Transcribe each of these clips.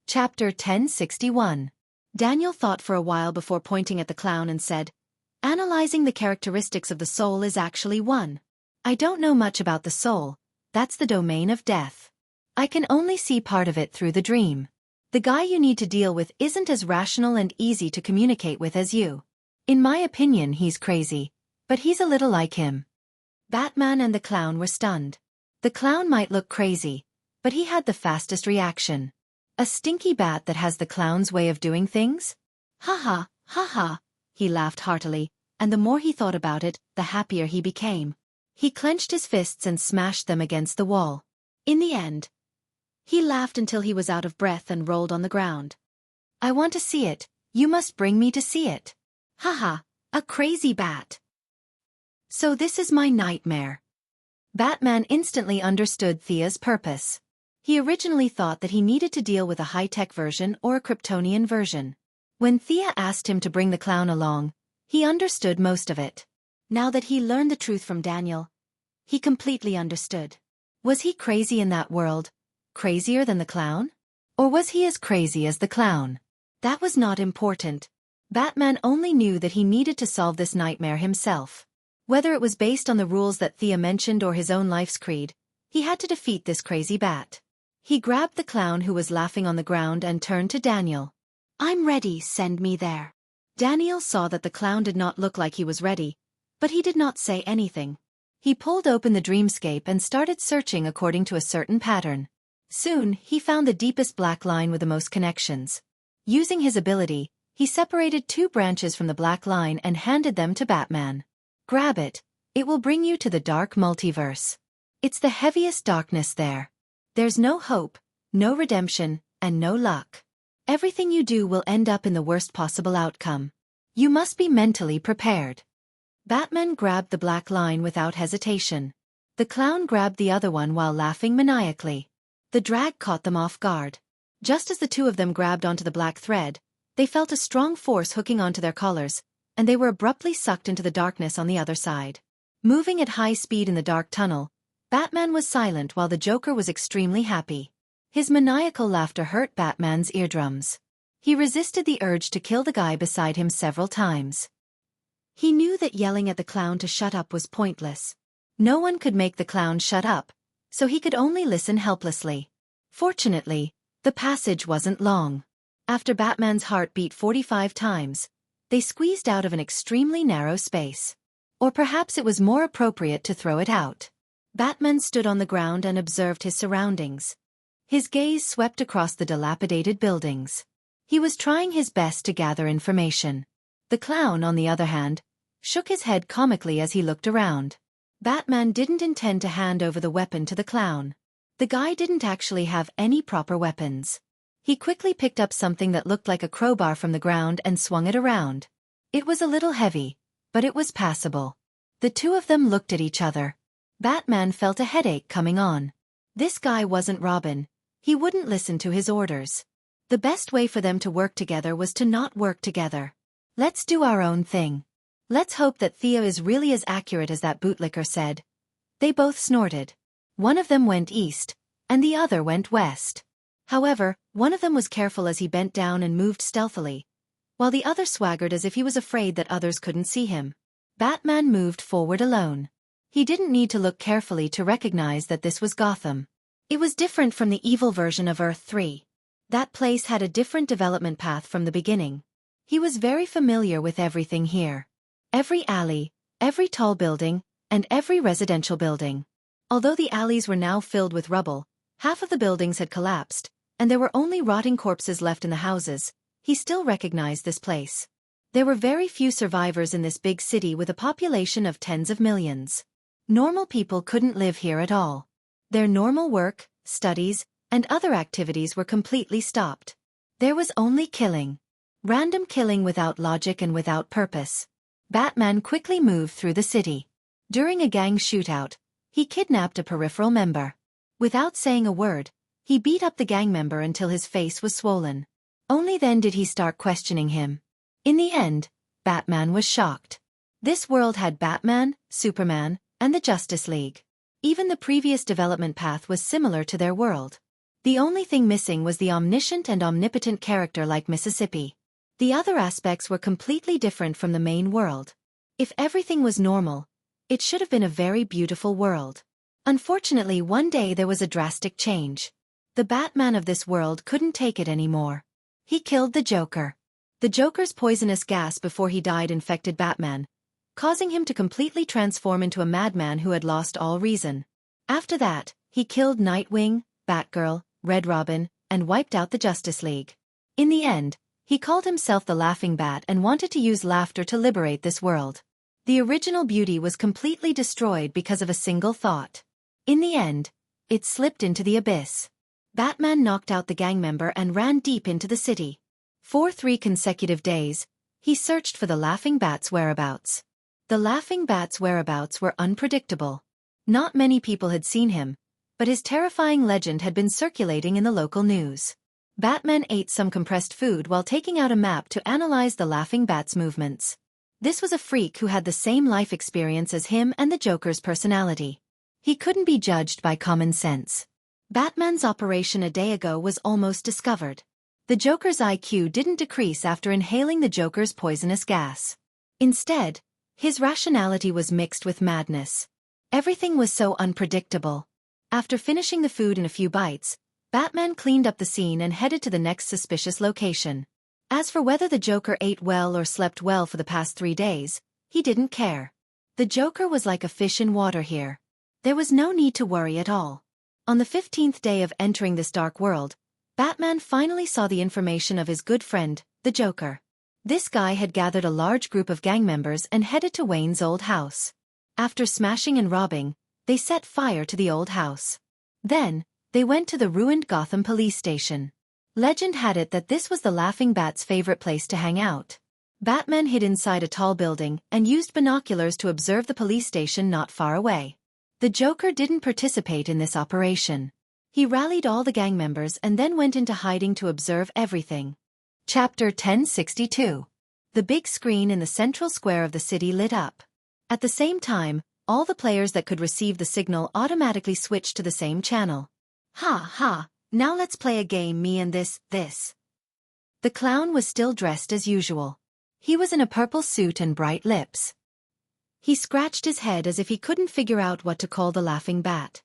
Chapter 1061. Daniel thought for a while before pointing at the clown and said, "Analyzing the characteristics of the soul is actually one. I don't know much about the soul, that's the domain of death. I can only see part of it through the dream. The guy you need to deal with isn't as rational and easy to communicate with as you. In my opinion, he's crazy, but he's a little like him." Batman and the clown were stunned. The clown might look crazy, but he had the fastest reaction. A stinky bat that has the clown's way of doing things? Ha ha, he laughed heartily, and the more he thought about it, the happier he became. He clenched his fists and smashed them against the wall. In the end, he laughed until he was out of breath and rolled on the ground. "I want to see it, you must bring me to see it. Ha ha, a crazy bat. So this is my nightmare." Batman instantly understood Thea's purpose. He originally thought that he needed to deal with a high-tech version or a Kryptonian version. When Thea asked him to bring the clown along, he understood most of it. Now that he learned the truth from Daniel, he completely understood. Was he crazy in that world? Crazier than the clown? Or was he as crazy as the clown? That was not important. Batman only knew that he needed to solve this nightmare himself. Whether it was based on the rules that Thea mentioned or his own life's creed, he had to defeat this crazy bat. He grabbed the clown who was laughing on the ground and turned to Daniel. "I'm ready, send me there." Daniel saw that the clown did not look like he was ready, but he did not say anything. He pulled open the dreamscape and started searching according to a certain pattern. Soon, he found the deepest black line with the most connections. Using his ability, he separated 2 branches from the black line and handed them to Batman. "Grab it, it will bring you to the dark multiverse. It's the heaviest darkness there. There's no hope, no redemption, and no luck. Everything you do will end up in the worst possible outcome. You must be mentally prepared." Batman grabbed the black line without hesitation. The clown grabbed the other one while laughing maniacally. The drag caught them off guard. Just as the 2 of them grabbed onto the black thread, they felt a strong force hooking onto their collars, and they were abruptly sucked into the darkness on the other side. Moving at high speed in the dark tunnel, Batman was silent while the Joker was extremely happy. His maniacal laughter hurt Batman's eardrums. He resisted the urge to kill the guy beside him several times. He knew that yelling at the clown to shut up was pointless. No one could make the clown shut up, so he could only listen helplessly. Fortunately, the passage wasn't long. After Batman's heart beat 45 times, they squeezed out of an extremely narrow space. Or perhaps it was more appropriate to throw it out. Batman stood on the ground and observed his surroundings. His gaze swept across the dilapidated buildings. He was trying his best to gather information. The clown, on the other hand, shook his head comically as he looked around. Batman didn't intend to hand over the weapon to the clown. The guy didn't actually have any proper weapons. He quickly picked up something that looked like a crowbar from the ground and swung it around. It was a little heavy, but it was passable. The 2 of them looked at each other. Batman felt a headache coming on. This guy wasn't Robin. He wouldn't listen to his orders. The best way for them to work together was to not work together. "Let's do our own thing. Let's hope that Thea is really as accurate as that bootlicker said." They both snorted. One of them went east, and the other went west. However, one of them was careful as he bent down and moved stealthily, while the other swaggered as if he was afraid that others couldn't see him. Batman moved forward alone. He didn't need to look carefully to recognize that this was Gotham. It was different from the evil version of Earth 3. That place had a different development path from the beginning. He was very familiar with everything here. Every alley, every tall building, and every residential building. Although the alleys were now filled with rubble, half of the buildings had collapsed, and there were only rotting corpses left in the houses, he still recognized this place. There were very few survivors in this big city with a population of tens of millions. Normal people couldn't live here at all. Their normal work, studies, and other activities were completely stopped. There was only killing. Random killing without logic and without purpose. Batman quickly moved through the city. During a gang shootout, he kidnapped a peripheral member. Without saying a word, he beat up the gang member until his face was swollen. Only then did he start questioning him. In the end, Batman was shocked. This world had Batman, Superman, and the Justice League. Even the previous development path was similar to their world. The only thing missing was the omniscient and omnipotent character like Mississippi. The other aspects were completely different from the main world. If everything was normal, it should have been a very beautiful world. Unfortunately, one day there was a drastic change. The Batman of this world couldn't take it anymore. He killed the Joker. The Joker's poisonous gas before he died infected Batman, causing him to completely transform into a madman who had lost all reason. After that, he killed Nightwing, Batgirl, Red Robin, and wiped out the Justice League. In the end, he called himself the Laughing Bat and wanted to use laughter to liberate this world. The original beauty was completely destroyed because of a single thought. In the end, it slipped into the abyss. Batman knocked out the gang member and ran deep into the city. For 3 consecutive days, he searched for the Laughing Bat's whereabouts. The Laughing Bat's whereabouts were unpredictable. Not many people had seen him, but his terrifying legend had been circulating in the local news. Batman ate some compressed food while taking out a map to analyze the Laughing Bat's movements. This was a freak who had the same life experience as him and the Joker's personality. He couldn't be judged by common sense. Batman's operation a day ago was almost discovered. The Joker's IQ didn't decrease after inhaling the Joker's poisonous gas. Instead, his rationality was mixed with madness. Everything was so unpredictable. After finishing the food in a few bites, Batman cleaned up the scene and headed to the next suspicious location. As for whether the Joker ate well or slept well for the past 3 days, he didn't care. The Joker was like a fish in water here. There was no need to worry at all. On the 15th day of entering this dark world, Batman finally saw the information of his good friend, the Joker. This guy had gathered a large group of gang members and headed to Wayne's old house. After smashing and robbing, they set fire to the old house. Then, they went to the ruined Gotham police station. Legend had it that this was the Laughing Bat's favorite place to hang out. Batman hid inside a tall building and used binoculars to observe the police station not far away. The Joker didn't participate in this operation. He rallied all the gang members and then went into hiding to observe everything. Chapter 1062. The big screen in the central square of the city lit up. At the same time, all the players that could receive the signal automatically switched to the same channel. Ha ha, now let's play a game, me and this. The clown was still dressed as usual. He was in a purple suit and bright lips. He scratched his head as if he couldn't figure out what to call the Laughing Bat.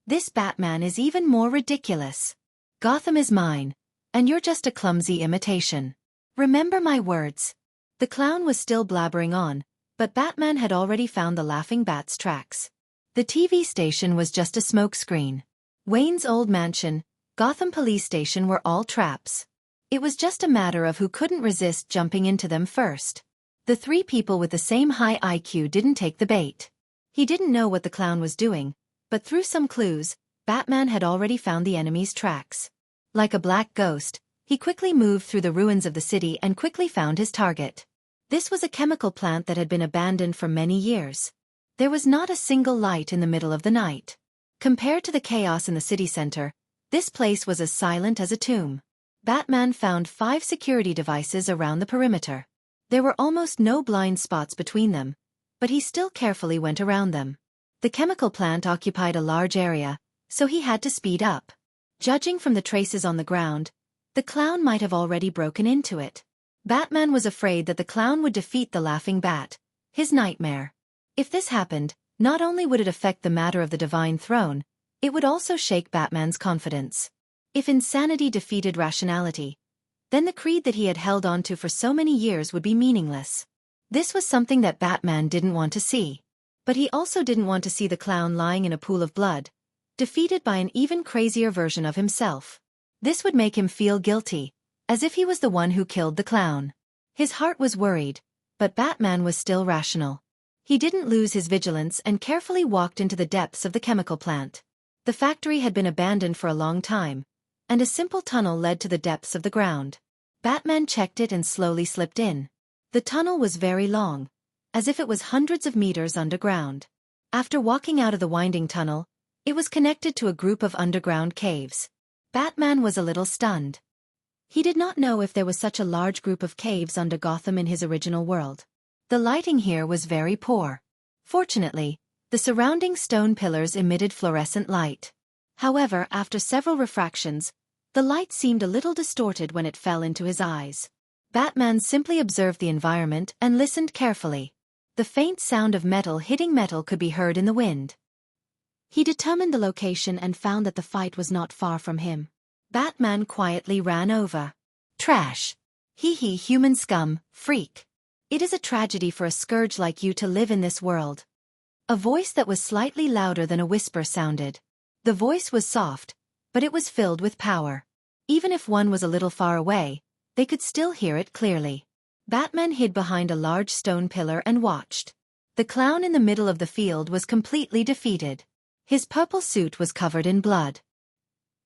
This Batman is even more ridiculous. Gotham is mine, and you're just a clumsy imitation. Remember my words. The clown was still blabbering on, but Batman had already found the Laughing Bat's tracks. The TV station was just a smokescreen. Wayne's old mansion, Gotham police station were all traps. It was just a matter of who couldn't resist jumping into them first. The 3 people with the same high IQ didn't take the bait. He didn't know what the clown was doing, but through some clues, Batman had already found the enemy's tracks. Like a black ghost, he quickly moved through the ruins of the city and quickly found his target. This was a chemical plant that had been abandoned for many years. There was not a single light in the middle of the night. Compared to the chaos in the city center, this place was as silent as a tomb. Batman found 5 security devices around the perimeter. There were almost no blind spots between them, but he still carefully went around them. The chemical plant occupied a large area, so he had to speed up. Judging from the traces on the ground, the clown might have already broken into it. Batman was afraid that the clown would defeat the Laughing Bat, his nightmare. If this happened, not only would it affect the matter of the divine throne, it would also shake Batman's confidence. If insanity defeated rationality, then the creed that he had held on to for so many years would be meaningless. This was something that Batman didn't want to see. But he also didn't want to see the clown lying in a pool of blood, defeated by an even crazier version of himself. This would make him feel guilty, as if he was the one who killed the clown. His heart was worried, but Batman was still rational. He didn't lose his vigilance and carefully walked into the depths of the chemical plant. The factory had been abandoned for a long time, and a simple tunnel led to the depths of the ground. Batman checked it and slowly slipped in. The tunnel was very long, as if it was hundreds of meters underground. After walking out of the winding tunnel, it was connected to a group of underground caves. Batman was a little stunned. He did not know if there was such a large group of caves under Gotham in his original world. The lighting here was very poor. Fortunately, the surrounding stone pillars emitted fluorescent light. However, after several refractions, the light seemed a little distorted when it fell into his eyes. Batman simply observed the environment and listened carefully. The faint sound of metal hitting metal could be heard in the wind. He determined the location and found that the fight was not far from him. Batman quietly ran over. Trash. Hee hee, human scum, freak. It is a tragedy for a scourge like you to live in this world. A voice that was slightly louder than a whisper sounded. The voice was soft, but it was filled with power. Even if one was a little far away, they could still hear it clearly. Batman hid behind a large stone pillar and watched. The clown in the middle of the field was completely defeated. His purple suit was covered in blood.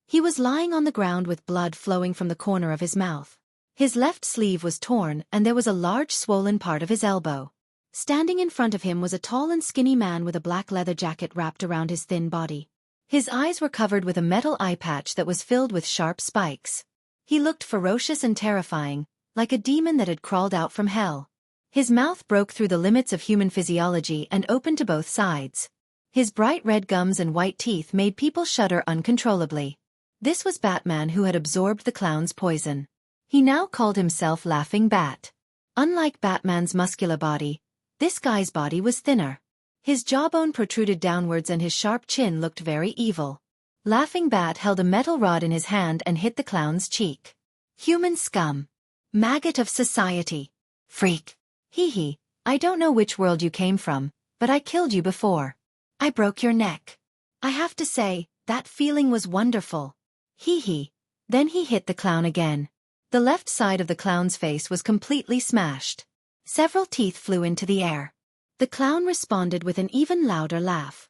He was lying on the ground with blood flowing from the corner of his mouth. His left sleeve was torn and there was a large swollen part of his elbow. Standing in front of him was a tall and skinny man with a black leather jacket wrapped around his thin body. His eyes were covered with a metal eye patch that was filled with sharp spikes. He looked ferocious and terrifying, like a demon that had crawled out from hell. His mouth broke through the limits of human physiology and opened to both sides. His bright red gums and white teeth made people shudder uncontrollably. This was Batman, who had absorbed the clown's poison. He now called himself Laughing Bat. Unlike Batman's muscular body, this guy's body was thinner. His jawbone protruded downwards and his sharp chin looked very evil. Laughing Bat held a metal rod in his hand and hit the clown's cheek. Human scum. Maggot of society. Freak. Hee hee, I don't know which world you came from, but I killed you before. I broke your neck. I have to say, that feeling was wonderful. Hee hee. Then he hit the clown again. The left side of the clown's face was completely smashed. Several teeth flew into the air. The clown responded with an even louder laugh.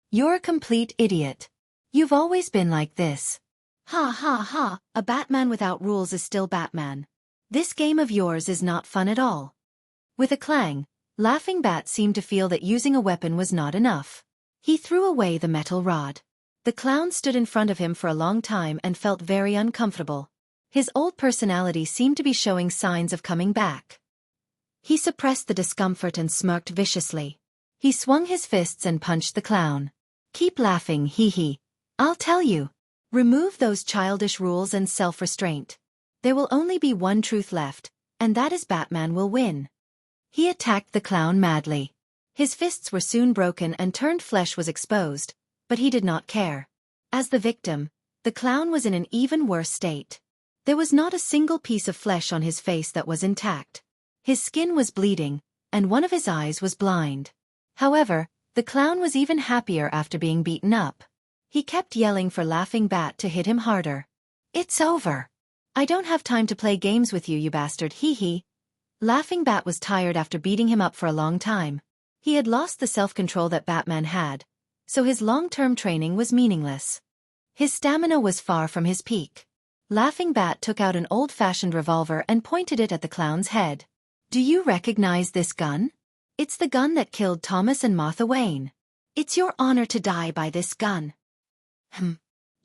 You're a complete idiot. You've always been like this. Ha ha ha, a Batman without rules is still Batman. This game of yours is not fun at all. With a clang, Laughing Bat seemed to feel that using a weapon was not enough. He threw away the metal rod. The clown stood in front of him for a long time and felt very uncomfortable. His old personality seemed to be showing signs of coming back. He suppressed the discomfort and smirked viciously. He swung his fists and punched the clown. Keep laughing, hee hee. I'll tell you. Remove those childish rules and self-restraint. There will only be one truth left, and that is Batman will win. He attacked the clown madly. His fists were soon broken and turned flesh was exposed, but he did not care. As the victim, the clown was in an even worse state. There was not a single piece of flesh on his face that was intact. His skin was bleeding, and one of his eyes was blind. However, the clown was even happier after being beaten up. He kept yelling for Laughing Bat to hit him harder. It's over. I don't have time to play games with you, you bastard, hee hee. Laughing Bat was tired after beating him up for a long time. He had lost the self-control that Batman had, so his long-term training was meaningless. His stamina was far from his peak. Laughing Bat took out an old-fashioned revolver and pointed it at the clown's head. Do you recognize this gun? It's the gun that killed Thomas and Martha Wayne. It's your honor to die by this gun.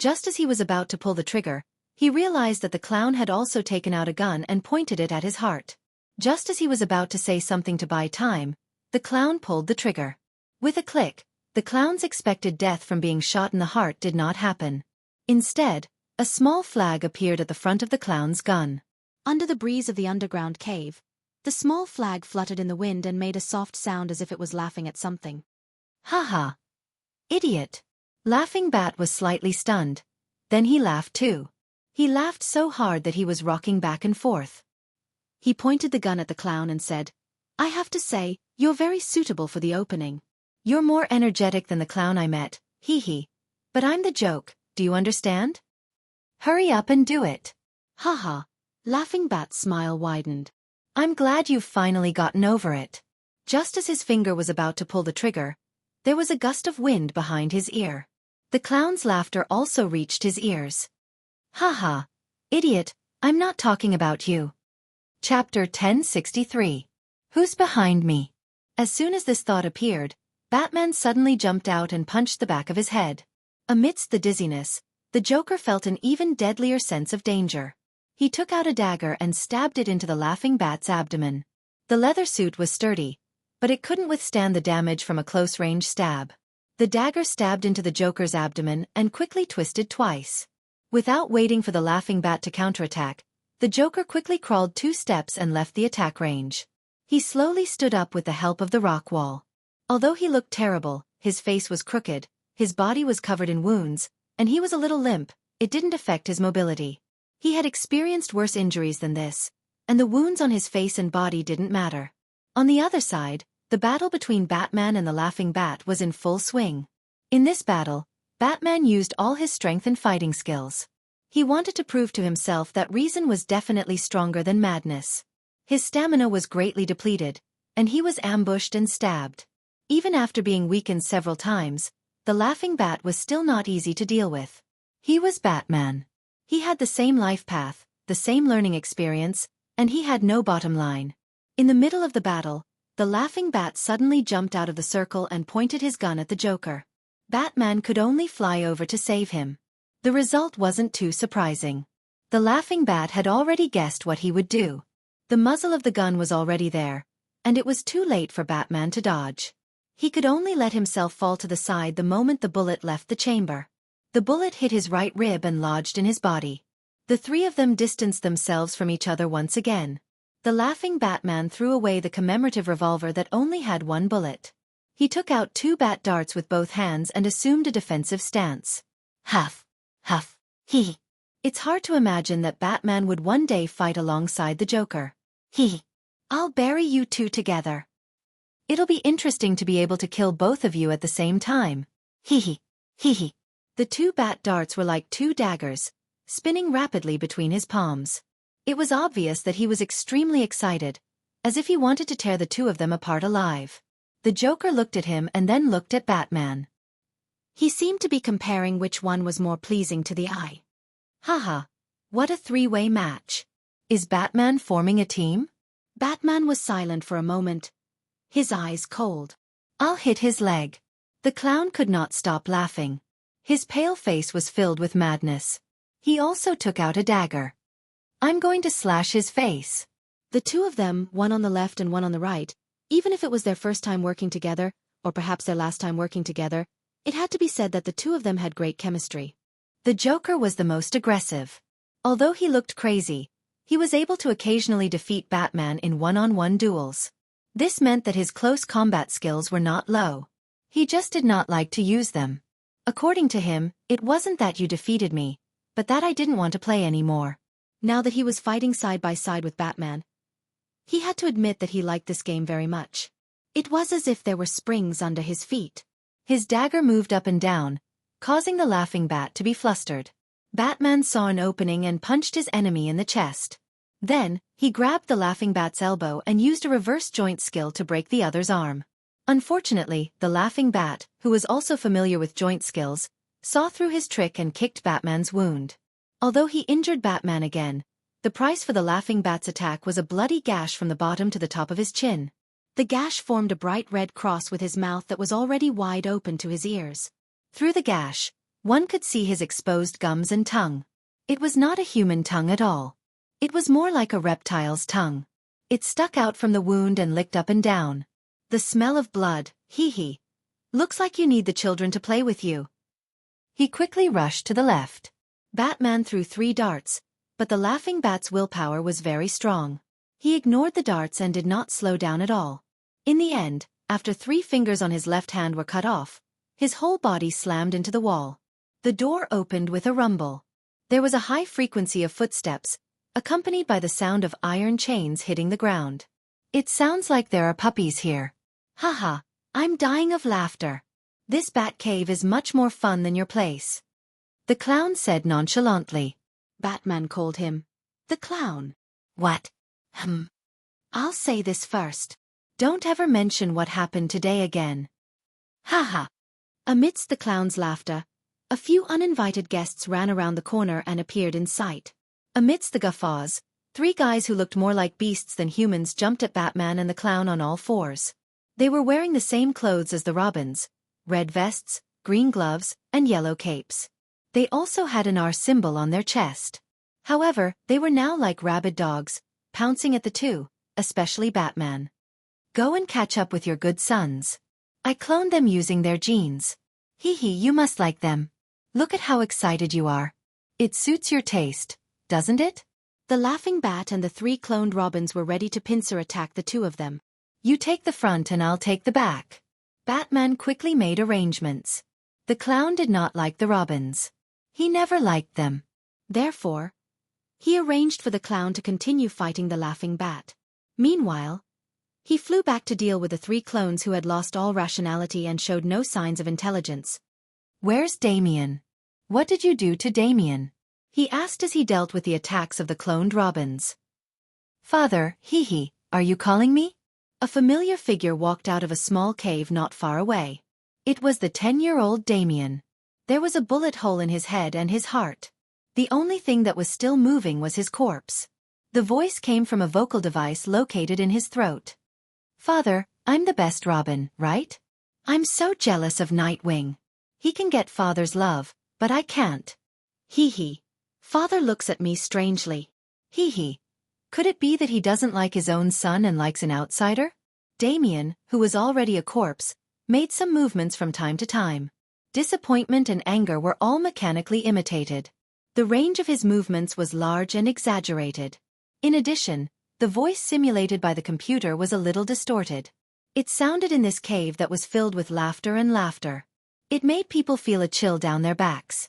Just as he was about to pull the trigger, he realized that the clown had also taken out a gun and pointed it at his heart. Just as he was about to say something to buy time, the clown pulled the trigger. With a click, the clown's expected death from being shot in the heart did not happen. Instead, a small flag appeared at the front of the clown's gun. Under the breeze of the underground cave, the small flag fluttered in the wind and made a soft sound as if it was laughing at something. Ha ha! Idiot! Laughing Bat was slightly stunned. Then he laughed too. He laughed so hard that he was rocking back and forth. He pointed the gun at the clown and said, I have to say, you're very suitable for the opening. You're more energetic than the clown I met, hee hee. But I'm the joke, do you understand? Hurry up and do it. Ha ha! Laughing Bat's smile widened. I'm glad you've finally gotten over it. Just as his finger was about to pull the trigger, there was a gust of wind behind his ear. The clown's laughter also reached his ears. Ha ha! Idiot, I'm not talking about you. Chapter 1063. Who's behind me? As soon as this thought appeared, Batman suddenly jumped out and punched the back of his head. Amidst the dizziness, the Joker felt an even deadlier sense of danger. He took out a dagger and stabbed it into the Laughing Bat's abdomen. The leather suit was sturdy, but it couldn't withstand the damage from a close-range stab. The dagger stabbed into the Joker's abdomen and quickly twisted twice. Without waiting for the laughing bat to counterattack, the Joker quickly crawled 2 steps and left the attack range. He slowly stood up with the help of the rock wall. Although he looked terrible, his face was crooked, his body was covered in wounds, and he was a little limp. It didn't affect his mobility. He had experienced worse injuries than this, and the wounds on his face and body didn't matter. On the other side, the battle between Batman and the Laughing Bat was in full swing. In this battle, Batman used all his strength and fighting skills. He wanted to prove to himself that reason was definitely stronger than madness. His stamina was greatly depleted, and he was ambushed and stabbed. Even after being weakened several times, the Laughing Bat was still not easy to deal with. He was Batman. He had the same life path, the same learning experience, and he had no bottom line. In the middle of the battle, the Laughing Bat suddenly jumped out of the circle and pointed his gun at the Joker. Batman could only fly over to save him. The result wasn't too surprising. The Laughing Bat had already guessed what he would do. The muzzle of the gun was already there, and it was too late for Batman to dodge. He could only let himself fall to the side the moment the bullet left the chamber. The bullet hit his right rib and lodged in his body. The 3 of them distanced themselves from each other once again. The Laughing Batman threw away the commemorative revolver that only had 1 bullet. He took out 2 bat darts with both hands and assumed a defensive stance. Huff, huff, hee. It's hard to imagine that Batman would one day fight alongside the Joker. I'll bury you 2 together. It'll be interesting to be able to kill both of you at the same time. Hee. The 2 bat darts were like 2 daggers, spinning rapidly between his palms. It was obvious that he was extremely excited, as if he wanted to tear the 2 of them apart alive. The Joker looked at him and then looked at Batman. He seemed to be comparing which one was more pleasing to the eye. Haha, what a 3-way match. Is Batman forming a team? Batman was silent for a moment, his eyes cold. I'll hit his leg. The clown could not stop laughing. His pale face was filled with madness. He also took out a dagger. I'm going to slash his face. The 2 of them, one on the left and one on the right, even if it was their first time working together, or perhaps their last time working together, it had to be said that the 2 of them had great chemistry. The Joker was the most aggressive. Although he looked crazy, he was able to occasionally defeat Batman in one-on-one duels. This meant that his close combat skills were not low. He just did not like to use them. According to him, it wasn't that you defeated me, but that I didn't want to play anymore. Now that he was fighting side by side with Batman, he had to admit that he liked this game very much. It was as if there were springs under his feet. His dagger moved up and down, causing the Laughing Bat to be flustered. Batman saw an opening and punched his enemy in the chest. Then, he grabbed the Laughing Bat's elbow and used a reverse joint skill to break the other's arm. Unfortunately, the Laughing Bat, who was also familiar with joint skills, saw through his trick and kicked Batman's wound. Although he injured Batman again, the price for the Laughing Bat's attack was a bloody gash from the bottom to the top of his chin. The gash formed a bright red cross with his mouth that was already wide open to his ears. Through the gash, one could see his exposed gums and tongue. It was not a human tongue at all. It was more like a reptile's tongue. It stuck out from the wound and licked up and down. The smell of blood, hee. Looks like you need the children to play with you. He quickly rushed to the left. Batman threw 3 darts, but the Laughing Bat's willpower was very strong. He ignored the darts and did not slow down at all. In the end, after 3 fingers on his left hand were cut off, his whole body slammed into the wall. The door opened with a rumble. There was a high frequency of footsteps, accompanied by the sound of iron chains hitting the ground. It sounds like there are puppies here. Haha, I'm dying of laughter. This bat cave is much more fun than your place. The clown said nonchalantly. Batman called him the clown. What? I'll say this first. Don't ever mention what happened today again. Haha. Amidst the clown's laughter, a few uninvited guests ran around the corner and appeared in sight. Amidst the guffaws, 3 guys who looked more like beasts than humans jumped at Batman and the clown on all 4s. They were wearing the same clothes as the Robins, red vests, green gloves, and yellow capes. They also had an R symbol on their chest. However, they were now like rabid dogs, pouncing at the 2, especially Batman. Go and catch up with your good sons. I cloned them using their genes. Hee hee, you must like them. Look at how excited you are. It suits your taste, doesn't it? The laughing bat and the 3 cloned robins were ready to pincer attack the 2 of them. You take the front and I'll take the back. Batman quickly made arrangements. The clown did not like the robins. He never liked them. Therefore, he arranged for the clown to continue fighting the laughing bat. Meanwhile, he flew back to deal with the 3 clones who had lost all rationality and showed no signs of intelligence. Where's Damien? What did you do to Damien? He asked as he dealt with the attacks of the cloned robins. Father, hee hee, are you calling me? A familiar figure walked out of a small cave not far away. It was the 10-year-old Damien. There was a bullet hole in his head and his heart. The only thing that was still moving was his corpse. The voice came from a vocal device located in his throat. Father, I'm the best Robin, right? I'm so jealous of Nightwing. He can get Father's love, but I can't. Hee hee. Father looks at me strangely. Hee hee. Could it be that he doesn't like his own son and likes an outsider? Damien, who was already a corpse, made some movements from time to time. Disappointment and anger were all mechanically imitated. The range of his movements was large and exaggerated. In addition, the voice simulated by the computer was a little distorted. It sounded in this cave that was filled with laughter and laughter. It made people feel a chill down their backs.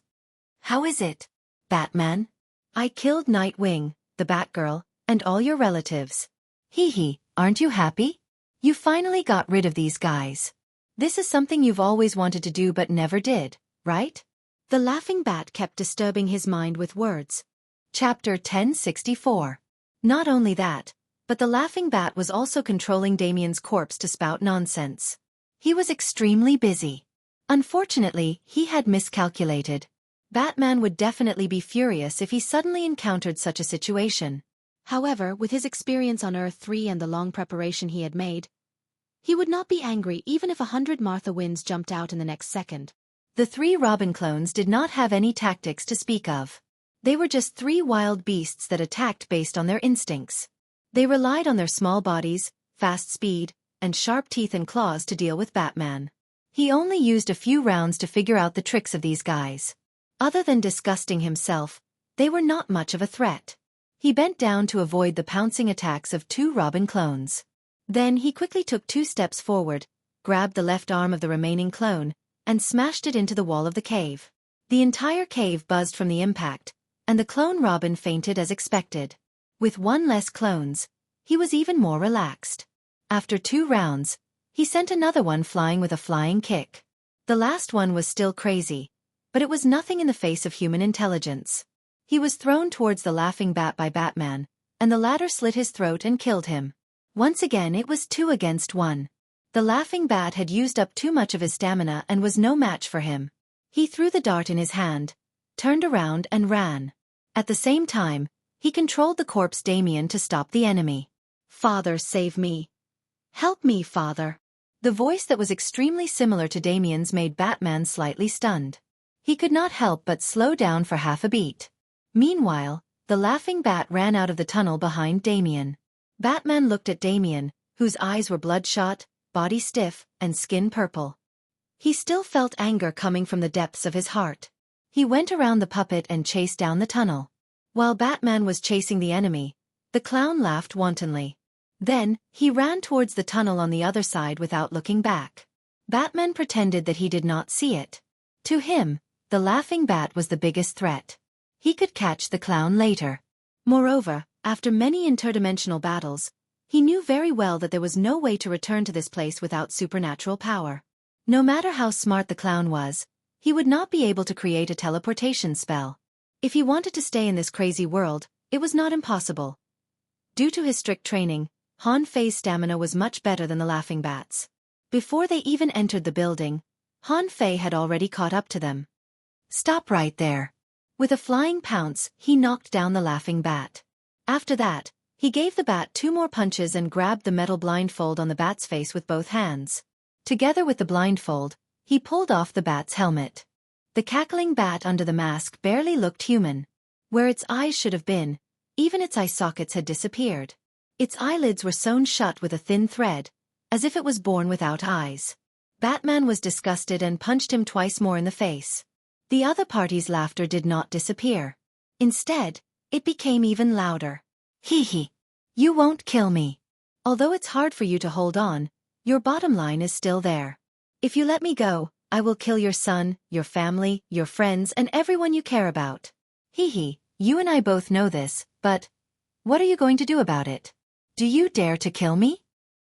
How is it, Batman? I killed Nightwing, the Batgirl, and all your relatives. Hee hee, aren't you happy? You finally got rid of these guys. This is something you've always wanted to do but never did, right? The laughing bat kept disturbing his mind with words. Chapter 1064. Not only that, but the laughing bat was also controlling Damien's corpse to spout nonsense. He was extremely busy. Unfortunately, he had miscalculated. Batman would definitely be furious if he suddenly encountered such a situation. However, with his experience on Earth 3 and the long preparation he had made, he would not be angry even if 100 Martha Winds jumped out in the next second. The 3 Robin clones did not have any tactics to speak of. They were just 3 wild beasts that attacked based on their instincts. They relied on their small bodies, fast speed, and sharp teeth and claws to deal with Batman. He only used a few rounds to figure out the tricks of these guys. Other than disgusting himself, they were not much of a threat. He bent down to avoid the pouncing attacks of 2 Robin clones. Then he quickly took 2 steps forward, grabbed the left arm of the remaining clone, and smashed it into the wall of the cave. The entire cave buzzed from the impact, and the clone Robin fainted as expected. With 1 less clones, he was even more relaxed. After 2 rounds, he sent another one flying with a flying kick. The last one was still crazy, but it was nothing in the face of human intelligence. He was thrown towards the laughing bat by Batman, and the latter slit his throat and killed him. Once again it was 2 against 1. The laughing bat had used up too much of his stamina and was no match for him. He threw the dart in his hand, turned around and ran. At the same time, he controlled the corpse Damien to stop the enemy. Father, save me. Help me, Father. The voice that was extremely similar to Damien's made Batman slightly stunned. He could not help but slow down for half a beat. Meanwhile, the laughing bat ran out of the tunnel behind Damien. Batman looked at Damien, whose eyes were bloodshot, body stiff, and skin purple. He still felt anger coming from the depths of his heart. He went around the puppet and chased down the tunnel. While Batman was chasing the enemy, the clown laughed wantonly. Then, he ran towards the tunnel on the other side without looking back. Batman pretended that he did not see it. To him, the laughing bat was the biggest threat. He could catch the clown later. Moreover, after many interdimensional battles, he knew very well that there was no way to return to this place without supernatural power. No matter how smart the clown was, he would not be able to create a teleportation spell. If he wanted to stay in this crazy world, it was not impossible. Due to his strict training, Han Fei's stamina was much better than the laughing bat's. Before they even entered the building, Han Fei had already caught up to them. Stop right there. With a flying pounce, he knocked down the laughing bat. After that, he gave the bat 2 more punches and grabbed the metal blindfold on the bat's face with both hands. Together with the blindfold, he pulled off the bat's helmet. The cackling bat under the mask barely looked human. Where its eyes should have been, even its eye sockets had disappeared. Its eyelids were sewn shut with a thin thread, as if it was born without eyes. Batman was disgusted and punched him twice more in the face. The other party's laughter did not disappear. Instead, it became even louder. Hee hee. You won't kill me. Although it's hard for you to hold on, your bottom line is still there. If you let me go, I will kill your son, your family, your friends, and everyone you care about. Hee hee, you and I both know this, but what are you going to do about it? Do you dare to kill me?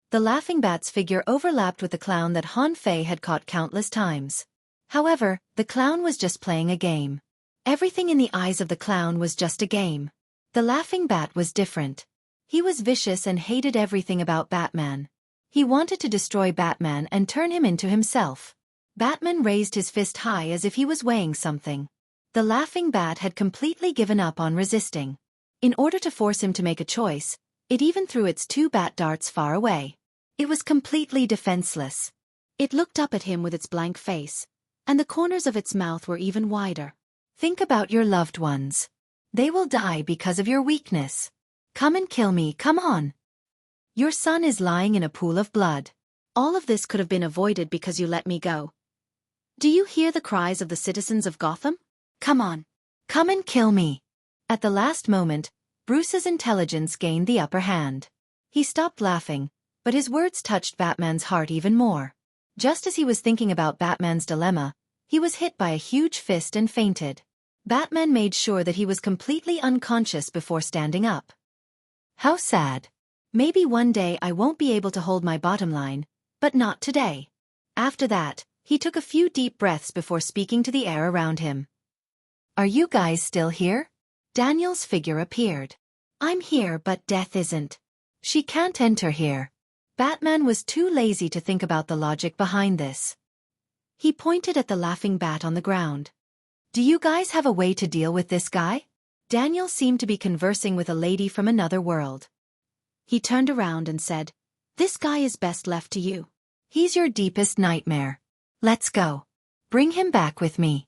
The laughing bat's figure overlapped with the clown that Han Fei had caught countless times. However, the clown was just playing a game. Everything in the eyes of the clown was just a game. The laughing bat was different. He was vicious and hated everything about Batman. He wanted to destroy Batman and turn him into himself. Batman raised his fist high as if he was weighing something. The laughing bat had completely given up on resisting. In order to force him to make a choice, it even threw its 2 bat darts far away. It was completely defenseless. It looked up at him with its blank face, and the corners of its mouth were even wider. Think about your loved ones. They will die because of your weakness. Come and kill me, come on. Your son is lying in a pool of blood. All of this could have been avoided because you let me go. Do you hear the cries of the citizens of Gotham? Come on. Come and kill me. At the last moment, Bruce's intelligence gained the upper hand. He stopped laughing, but his words touched Batman's heart even more. Just as he was thinking about Batman's dilemma, he was hit by a huge fist and fainted. Batman made sure that he was completely unconscious before standing up. How sad. Maybe one day I won't be able to hold my bottom line, but not today. After that, he took a few deep breaths before speaking to the air around him. Are you guys still here? Daniel's figure appeared. I'm here, but Death isn't. She can't enter here. Batman was too lazy to think about the logic behind this. He pointed at the laughing bat on the ground. Do you guys have a way to deal with this guy? Daniel seemed to be conversing with a lady from another world. He turned around and said, This guy is best left to you. He's your deepest nightmare. Let's go. Bring him back with me.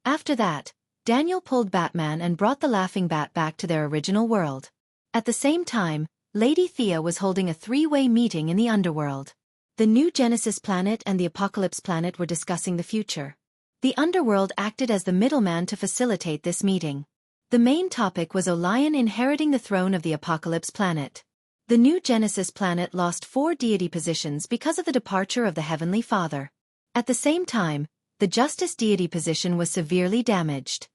After that, Daniel pulled Batman and brought the laughing bat back to their original world. At the same time, Lady Thea was holding a 3-way meeting in the underworld. The New Genesis planet and the Apocalypse planet were discussing the future. The underworld acted as the middleman to facilitate this meeting. The main topic was Olion inheriting the throne of the Apocalypse planet. The New Genesis planet lost 4 deity positions because of the departure of the Heavenly Father. At the same time, the Justice deity position was severely damaged.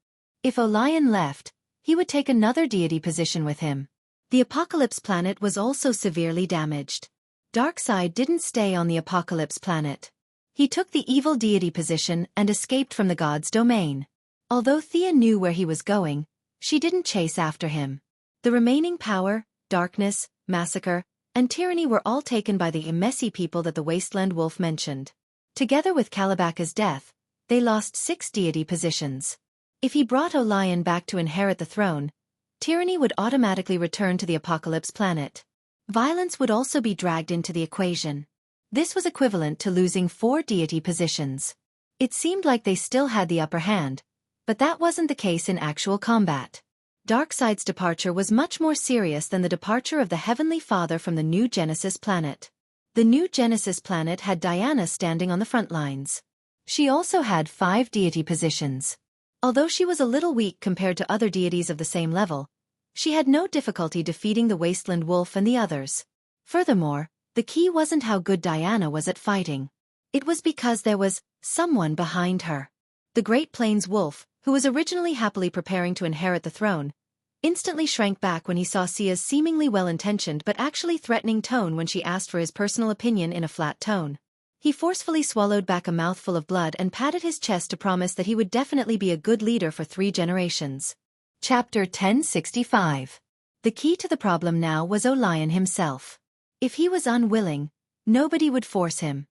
If Olion left, he would take another deity position with him. The Apocalypse planet was also severely damaged. Darkseid didn't stay on the Apocalypse planet. He took the evil deity position and escaped from the god's domain. Although Thea knew where he was going, she didn't chase after him. The remaining power, darkness, massacre, and tyranny were all taken by the messy people that the Wasteland Wolf mentioned. Together with Kalibaka's death, they lost 6 deity positions. If he brought Olion back to inherit the throne, tyranny would automatically return to the Apocalypse planet. Violence would also be dragged into the equation. This was equivalent to losing 4 deity positions. It seemed like they still had the upper hand, but that wasn't the case in actual combat. Darkseid's departure was much more serious than the departure of the Heavenly Father from the New Genesis planet. The New Genesis planet had Diana standing on the front lines. She also had 5 deity positions. Although she was a little weak compared to other deities of the same level, she had no difficulty defeating the Wasteland Wolf and the others. Furthermore, the key wasn't how good Diana was at fighting. It was because there was someone behind her. The Great Plains Wolf, who was originally happily preparing to inherit the throne, instantly shrank back when he saw Sia's seemingly well-intentioned but actually threatening tone when she asked for his personal opinion in a flat tone. He forcefully swallowed back a mouthful of blood and patted his chest to promise that he would definitely be a good leader for 3 generations. Chapter 1065. The key to the problem now was Olion himself. If he was unwilling, nobody would force him.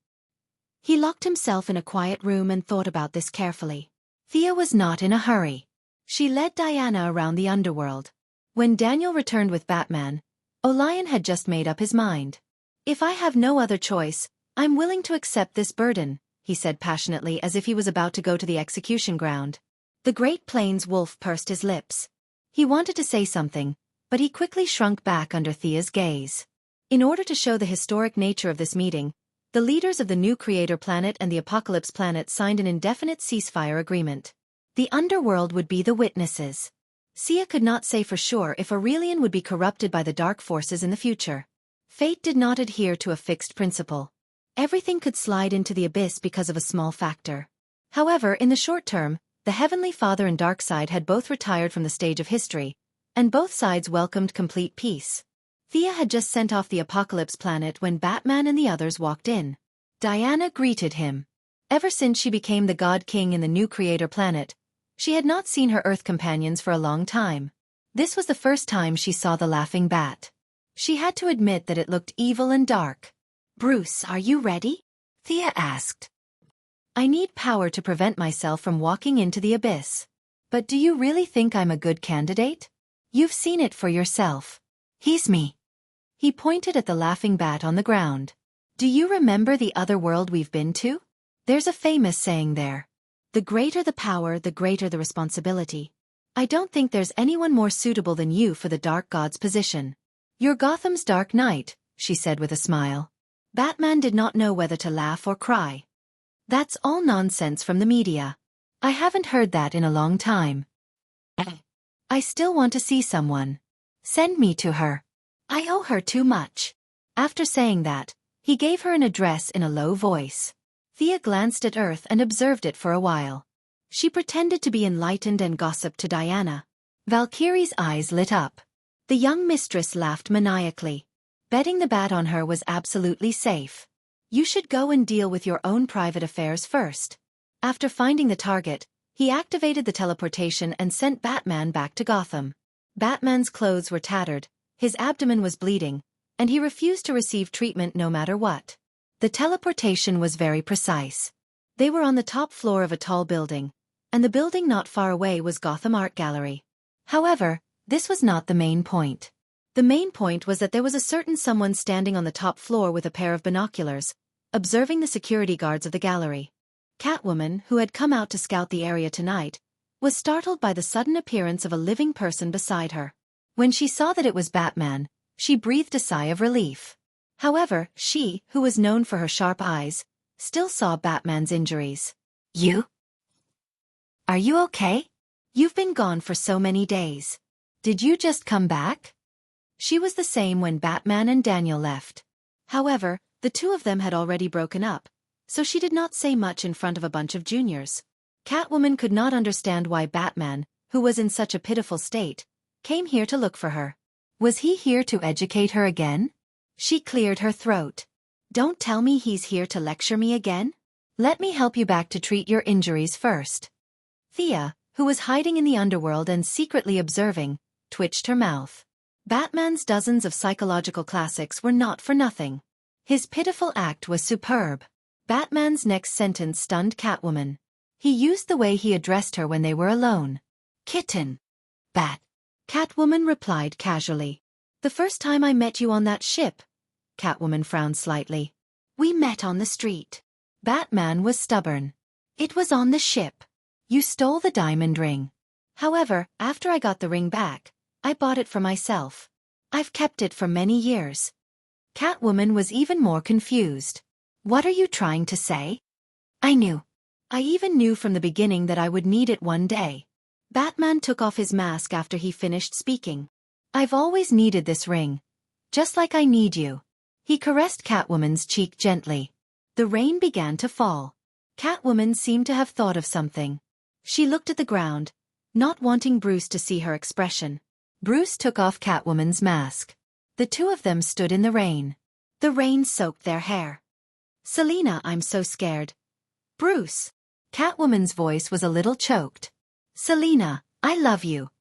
He locked himself in a quiet room and thought about this carefully. Thea was not in a hurry. She led Diana around the underworld. When Daniel returned with Batman, Olion had just made up his mind. If I have no other choice, I'm willing to accept this burden, he said passionately as if he was about to go to the execution ground. The Great Plains Wolf pursed his lips. He wanted to say something, but he quickly shrunk back under Thea's gaze. In order to show the historic nature of this meeting, The leaders of the new Creator Planet and the Apocalypse Planet signed an indefinite ceasefire agreement. The underworld would be the witnesses. Sia could not say for sure if Aurelian would be corrupted by the dark forces in the future. Fate did not adhere to a fixed principle. Everything could slide into the abyss because of a small factor. However, in the short term, the Heavenly Father and Darkseid had both retired from the stage of history, and both sides welcomed complete peace. Thea had just sent off the Apocalypse Planet when Batman and the others walked in. Diana greeted him. Ever since she became the God King in the new Creator Planet, she had not seen her Earth companions for a long time. This was the first time she saw the laughing bat. She had to admit that it looked evil and dark. "Bruce, are you ready?" Thea asked. "I need power to prevent myself from walking into the abyss. But do you really think I'm a good candidate? You've seen it for yourself. He's me." He pointed at the laughing bat on the ground. "Do you remember the other world we've been to? There's a famous saying there. The greater the power, the greater the responsibility. I don't think there's anyone more suitable than you for the Dark God's position. You're Gotham's Dark Knight," she said with a smile. Batman did not know whether to laugh or cry. "That's all nonsense from the media. I haven't heard that in a long time. I still want to see someone. Send me to her. I owe her too much." After saying that, he gave her an address in a low voice. Thea glanced at Earth and observed it for a while. She pretended to be enlightened and gossiped to Diana. Valkyrie's eyes lit up. The young mistress laughed maniacally. Betting the bat on her was absolutely safe. "You should go and deal with your own private affairs first." After finding the target, he activated the teleportation and sent Batman back to Gotham. Batman's clothes were tattered, his abdomen was bleeding, and he refused to receive treatment no matter what. The teleportation was very precise. They were on the top floor of a tall building, and the building not far away was Gotham Art Gallery. However, this was not the main point. The main point was that there was a certain someone standing on the top floor with a pair of binoculars, observing the security guards of the gallery. Catwoman, who had come out to scout the area tonight, was startled by the sudden appearance of a living person beside her. When she saw that it was Batman, she breathed a sigh of relief. However, she, who was known for her sharp eyes, still saw Batman's injuries. "You? Are you okay? You've been gone for so many days. Did you just come back?" She was the same when Batman and Daniel left. However, the two of them had already broken up, so she did not say much in front of a bunch of juniors. Catwoman could not understand why Batman, who was in such a pitiful state, came here to look for her. Was he here to educate her again? She cleared her throat. "Don't tell me he's here to lecture me again? Let me help you back to treat your injuries first." Thea, who was hiding in the underworld and secretly observing, twitched her mouth. Batman's dozens of psychological classics were not for nothing. His pitiful act was superb. Batman's next sentence stunned Catwoman. He used the way he addressed her when they were alone. "Kitten." "Bat." Catwoman replied casually. "The first time I met you on that ship." Catwoman frowned slightly. "We met on the street." Batman was stubborn. "It was on the ship. You stole the diamond ring. However, after I got the ring back, I bought it for myself. I've kept it for many years." Catwoman was even more confused. "What are you trying to say?" "I knew. I even knew from the beginning that I would need it one day." Batman took off his mask after he finished speaking. "I've always needed this ring. Just like I need you." He caressed Catwoman's cheek gently. The rain began to fall. Catwoman seemed to have thought of something. She looked at the ground, not wanting Bruce to see her expression. Bruce took off Catwoman's mask. The two of them stood in the rain. The rain soaked their hair. "Selina, I'm so scared." "Bruce." Catwoman's voice was a little choked. "Selina, I love you."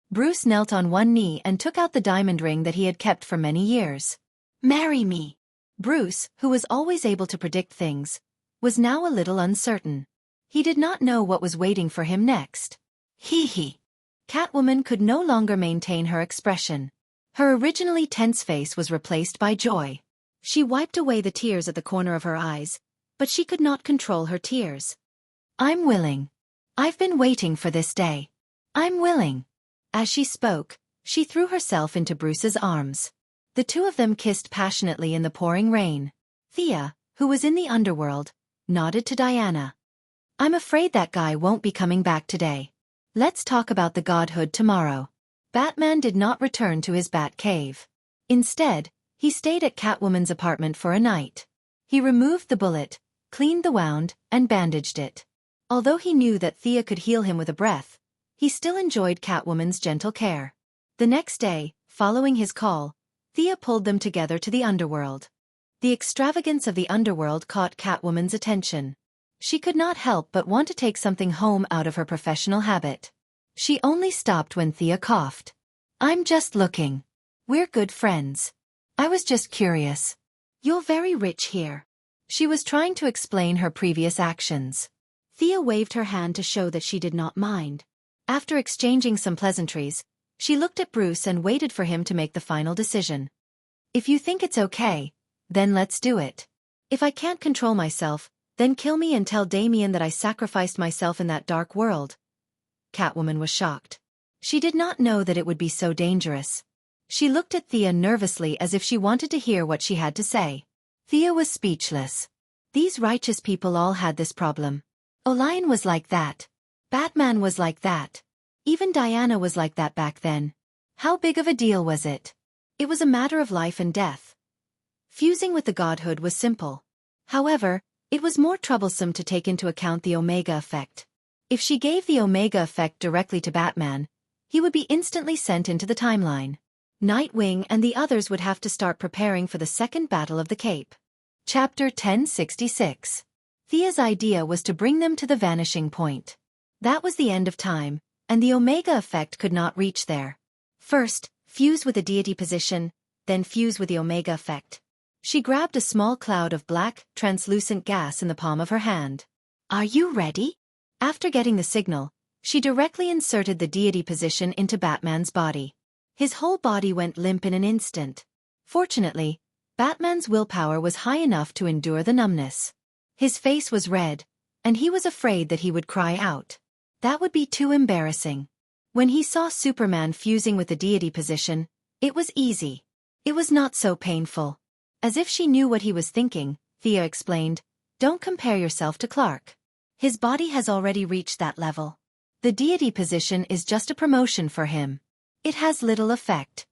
Bruce knelt on one knee and took out the diamond ring that he had kept for many years. "Marry me." Bruce, who was always able to predict things, was now a little uncertain. He did not know what was waiting for him next. Hee. Catwoman could no longer maintain her expression. Her originally tense face was replaced by joy. She wiped away the tears at the corner of her eyes, but she could not control her tears. "I'm willing. I've been waiting for this day. I'm willing." As she spoke, she threw herself into Bruce's arms. The two of them kissed passionately in the pouring rain. Thea, who was in the underworld, nodded to Diana. I'm afraid that guy won't be coming back today. Let's talk about the godhood tomorrow. Batman did not return to his bat cave. Instead, he stayed at Catwoman's apartment for a night. He removed the bullet, cleaned the wound, and bandaged it. Although he knew that Thea could heal him with a breath, he still enjoyed Catwoman's gentle care. The next day, following his call, Thea pulled them together to the underworld. The extravagance of the underworld caught Catwoman's attention. She could not help but want to take something home out of her professional habit. She only stopped when Thea coughed. I'm just looking. We're good friends. I was just curious. You're very rich here. She was trying to explain her previous actions. Thea waved her hand to show that she did not mind. After exchanging some pleasantries, she looked at Bruce and waited for him to make the final decision. If you think it's okay, then let's do it. If I can't control myself, then kill me and tell Damien that I sacrificed myself in that dark world. Catwoman was shocked. She did not know that it would be so dangerous. She looked at Thea nervously as if she wanted to hear what she had to say. Thea was speechless. These righteous people all had this problem. O'Lion was like that. Batman was like that. Even Diana was like that back then. How big of a deal was it? It was a matter of life and death. Fusing with the godhood was simple. However, it was more troublesome to take into account the Omega effect. If she gave the Omega effect directly to Batman, he would be instantly sent into the timeline. Nightwing and the others would have to start preparing for the second Battle of the Cape. Chapter 1066. Thea's idea was to bring them to the vanishing point. That was the end of time, and the Omega effect could not reach there. First, fuse with the deity position, then fuse with the Omega effect. She grabbed a small cloud of black, translucent gas in the palm of her hand. Are you ready? After getting the signal, she directly inserted the deity position into Batman's body. His whole body went limp in an instant. Fortunately, Batman's willpower was high enough to endure the numbness. His face was red, and he was afraid that he would cry out. That would be too embarrassing. When he saw Superman fusing with the deity position, it was easy. It was not so painful. As if she knew what he was thinking, Thea explained, "Don't compare yourself to Clark. His body has already reached that level. The deity position is just a promotion for him. It has little effect."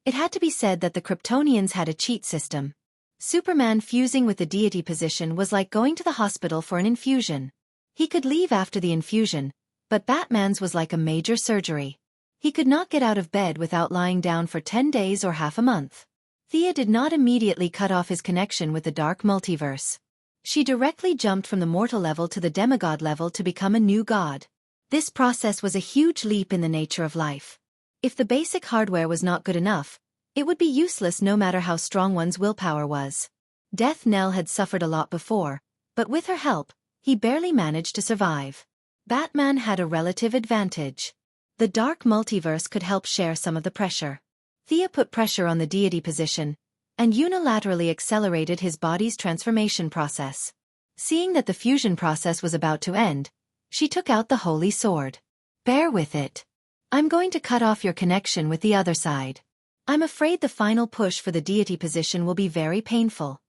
It had to be said that the Kryptonians had a cheat system. Superman fusing with the deity position was like going to the hospital for an infusion. He could leave after the infusion, but Batman's was like a major surgery. He could not get out of bed without lying down for 10 days or half a month. Thea did not immediately cut off his connection with the dark multiverse. She directly jumped from the mortal level to the demigod level to become a new god. This process was a huge leap in the nature of life. If the basic hardware was not good enough, it would be useless no matter how strong one's willpower was. Death Knell had suffered a lot before, but with her help, he barely managed to survive. Batman had a relative advantage. The dark multiverse could help share some of the pressure. Thea put pressure on the deity position, and unilaterally accelerated his body's transformation process. Seeing that the fusion process was about to end, she took out the holy sword. Bear with it. I'm going to cut off your connection with the other side. I'm afraid the final push for the deity position will be very painful.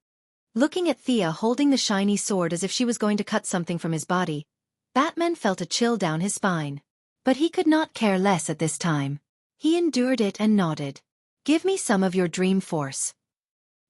Looking at Thea holding the shiny sword as if she was going to cut something from his body, Batman felt a chill down his spine. But he could not care less at this time. He endured it and nodded. Give me some of your dream force.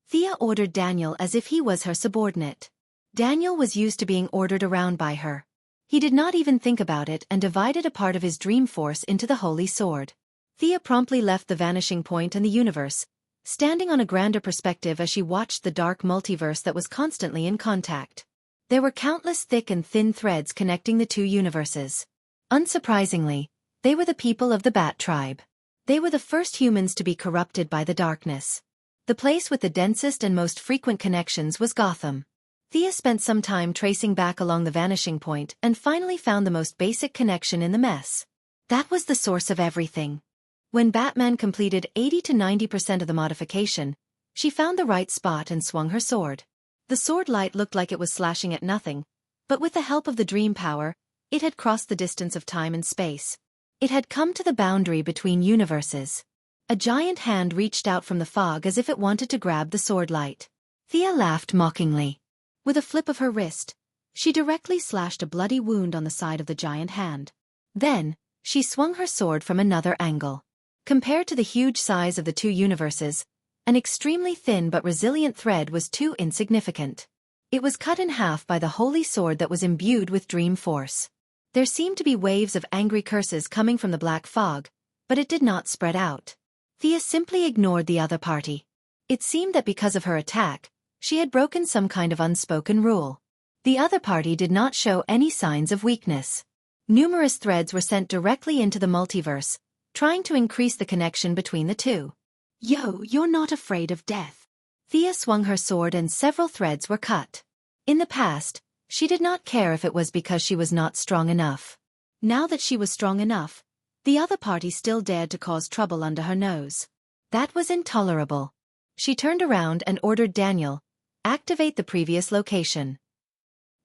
Thea ordered Daniel as if he was her subordinate. Daniel was used to being ordered around by her. He did not even think about it and divided a part of his dream force into the holy sword. Thea promptly left the vanishing point and the universe, standing on a grander perspective as she watched the dark multiverse that was constantly in contact. There were countless thick and thin threads connecting the two universes. Unsurprisingly, they were the people of the Bat tribe. They were the first humans to be corrupted by the darkness. The place with the densest and most frequent connections was Gotham. Thea spent some time tracing back along the vanishing point and finally found the most basic connection in the mess. That was the source of everything. When Batman completed 80 to 90% of the modification, she found the right spot and swung her sword. The sword light looked like it was slashing at nothing, but with the help of the dream power, it had crossed the distance of time and space. It had come to the boundary between universes. A giant hand reached out from the fog as if it wanted to grab the sword light. Thea laughed mockingly. With a flip of her wrist, she directly slashed a bloody wound on the side of the giant hand. Then, she swung her sword from another angle. Compared to the huge size of the two universes, an extremely thin but resilient thread was too insignificant. It was cut in half by the holy sword that was imbued with dream force. There seemed to be waves of angry curses coming from the black fog, but it did not spread out. Thea simply ignored the other party. It seemed that because of her attack, she had broken some kind of unspoken rule. The other party did not show any signs of weakness. Numerous threads were sent directly into the multiverse, trying to increase the connection between the two. Yo, you're not afraid of death. Thea swung her sword and several threads were cut. In the past, she did not care if it was because she was not strong enough. Now that she was strong enough, the other party still dared to cause trouble under her nose. That was intolerable. She turned around and ordered Daniel, activate the previous location.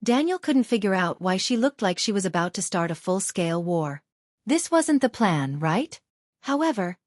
Daniel couldn't figure out why she looked like she was about to start a full-scale war. This wasn't the plan, right? However,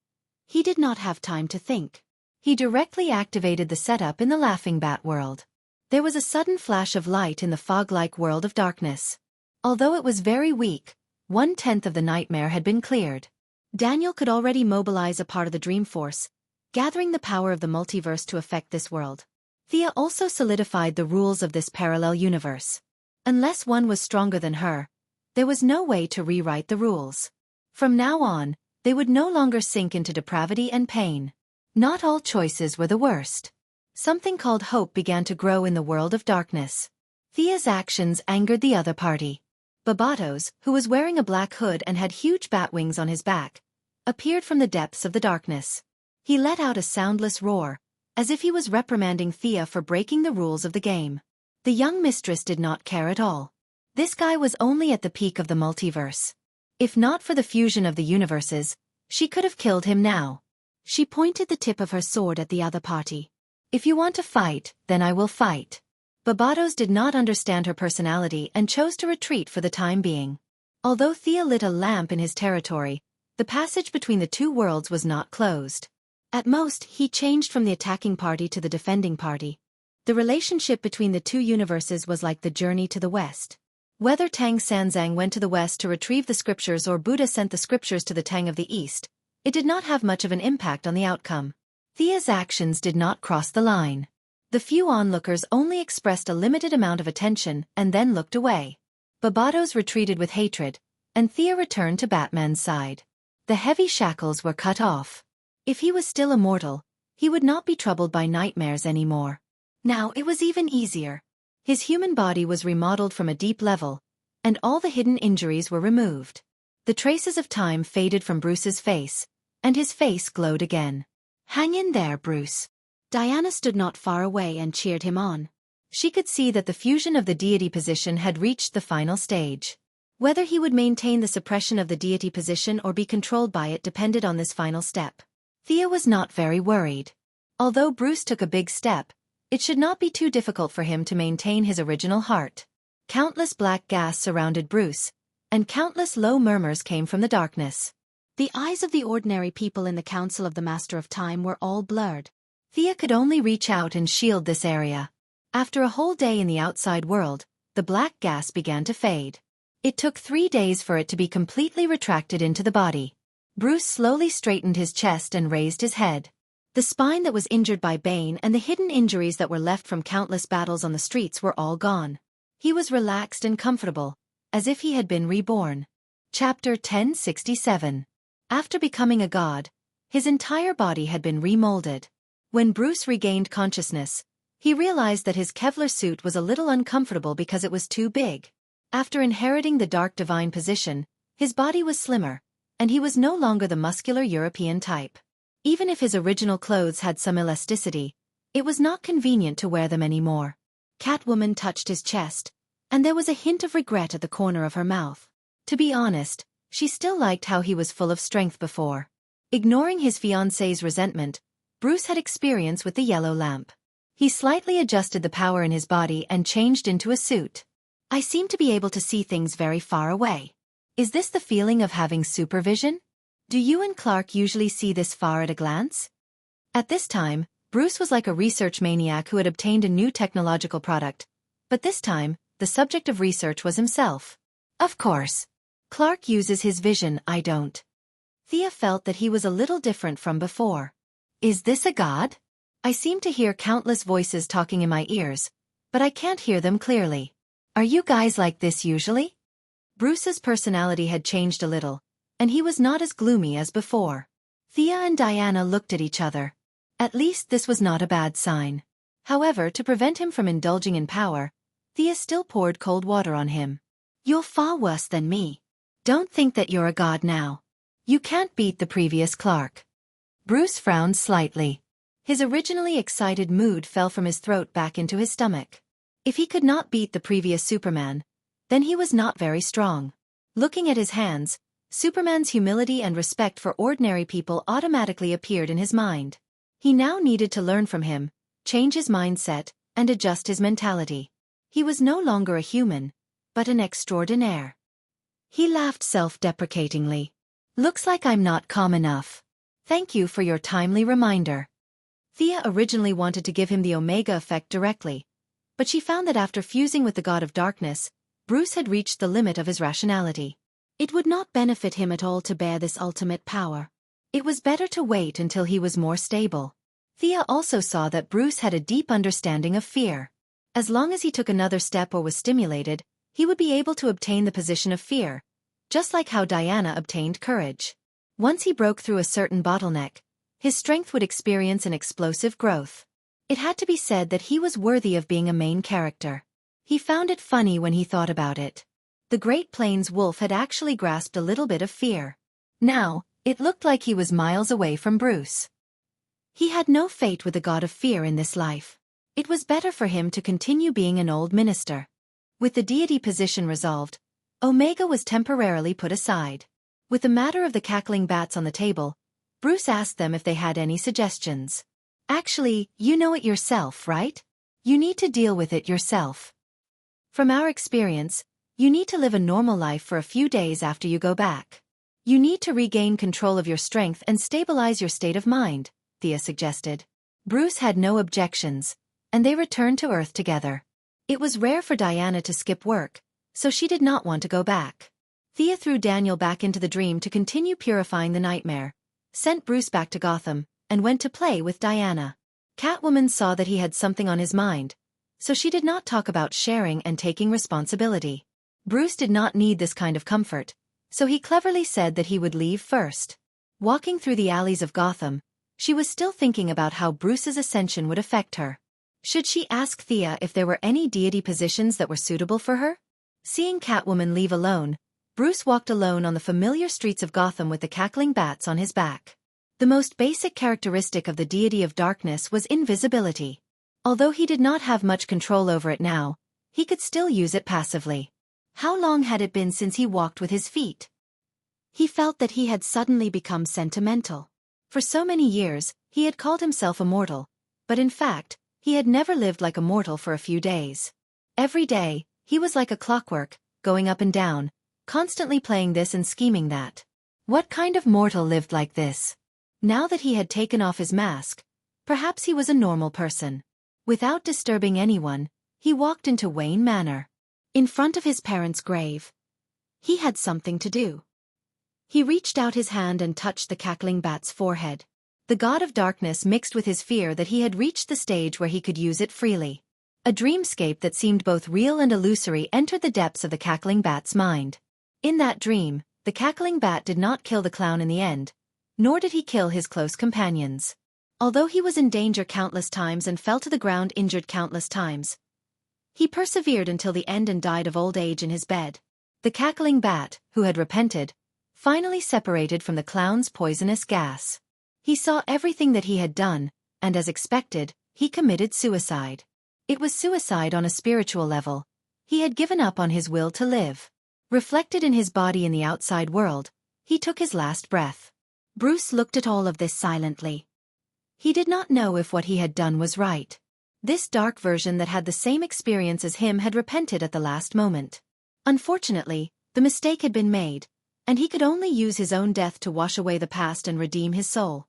he did not have time to think. He directly activated the setup in the Laughing Bat world. There was a sudden flash of light in the fog-like world of darkness. Although it was very weak, 1/10 of the nightmare had been cleared. Daniel could already mobilize a part of the dream force, gathering the power of the multiverse to affect this world. Thea also solidified the rules of this parallel universe. Unless one was stronger than her, there was no way to rewrite the rules. From now on, they would no longer sink into depravity and pain. Not all choices were the worst. Something called hope began to grow in the world of darkness. Thea's actions angered the other party. Barbatos, who was wearing a black hood and had huge bat wings on his back, appeared from the depths of the darkness. He let out a soundless roar, as if he was reprimanding Thea for breaking the rules of the game. The young mistress did not care at all. This guy was only at the peak of the multiverse. If not for the fusion of the universes, she could have killed him now. She pointed the tip of her sword at the other party. If you want to fight, then I will fight. Barbatos did not understand her personality and chose to retreat for the time being. Although Thea lit a lamp in his territory, the passage between the two worlds was not closed. At most, he changed from the attacking party to the defending party. The relationship between the two universes was like the journey to the west. Whether Tang Sanzang went to the west to retrieve the scriptures or Buddha sent the scriptures to the Tang of the east, it did not have much of an impact on the outcome. Thea's actions did not cross the line. The few onlookers only expressed a limited amount of attention and then looked away. Barbatos retreated with hatred, and Thea returned to Batman's side. The heavy shackles were cut off. If he was still immortal, he would not be troubled by nightmares anymore. Now it was even easier. His human body was remodeled from a deep level, and all the hidden injuries were removed. The traces of time faded from Bruce's face, and his face glowed again. Hang in there, Bruce. Diana stood not far away and cheered him on. She could see that the fusion of the deity position had reached the final stage. Whether he would maintain the suppression of the deity position or be controlled by it depended on this final step. Thea was not very worried. Although Bruce took a big step, it should not be too difficult for him to maintain his original heart. Countless black gas surrounded Bruce, and countless low murmurs came from the darkness. The eyes of the ordinary people in the Council of the Master of Time were all blurred. Thea could only reach out and shield this area. After a whole day in the outside world, the black gas began to fade. It took 3 days for it to be completely retracted into the body. Bruce slowly straightened his chest and raised his head. The spine that was injured by Bane and the hidden injuries that were left from countless battles on the streets were all gone. He was relaxed and comfortable, as if he had been reborn. Chapter 1067. After becoming a god, his entire body had been remolded. When Bruce regained consciousness, he realized that his Kevlar suit was a little uncomfortable because it was too big. After inheriting the dark divine position, his body was slimmer, and he was no longer the muscular European type. Even if his original clothes had some elasticity, it was not convenient to wear them anymore. Catwoman touched his chest, and there was a hint of regret at the corner of her mouth. To be honest, she still liked how he was full of strength before. Ignoring his fiancée's resentment, Bruce had experience with the yellow lamp. He slightly adjusted the power in his body and changed into a suit. I seem to be able to see things very far away. Is this the feeling of having supervision? Do you and Clark usually see this far at a glance? At this time, Bruce was like a research maniac who had obtained a new technological product, But this time, the subject of research was himself. Of course. Clark uses his vision, I don't. Thea felt that he was a little different from before. Is this a god? I seem to hear countless voices talking in my ears, but I can't hear them clearly. Are you guys like this usually? Bruce's personality had changed a little, and he was not as gloomy as before. Thea and Diana looked at each other. At least this was not a bad sign. However, to prevent him from indulging in power, Thea still poured cold water on him. You're far worse than me. Don't think that you're a god now. You can't beat the previous Clark. Bruce frowned slightly. His originally excited mood fell from his throat back into his stomach. If he could not beat the previous Superman, then he was not very strong. Looking at his hands, Superman's humility and respect for ordinary people automatically appeared in his mind. He now needed to learn from him, change his mindset, and adjust his mentality. He was no longer a human, but an extraordinaire. He laughed self-deprecatingly. Looks like I'm not calm enough. Thank you for your timely reminder. Thea originally wanted to give him the Omega effect directly, but she found that after fusing with the God of Darkness, Bruce had reached the limit of his rationality. It would not benefit him at all to bear this ultimate power. It was better to wait until he was more stable. Thea also saw that Bruce had a deep understanding of fear. As long as he took another step or was stimulated, he would be able to obtain the position of fear, just like how Diana obtained courage. Once he broke through a certain bottleneck, his strength would experience an explosive growth. It had to be said that he was worthy of being a main character. He found it funny when he thought about it. The Great Plains wolf had actually grasped a little bit of fear. Now, it looked like he was miles away from Bruce. He had no fate with the god of fear in this life. It was better for him to continue being an old minister. With the deity position resolved, Omega was temporarily put aside. With the matter of the cackling bats on the table, Bruce asked them if they had any suggestions. Actually, you know it yourself, right? You need to deal with it yourself. From our experience, you need to live a normal life for a few days after you go back. You need to regain control of your strength and stabilize your state of mind, Thea suggested. Bruce had no objections, and they returned to Earth together. It was rare for Diana to skip work, so she did not want to go back. Thea threw Daniel back into the dream to continue purifying the nightmare, sent Bruce back to Gotham, and went to play with Diana. Catwoman saw that he had something on his mind, so she did not talk about sharing and taking responsibility. Bruce did not need this kind of comfort, so he cleverly said that he would leave first. Walking through the alleys of Gotham, she was still thinking about how Bruce's ascension would affect her. Should she ask Thea if there were any deity positions that were suitable for her? Seeing Catwoman leave alone, Bruce walked alone on the familiar streets of Gotham with the cackling bats on his back. The most basic characteristic of the deity of darkness was invisibility. Although he did not have much control over it now, he could still use it passively. How long had it been since he walked with his feet? He felt that he had suddenly become sentimental. For so many years, he had called himself immortal, but in fact, he had never lived like a mortal for a few days. Every day, he was like a clockwork, going up and down, constantly playing this and scheming that. What kind of mortal lived like this? Now that he had taken off his mask, perhaps he was a normal person. Without disturbing anyone, he walked into Wayne Manor. In front of his parents' grave. He had something to do. He reached out his hand and touched the cackling bat's forehead. The god of darkness mixed with his fear that he had reached the stage where he could use it freely. A dreamscape that seemed both real and illusory entered the depths of the cackling bat's mind. In that dream, the cackling bat did not kill the clown in the end, nor did he kill his close companions. Although he was in danger countless times and fell to the ground injured countless times, he persevered until the end and died of old age in his bed. The cackling bat, who had repented, finally separated from the clown's poisonous gas. He saw everything that he had done, and as expected, he committed suicide. It was suicide on a spiritual level. He had given up on his will to live. Reflected in his body in the outside world, he took his last breath. Bruce looked at all of this silently. He did not know if what he had done was right. This dark version that had the same experience as him had repented at the last moment. Unfortunately, the mistake had been made, and he could only use his own death to wash away the past and redeem his soul.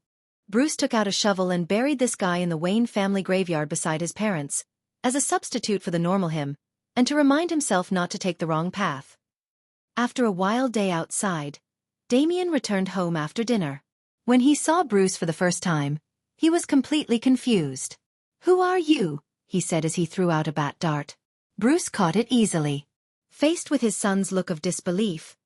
Bruce took out a shovel and buried this guy in the Wayne family graveyard beside his parents, as a substitute for the normal him, and to remind himself not to take the wrong path. After a wild day outside, Damien returned home after dinner. When he saw Bruce for the first time, he was completely confused. "Who are you?" he said as he threw out a bat dart. Bruce caught it easily. Faced with his son's look of disbelief,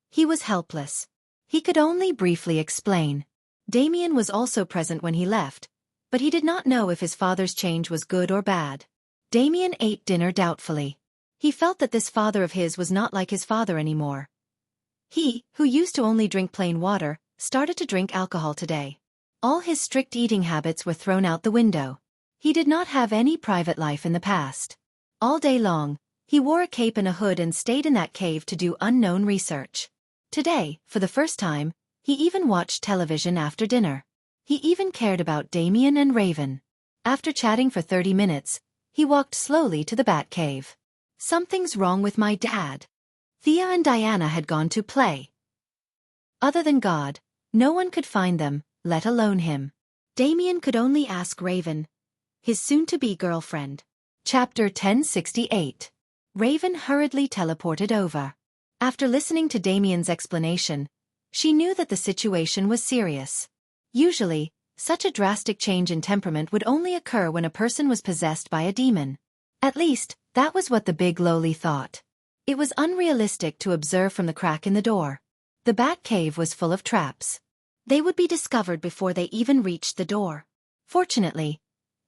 he was helpless. He could only briefly explain. Damien was also present when he left, but he did not know if his father's change was good or bad. Damien ate dinner doubtfully. He felt that this father of his was not like his father anymore. He, who used to only drink plain water, started to drink alcohol today. All his strict eating habits were thrown out the window. He did not have any private life in the past. All day long, he wore a cape and a hood and stayed in that cave to do unknown research. Today, for the first time, he even watched television after dinner. He even cared about Damien and Raven. After chatting for 30 minutes, he walked slowly to the Batcave. Something's wrong with my dad. Thea and Diana had gone to play. Other than God, no one could find them, let alone him. Damien could only ask Raven, his soon-to-be girlfriend. Chapter 1068. Raven hurriedly teleported over. After listening to Damien's explanation, she knew that the situation was serious. Usually, such a drastic change in temperament would only occur when a person was possessed by a demon. At least, that was what the big lowly thought. It was unrealistic to observe from the crack in the door. The Batcave was full of traps. They would be discovered before they even reached the door. Fortunately,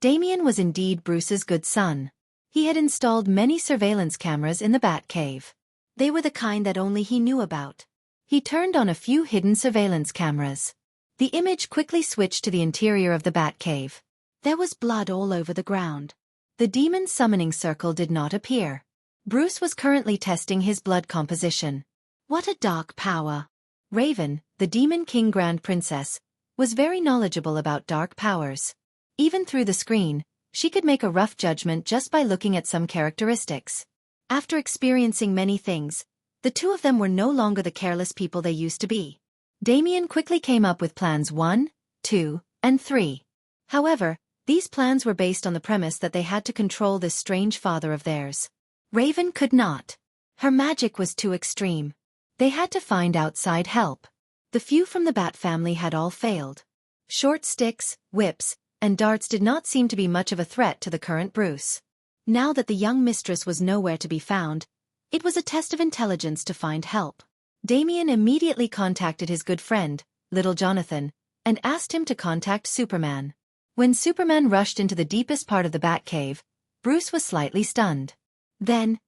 Damien was indeed Bruce's good son. He had installed many surveillance cameras in the Batcave. They were the kind that only he knew about. He turned on a few hidden surveillance cameras. The image quickly switched to the interior of the Batcave. There was blood all over the ground. The demon summoning circle did not appear. Bruce was currently testing his blood composition. What a dark power! Raven, the Demon King Grand Princess, was very knowledgeable about dark powers. Even through the screen, she could make a rough judgment just by looking at some characteristics. After experiencing many things, the two of them were no longer the careless people they used to be. Damien quickly came up with plans 1, 2, and 3. However, these plans were based on the premise that they had to control this strange father of theirs. Raven could not. Her magic was too extreme. They had to find outside help. The few from the Bat family had all failed. Short sticks, whips, and darts did not seem to be much of a threat to the current Bruce. Now that the young mistress was nowhere to be found, it was a test of intelligence to find help. Damien immediately contacted his good friend, Little Jonathan, and asked him to contact Superman. When Superman rushed into the deepest part of the Batcave, Bruce was slightly stunned. Then,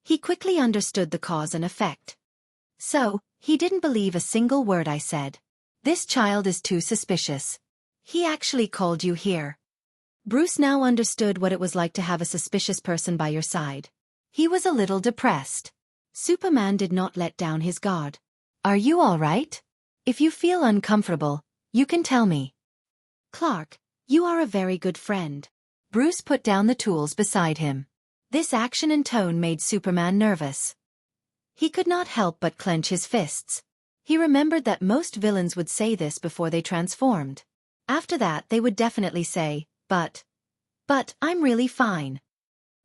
he quickly understood the cause and effect. So, he didn't believe a single word I said. This child is too suspicious. He actually called you here. Bruce now understood what it was like to have a suspicious person by your side. He was a little depressed. Superman did not let down his guard. Are you all right? If you feel uncomfortable, you can tell me. Clark, you are a very good friend. Bruce put down the tools beside him. This action and tone made Superman nervous. He could not help but clench his fists. He remembered that most villains would say this before they transformed. After that they would definitely say, but I'm really fine.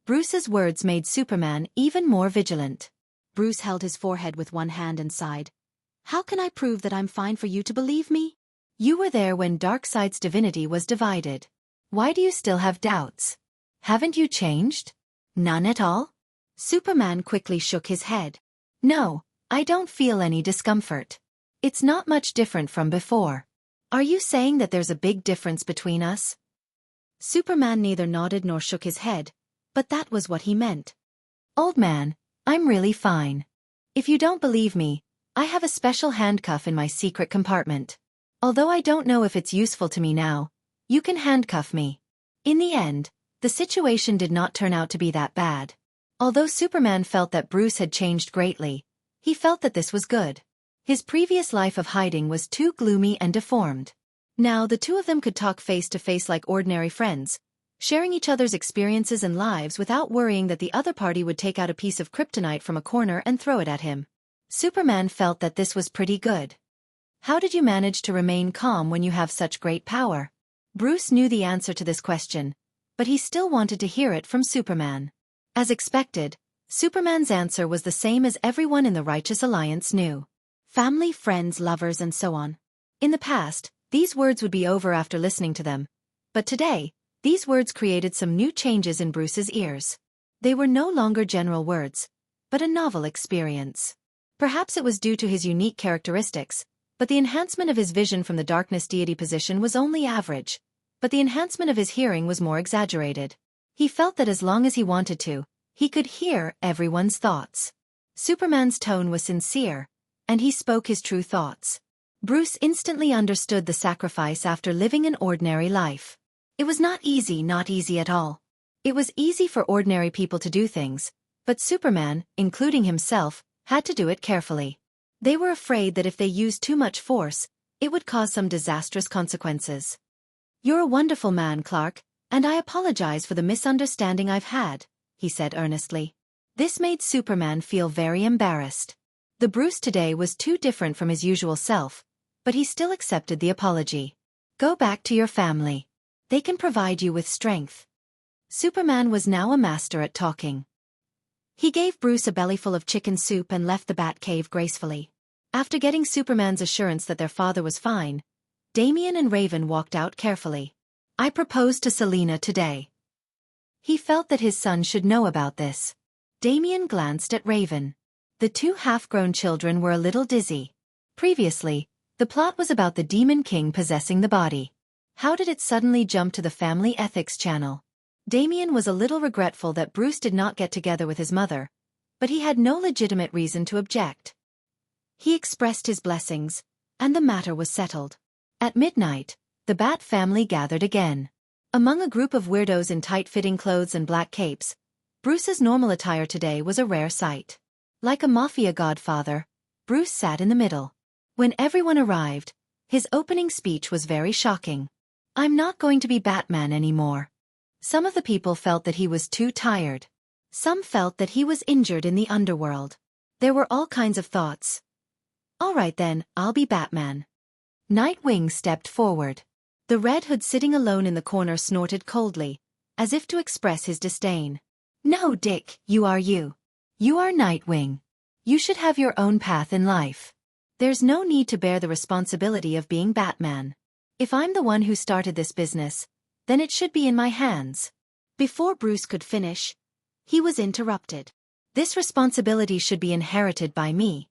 Bruce's words made Superman even more vigilant. Bruce held his forehead with one hand and sighed. How can I prove that I'm fine for you to believe me? You were there when Darkseid's divinity was divided. Why do you still have doubts? Haven't you changed? None at all? Superman quickly shook his head. No, I don't feel any discomfort. It's not much different from before. Are you saying that there's a big difference between us? Superman neither nodded nor shook his head, but that was what he meant. Old man, I'm really fine. If you don't believe me, I have a special handcuff in my secret compartment. Although I don't know if it's useful to me now, you can handcuff me. In the end, the situation did not turn out to be that bad. Although Superman felt that Bruce had changed greatly, he felt that this was good. His previous life of hiding was too gloomy and deformed. Now the two of them could talk face to face like ordinary friends, sharing each other's experiences and lives without worrying that the other party would take out a piece of kryptonite from a corner and throw it at him. Superman felt that this was pretty good. How did you manage to remain calm when you have such great power? Bruce knew the answer to this question, but he still wanted to hear it from Superman. As expected, Superman's answer was the same as everyone in the Righteous Alliance knew. Family, friends, lovers, and so on. In the past, these words would be over after listening to them. But today, these words created some new changes in Bruce's ears. They were no longer general words, but a novel experience. Perhaps it was due to his unique characteristics, but the enhancement of his vision from the darkness deity position was only average. But the enhancement of his hearing was more exaggerated. He felt that as long as he wanted to, he could hear everyone's thoughts. Superman's tone was sincere, and he spoke his true thoughts. Bruce instantly understood the sacrifice after living an ordinary life. It was not easy at all. It was easy for ordinary people to do things, but Superman, including himself, had to do it carefully. They were afraid that if they used too much force, it would cause some disastrous consequences. "You're a wonderful man, Clark, and I apologize for the misunderstanding I've had," he said earnestly. This made Superman feel very embarrassed. The Bruce today was too different from his usual self, but he still accepted the apology. "Go back to your family. They can provide you with strength." Superman was now a master at talking. He gave Bruce a bellyful of chicken soup and left the Batcave gracefully. After getting Superman's assurance that their father was fine, Damian and Raven walked out carefully. "I proposed to Selina today." He felt that his son should know about this. Damian glanced at Raven. The two half-grown children were a little dizzy. Previously, the plot was about the Demon King possessing the body. How did it suddenly jump to the Family Ethics channel? Damian was a little regretful that Bruce did not get together with his mother, but he had no legitimate reason to object. He expressed his blessings, and the matter was settled. At midnight, the Bat family gathered again. Among a group of weirdos in tight-fitting clothes and black capes, Bruce's normal attire today was a rare sight. Like a mafia godfather, Bruce sat in the middle. When everyone arrived, his opening speech was very shocking. "I'm not going to be Batman anymore." Some of the people felt that he was too tired. Some felt that he was injured in the underworld. There were all kinds of thoughts. "All right then, I'll be Batman." Nightwing stepped forward. The Red Hood sitting alone in the corner snorted coldly, as if to express his disdain. "No, Dick, you are you. You are Nightwing. You should have your own path in life. There's no need to bear the responsibility of being Batman. If I'm the one who started this business, then it should be in my hands." Before Bruce could finish, he was interrupted. "This responsibility should be inherited by me."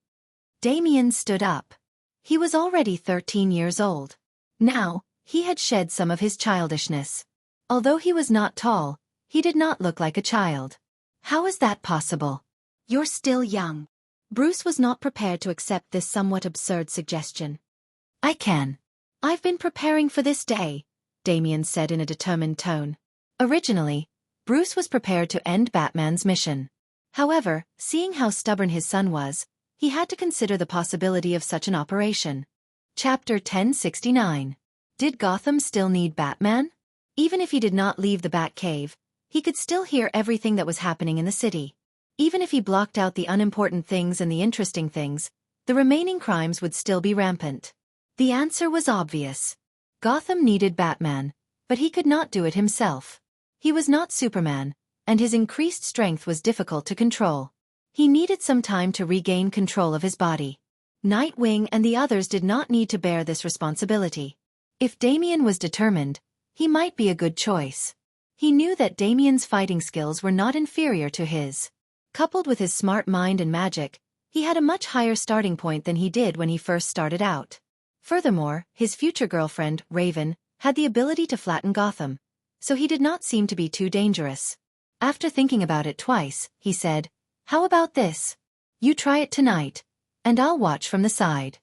Damian stood up. He was already 13 years old. Now, he had shed some of his childishness. Although he was not tall, he did not look like a child. "How is that possible? You're still young." Bruce was not prepared to accept this somewhat absurd suggestion. "I can. I've been preparing for this day," Damian said in a determined tone. Originally, Bruce was prepared to end Batman's mission. However, seeing how stubborn his son was, he had to consider the possibility of such an operation. Chapter 1069. Did Gotham still need Batman? Even if he did not leave the Batcave, he could still hear everything that was happening in the city. Even if he blocked out the unimportant things and the interesting things, the remaining crimes would still be rampant. The answer was obvious. Gotham needed Batman, but he could not do it himself. He was not Superman, and his increased strength was difficult to control. He needed some time to regain control of his body. Nightwing and the others did not need to bear this responsibility. If Damian was determined, he might be a good choice. He knew that Damian's fighting skills were not inferior to his. Coupled with his smart mind and magic, he had a much higher starting point than he did when he first started out. Furthermore, his future girlfriend, Raven, had the ability to flatten Gotham, so he did not seem to be too dangerous. After thinking about it twice, he said, "How about this? You try it tonight, and I'll watch from the side."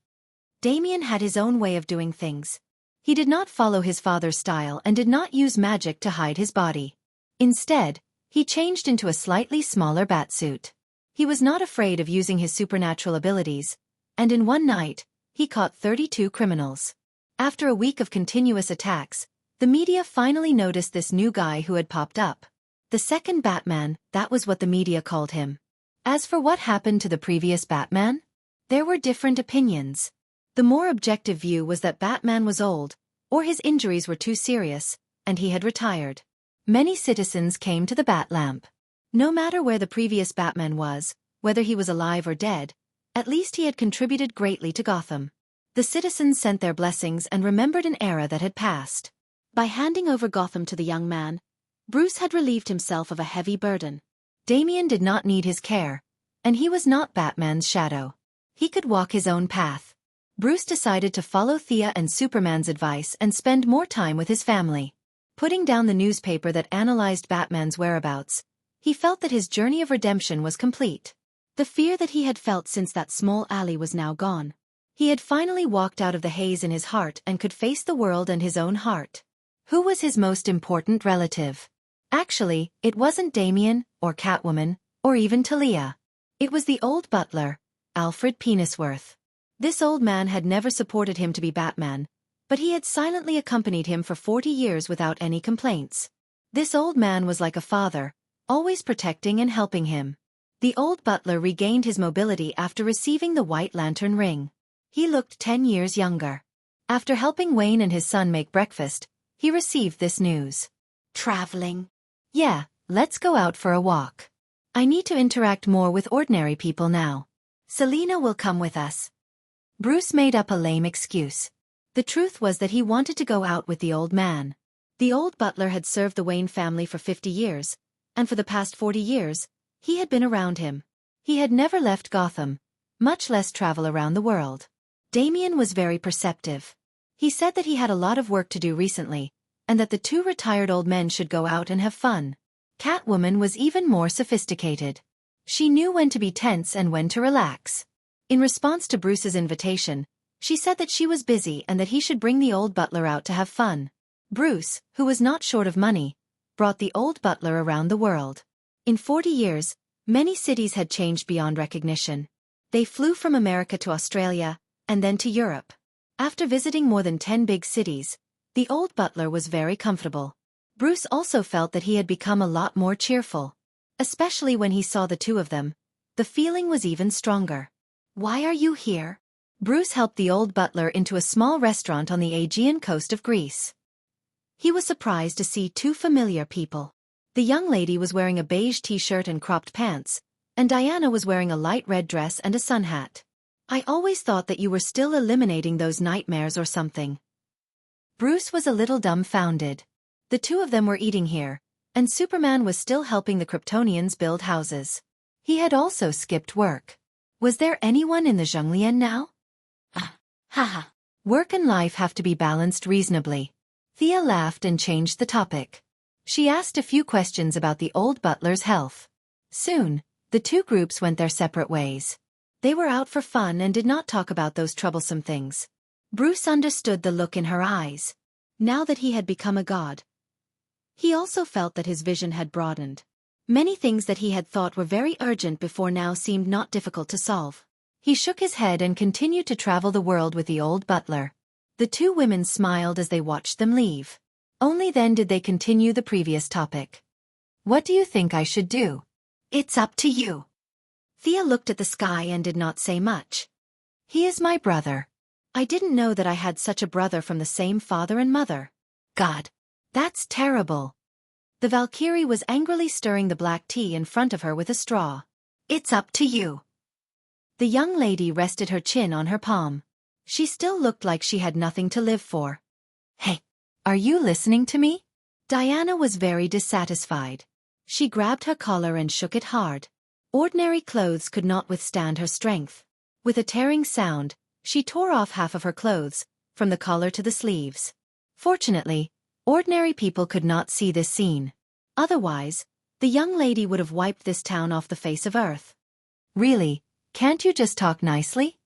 Damian had his own way of doing things. He did not follow his father's style and did not use magic to hide his body. Instead, he changed into a slightly smaller batsuit. He was not afraid of using his supernatural abilities, and in one night, he caught 32 criminals. After a week of continuous attacks, the media finally noticed this new guy who had popped up. The second Batman, that was what the media called him. As for what happened to the previous Batman, there were different opinions. The more objective view was that Batman was old, or his injuries were too serious, and he had retired. Many citizens came to the Bat Lamp. No matter where the previous Batman was, whether he was alive or dead, at least he had contributed greatly to Gotham. The citizens sent their blessings and remembered an era that had passed. By handing over Gotham to the young man, Bruce had relieved himself of a heavy burden. Damian did not need his care, and he was not Batman's shadow. He could walk his own path. Bruce decided to follow Thea and Superman's advice and spend more time with his family. Putting down the newspaper that analyzed Batman's whereabouts, he felt that his journey of redemption was complete. The fear that he had felt since that small alley was now gone. He had finally walked out of the haze in his heart and could face the world and his own heart. Who was his most important relative? Actually, it wasn't Damian, or Catwoman, or even Talia. It was the old butler, Alfred Penisworth. This old man had never supported him to be Batman, but he had silently accompanied him for 40 years without any complaints. This old man was like a father, always protecting and helping him. The old butler regained his mobility after receiving the White Lantern ring. He looked 10 years younger. After helping Wayne and his son make breakfast, he received this news. Traveling? Yeah, let's go out for a walk. I need to interact more with ordinary people now. Selina will come with us. Bruce made up a lame excuse. The truth was that he wanted to go out with the old man. The old butler had served the Wayne family for 50 years, and for the past 40 years, he had been around him. He had never left Gotham, much less travel around the world. Damian was very perceptive. He said that he had a lot of work to do recently, and that the two retired old men should go out and have fun. Catwoman was even more sophisticated. She knew when to be tense and when to relax. In response to Bruce's invitation, she said that she was busy and that he should bring the old butler out to have fun. Bruce, who was not short of money, brought the old butler around the world. In 40 years, many cities had changed beyond recognition. They flew from America to Australia, and then to Europe. After visiting more than 10 big cities, the old butler was very comfortable. Bruce also felt that he had become a lot more cheerful. Especially when he saw the two of them, the feeling was even stronger. Why are you here? Bruce helped the old butler into a small restaurant on the Aegean coast of Greece. He was surprised to see two familiar people. The young lady was wearing a beige t-shirt and cropped pants, and Diana was wearing a light red dress and a sun hat. I always thought that you were still eliminating those nightmares or something. Bruce was a little dumbfounded. The two of them were eating here, and Superman was still helping the Kryptonians build houses. He had also skipped work. Was there anyone in the Zhonglian now? Haha. Work and life have to be balanced reasonably. Thea laughed and changed the topic. She asked a few questions about the old butler's health. Soon, the two groups went their separate ways. They were out for fun and did not talk about those troublesome things. Bruce understood the look in her eyes. Now that he had become a god, he also felt that his vision had broadened. Many things that he had thought were very urgent before now seemed not difficult to solve. He shook his head and continued to travel the world with the old butler. The two women smiled as they watched them leave. Only then did they continue the previous topic. What do you think I should do? It's up to you. Thea looked at the sky and did not say much. He is my brother. I didn't know that I had such a brother from the same father and mother. God, that's terrible. The Valkyrie was angrily stirring the black tea in front of her with a straw. It's up to you. The young lady rested her chin on her palm. She still looked like she had nothing to live for. Hey, are you listening to me? Diana was very dissatisfied. She grabbed her collar and shook it hard. Ordinary clothes could not withstand her strength. With a tearing sound, she tore off half of her clothes, from the collar to the sleeves. Fortunately, ordinary people could not see this scene. Otherwise, the young lady would have wiped this town off the face of earth. Really, can't you just talk nicely?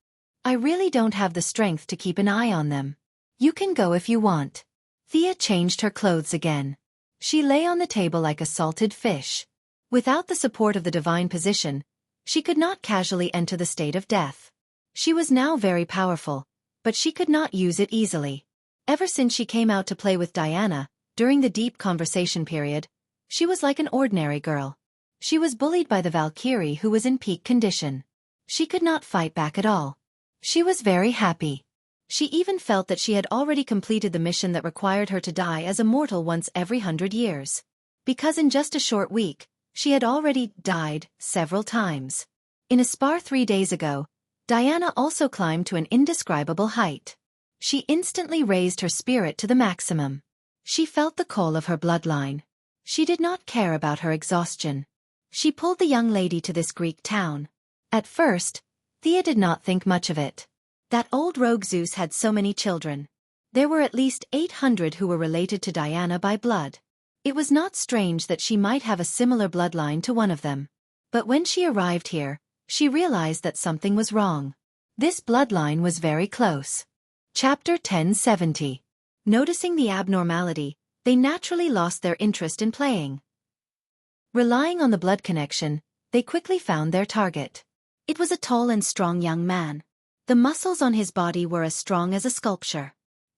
I really don't have the strength to keep an eye on them. You can go if you want. Thea changed her clothes again. She lay on the table like a salted fish. Without the support of the divine position, she could not casually enter the state of death. She was now very powerful, but she could not use it easily. Ever since she came out to play with Diana, during the deep conversation period, she was like an ordinary girl. She was bullied by the Valkyrie who was in peak condition. She could not fight back at all. She was very happy. She even felt that she had already completed the mission that required her to die as a mortal once every 100 years. Because in just a short week, She had already died several times. In a spa 3 days ago, Diana also climbed to an indescribable height. She instantly raised her spirit to the maximum. She felt the call of her bloodline. She did not care about her exhaustion. She pulled the young lady to this Greek town. At first, Thea did not think much of it. That old rogue Zeus had so many children. There were at least 800 who were related to Diana by blood. It was not strange that she might have a similar bloodline to one of them. But when she arrived here, she realized that something was wrong. This bloodline was very close. Chapter 1070. Noticing the abnormality, they naturally lost their interest in playing. Relying on the blood connection, they quickly found their target. It was a tall and strong young man. The muscles on his body were as strong as a sculpture.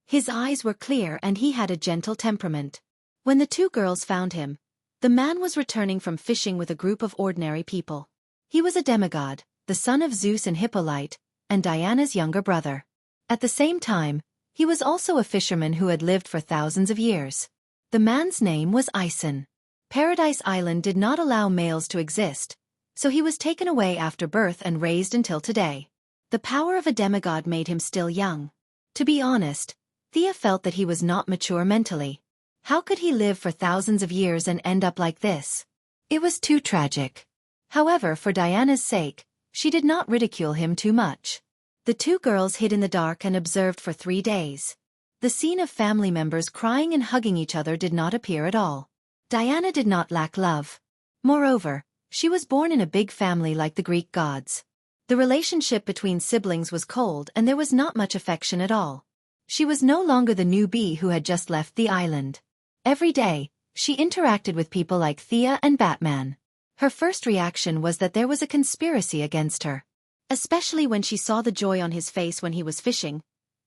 His eyes were clear and he had a gentle temperament. When the two girls found him, the man was returning from fishing with a group of ordinary people. He was a demigod, the son of Zeus and Hippolyte, and Diana's younger brother. At the same time, he was also a fisherman who had lived for thousands of years. The man's name was Ison. Paradise Island did not allow males to exist, so he was taken away after birth and raised until today. The power of a demigod made him still young. To be honest, Thea felt that he was not mature mentally. How could he live for thousands of years and end up like this? It was too tragic. However, for Diana's sake, she did not ridicule him too much. The two girls hid in the dark and observed for 3 days. The scene of family members crying and hugging each other did not appear at all. Diana did not lack love. Moreover, she was born in a big family like the Greek gods. The relationship between siblings was cold and there was not much affection at all. She was no longer the newbie who had just left the island. Every day, she interacted with people like Thea and Batman. Her first reaction was that there was a conspiracy against her. Especially when she saw the joy on his face when he was fishing,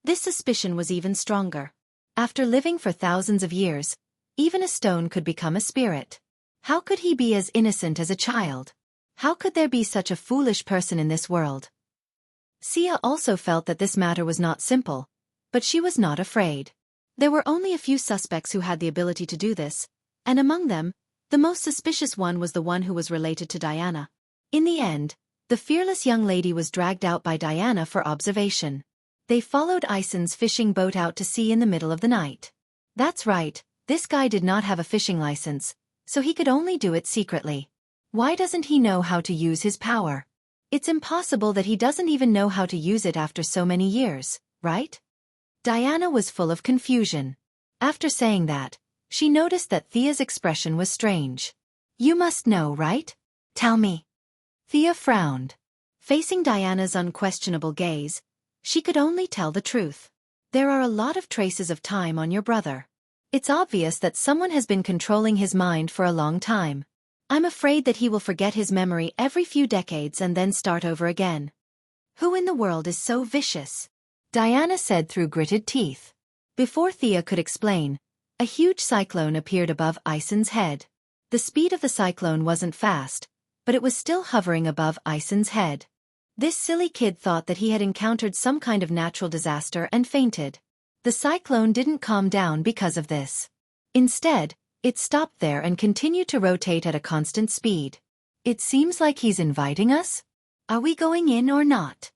this suspicion was even stronger. After living for thousands of years, even a stone could become a spirit. How could he be as innocent as a child? How could there be such a foolish person in this world? Sia also felt that this matter was not simple, but she was not afraid. There were only a few suspects who had the ability to do this, and among them, the most suspicious one was the one who was related to Diana. In the end, the fearless young lady was dragged out by Diana for observation. They followed Ison's fishing boat out to sea in the middle of the night. That's right, this guy did not have a fishing license, so he could only do it secretly. Why doesn't he know how to use his power? It's impossible that he doesn't even know how to use it after so many years, right? Diana was full of confusion. After saying that, she noticed that Thea's expression was strange. You must know, right? Tell me. Thea frowned. Facing Diana's unquestionable gaze, she could only tell the truth. There are a lot of traces of time on your brother. It's obvious that someone has been controlling his mind for a long time. I'm afraid that he will forget his memory every few decades and then start over again. Who in the world is so vicious? Diana said through gritted teeth. Before Thea could explain, a huge cyclone appeared above Ison's head. The speed of the cyclone wasn't fast, but it was still hovering above Ison's head. This silly kid thought that he had encountered some kind of natural disaster and fainted. The cyclone didn't calm down because of this. Instead, it stopped there and continued to rotate at a constant speed. It seems like he's inviting us? Are we going in or not?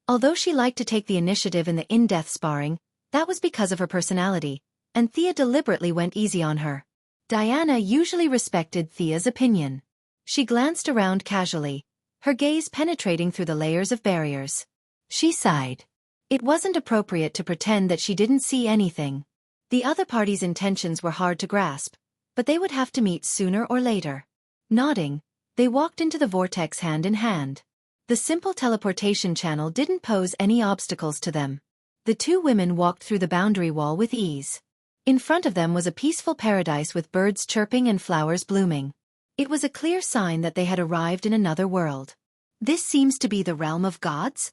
Although she liked to take the initiative in the in-depth sparring, that was because of her personality, and Thea deliberately went easy on her. Diana usually respected Thea's opinion. She glanced around casually, her gaze penetrating through the layers of barriers. She sighed. It wasn't appropriate to pretend that she didn't see anything. The other party's intentions were hard to grasp, but they would have to meet sooner or later. Nodding, they walked into the vortex hand in hand. The simple teleportation channel didn't pose any obstacles to them. The two women walked through the boundary wall with ease. In front of them was a peaceful paradise with birds chirping and flowers blooming. It was a clear sign that they had arrived in another world. This seems to be the realm of gods?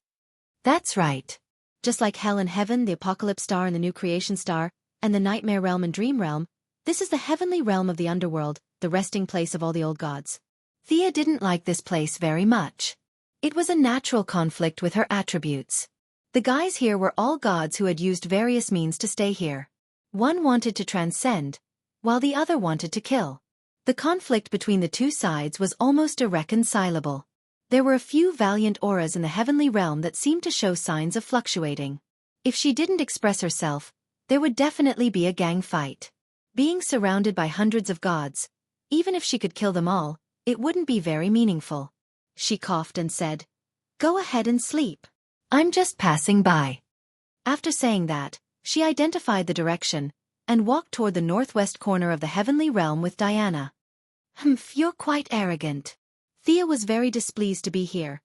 That's right. Just like hell and heaven, the apocalypse star and the new creation star, and the nightmare realm and dream realm, this is the heavenly realm of the underworld, the resting place of all the old gods. Thea didn't like this place very much. It was a natural conflict with her attributes. The guys here were all gods who had used various means to stay here. One wanted to transcend, while the other wanted to kill. The conflict between the two sides was almost irreconcilable. There were a few valiant auras in the heavenly realm that seemed to show signs of fluctuating. If she didn't express herself, there would definitely be a gang fight. Being surrounded by hundreds of gods, even if she could kill them all, it wouldn't be very meaningful. She coughed and said, "Go ahead and sleep. I'm just passing by." After saying that, she identified the direction and walked toward the northwest corner of the heavenly realm with Diana. You're quite arrogant." Thea was very displeased to be here,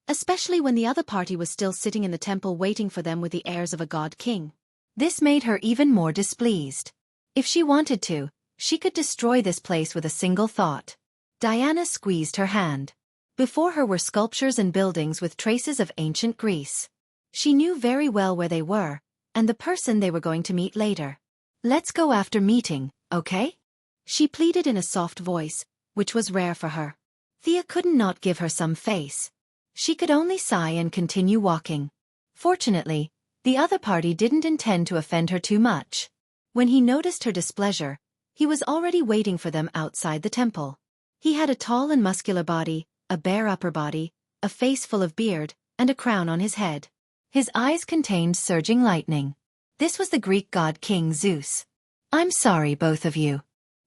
especially when the other party was still sitting in the temple waiting for them with the airs of a god king. This made her even more displeased. If she wanted to, she could destroy this place with a single thought. Diana squeezed her hand. Before her were sculptures and buildings with traces of ancient Greece. She knew very well where they were, and the person they were going to meet later. "Let's go after meeting, okay?" She pleaded in a soft voice, which was rare for her. Thea couldn't not give her some face. She could only sigh and continue walking. Fortunately, the other party didn't intend to offend her too much. When he noticed her displeasure, he was already waiting for them outside the temple. He had a tall and muscular body, a bare upper body, a face full of beard, and a crown on his head. His eyes contained surging lightning. This was the Greek god King Zeus. "I'm sorry, both of you.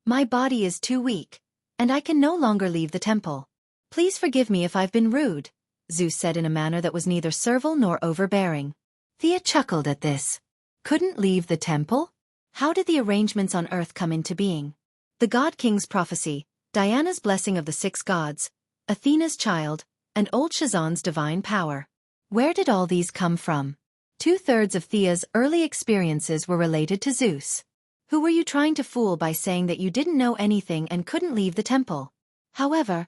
My body is too weak, and I can no longer leave the temple. Please forgive me if I've been rude," Zeus said in a manner that was neither servile nor overbearing. Thea chuckled at this. Couldn't leave the temple? How did the arrangements on earth come into being? The god king's prophecy, Diana's blessing of the 6 gods, Athena's child, and old Shazan's divine power. Where did all these come from? 2/3 of Thea's early experiences were related to Zeus. Who were you trying to fool by saying that you didn't know anything and couldn't leave the temple? However,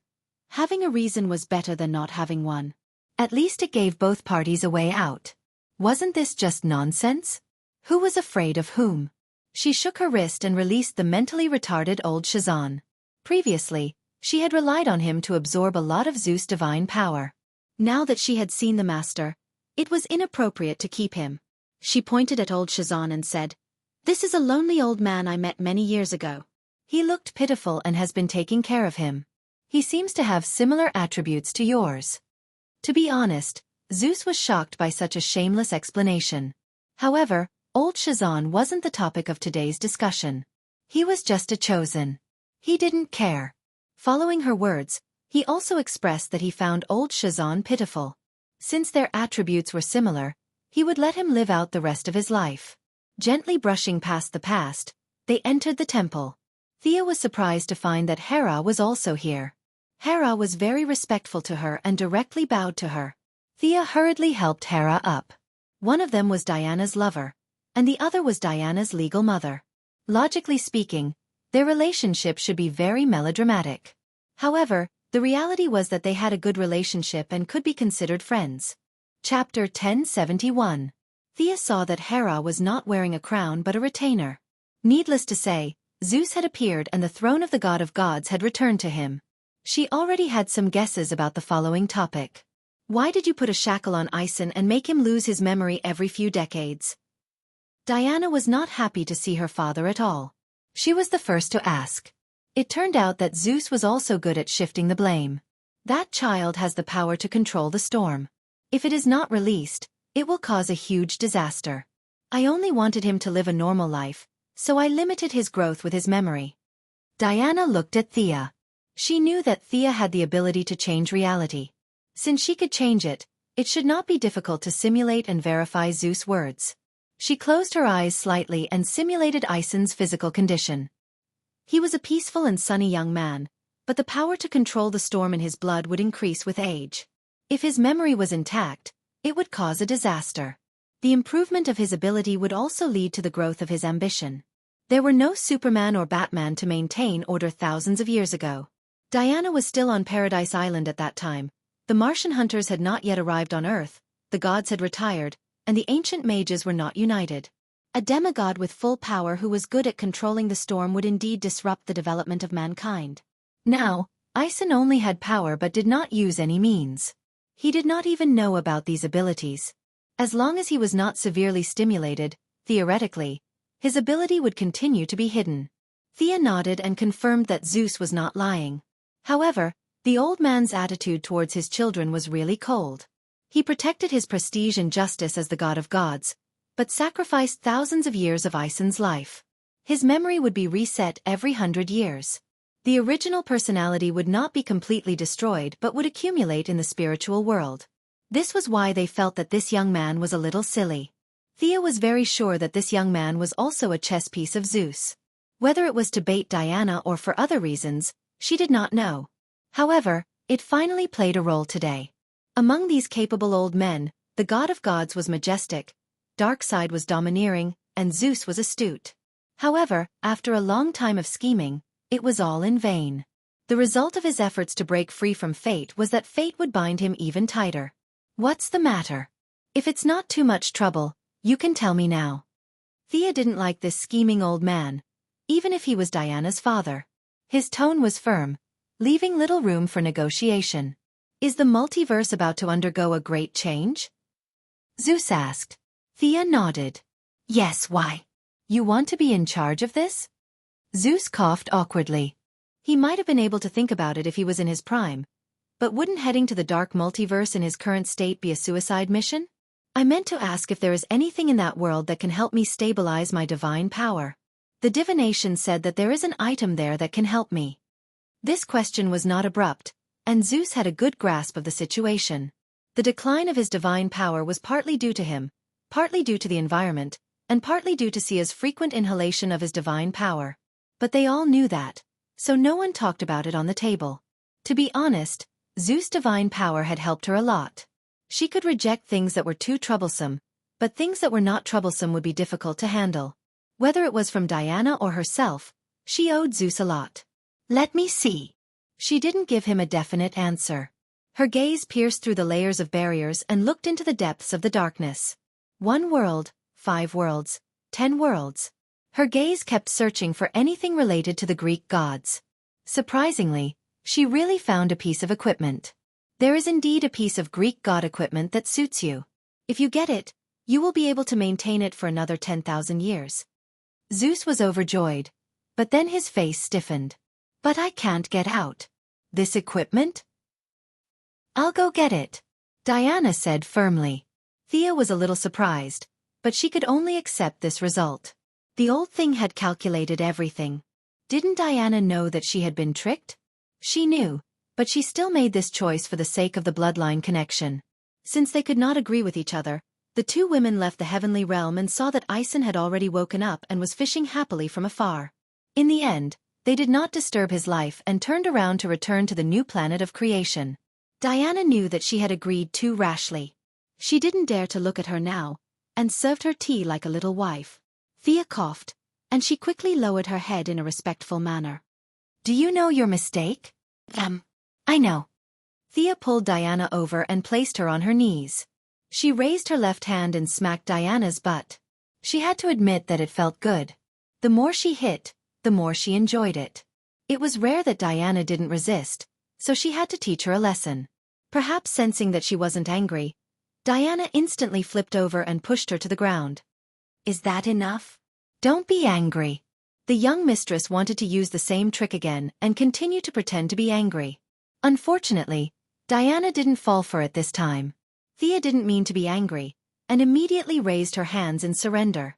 having a reason was better than not having one. At least it gave both parties a way out. Wasn't this just nonsense? Who was afraid of whom? She shook her wrist and released the mentally retarded old Shazan. Previously, she had relied on him to absorb a lot of Zeus' divine power. Now that she had seen the master, it was inappropriate to keep him. She pointed at old Shazan and said, "This is a lonely old man I met many years ago. He looked pitiful and has been taking care of him. He seems to have similar attributes to yours." To be honest, Zeus was shocked by such a shameless explanation. However, old Shazan wasn't the topic of today's discussion. He was just a chosen. He didn't care. Following her words, he also expressed that he found old Shazan pitiful. Since their attributes were similar, he would let him live out the rest of his life. Gently brushing past the past, they entered the temple. Thea was surprised to find that Hera was also here. Hera was very respectful to her and directly bowed to her. Thea hurriedly helped Hera up. One of them was Diana's lover, and the other was Diana's legal mother. Logically speaking, their relationship should be very melodramatic. However, the reality was that they had a good relationship and could be considered friends. Chapter 1071. Thea saw that Hera was not wearing a crown but a retainer. Needless to say, Zeus had appeared and the throne of the god of gods had returned to him. She already had some guesses about the following topic. Why did you put a shackle on Ison and make him lose his memory every few decades? Diana was not happy to see her father at all. She was the first to ask. It turned out that Zeus was also good at shifting the blame. That child has the power to control the storm. If it is not released, it will cause a huge disaster. I only wanted him to live a normal life, so I limited his growth with his memory. Diana looked at Thea. She knew that Thea had the ability to change reality. Since she could change it, it should not be difficult to simulate and verify Zeus' words. She closed her eyes slightly and simulated Ison's physical condition. He was a peaceful and sunny young man, but the power to control the storm in his blood would increase with age. If his memory was intact, it would cause a disaster. The improvement of his ability would also lead to the growth of his ambition. There were no Superman or Batman to maintain order thousands of years ago. Diana was still on Paradise Island at that time. The Martian hunters had not yet arrived on Earth, the gods had retired, and the ancient mages were not united. A demigod with full power who was good at controlling the storm would indeed disrupt the development of mankind. Now, Ison only had power but did not use any means. He did not even know about these abilities. As long as he was not severely stimulated, theoretically, his ability would continue to be hidden. Thea nodded and confirmed that Zeus was not lying. However, the old man's attitude towards his children was really cold. He protected his prestige and justice as the god of gods, but sacrificed thousands of years of Aeson's life. His memory would be reset every 100 years. The original personality would not be completely destroyed but would accumulate in the spiritual world. This was why they felt that this young man was a little silly. Thea was very sure that this young man was also a chess piece of Zeus. Whether it was to bait Diana or for other reasons, she did not know. However, it finally played a role today. Among these capable old men, the god of gods was majestic, Darkside was domineering, and Zeus was astute. However, after a long time of scheming, it was all in vain. The result of his efforts to break free from fate was that fate would bind him even tighter. What's the matter? If it's not too much trouble, you can tell me now. Thea didn't like this scheming old man, even if he was Diana's father. His tone was firm, leaving little room for negotiation. Is the multiverse about to undergo a great change? Zeus asked. Thea nodded. Yes, why? You want to be in charge of this? Zeus coughed awkwardly. He might have been able to think about it if he was in his prime, but wouldn't heading to the dark multiverse in his current state be a suicide mission? I meant to ask if there is anything in that world that can help me stabilize my divine power. The divination said that there is an item there that can help me. This question was not abrupt, and Zeus had a good grasp of the situation. The decline of his divine power was partly due to him, partly due to the environment, and partly due to Sia's frequent inhalation of his divine power. But they all knew that, so no one talked about it on the table. To be honest, Zeus' divine power had helped her a lot. She could reject things that were too troublesome, but things that were not troublesome would be difficult to handle. Whether it was from Diana or herself, she owed Zeus a lot. Let me see. She didn't give him a definite answer. Her gaze pierced through the layers of barriers and looked into the depths of the darkness. 1 world, 5 worlds, 10 worlds. Her gaze kept searching for anything related to the Greek gods. Surprisingly, she really found a piece of equipment. There is indeed a piece of Greek god equipment that suits you. If you get it, you will be able to maintain it for another 10,000 years. Zeus was overjoyed, but then his face stiffened. But I can't get out. This equipment? I'll go get it, Diana said firmly. Thea was a little surprised, but she could only accept this result. The old thing had calculated everything. Didn't Diana know that she had been tricked? She knew, but she still made this choice for the sake of the bloodline connection. Since they could not agree with each other, the two women left the heavenly realm and saw that Aeson had already woken up and was fishing happily from afar. In the end, they did not disturb his life and turned around to return to the new planet of creation. Diana knew that she had agreed too rashly. She didn't dare to look at her now, and served her tea like a little wife. Thea coughed, and she quickly lowered her head in a respectful manner. Do you know your mistake? I know. Thea pulled Diana over and placed her on her knees. She raised her left hand and smacked Diana's butt. She had to admit that it felt good. The more she hit, the more she enjoyed it. It was rare that Diana didn't resist, so she had to teach her a lesson. Perhaps sensing that she wasn't angry, Diana instantly flipped over and pushed her to the ground. Is that enough? Don't be angry. The young mistress wanted to use the same trick again and continue to pretend to be angry. Unfortunately, Diana didn't fall for it this time. Thea didn't mean to be angry, and immediately raised her hands in surrender.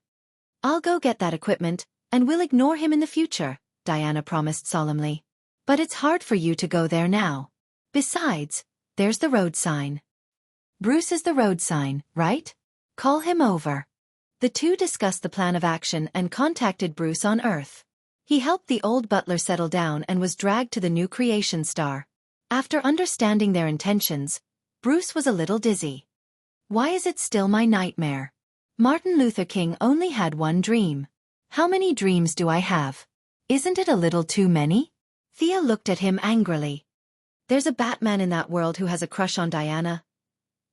I'll go get that equipment, and we'll ignore him in the future, Diana promised solemnly. But it's hard for you to go there now. Besides, there's the road sign. Bruce is the road sign, right? Call him over. The two discussed the plan of action and contacted Bruce on Earth. He helped the old butler settle down and was dragged to the new creation star. After understanding their intentions, Bruce was a little dizzy. Why is it still my nightmare? Martin Luther King only had one dream. How many dreams do I have? Isn't it a little too many? Thea looked at him angrily. There's a Batman in that world who has a crush on Diana.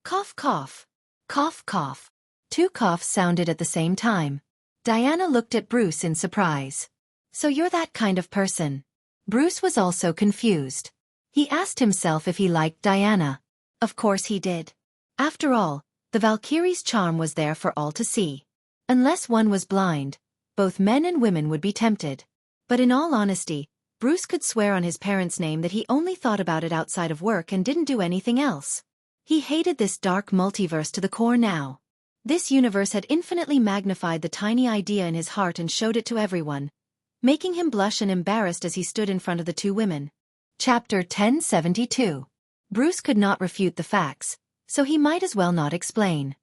Cough cough. Cough cough. 2 coughs sounded at the same time. Diana looked at Bruce in surprise. So you're that kind of person. Bruce was also confused. He asked himself if he liked Diana. Of course he did. After all, the Valkyrie's charm was there for all to see. Unless one was blind, both men and women would be tempted. But in all honesty, Bruce could swear on his parents' name that he only thought about it outside of work and didn't do anything else. He hated this dark multiverse to the core now. This universe had infinitely magnified the tiny idea in his heart and showed it to everyone, making him blush and embarrassed as he stood in front of the two women. Chapter 1072. Bruce could not refute the facts, so he might as well not explain.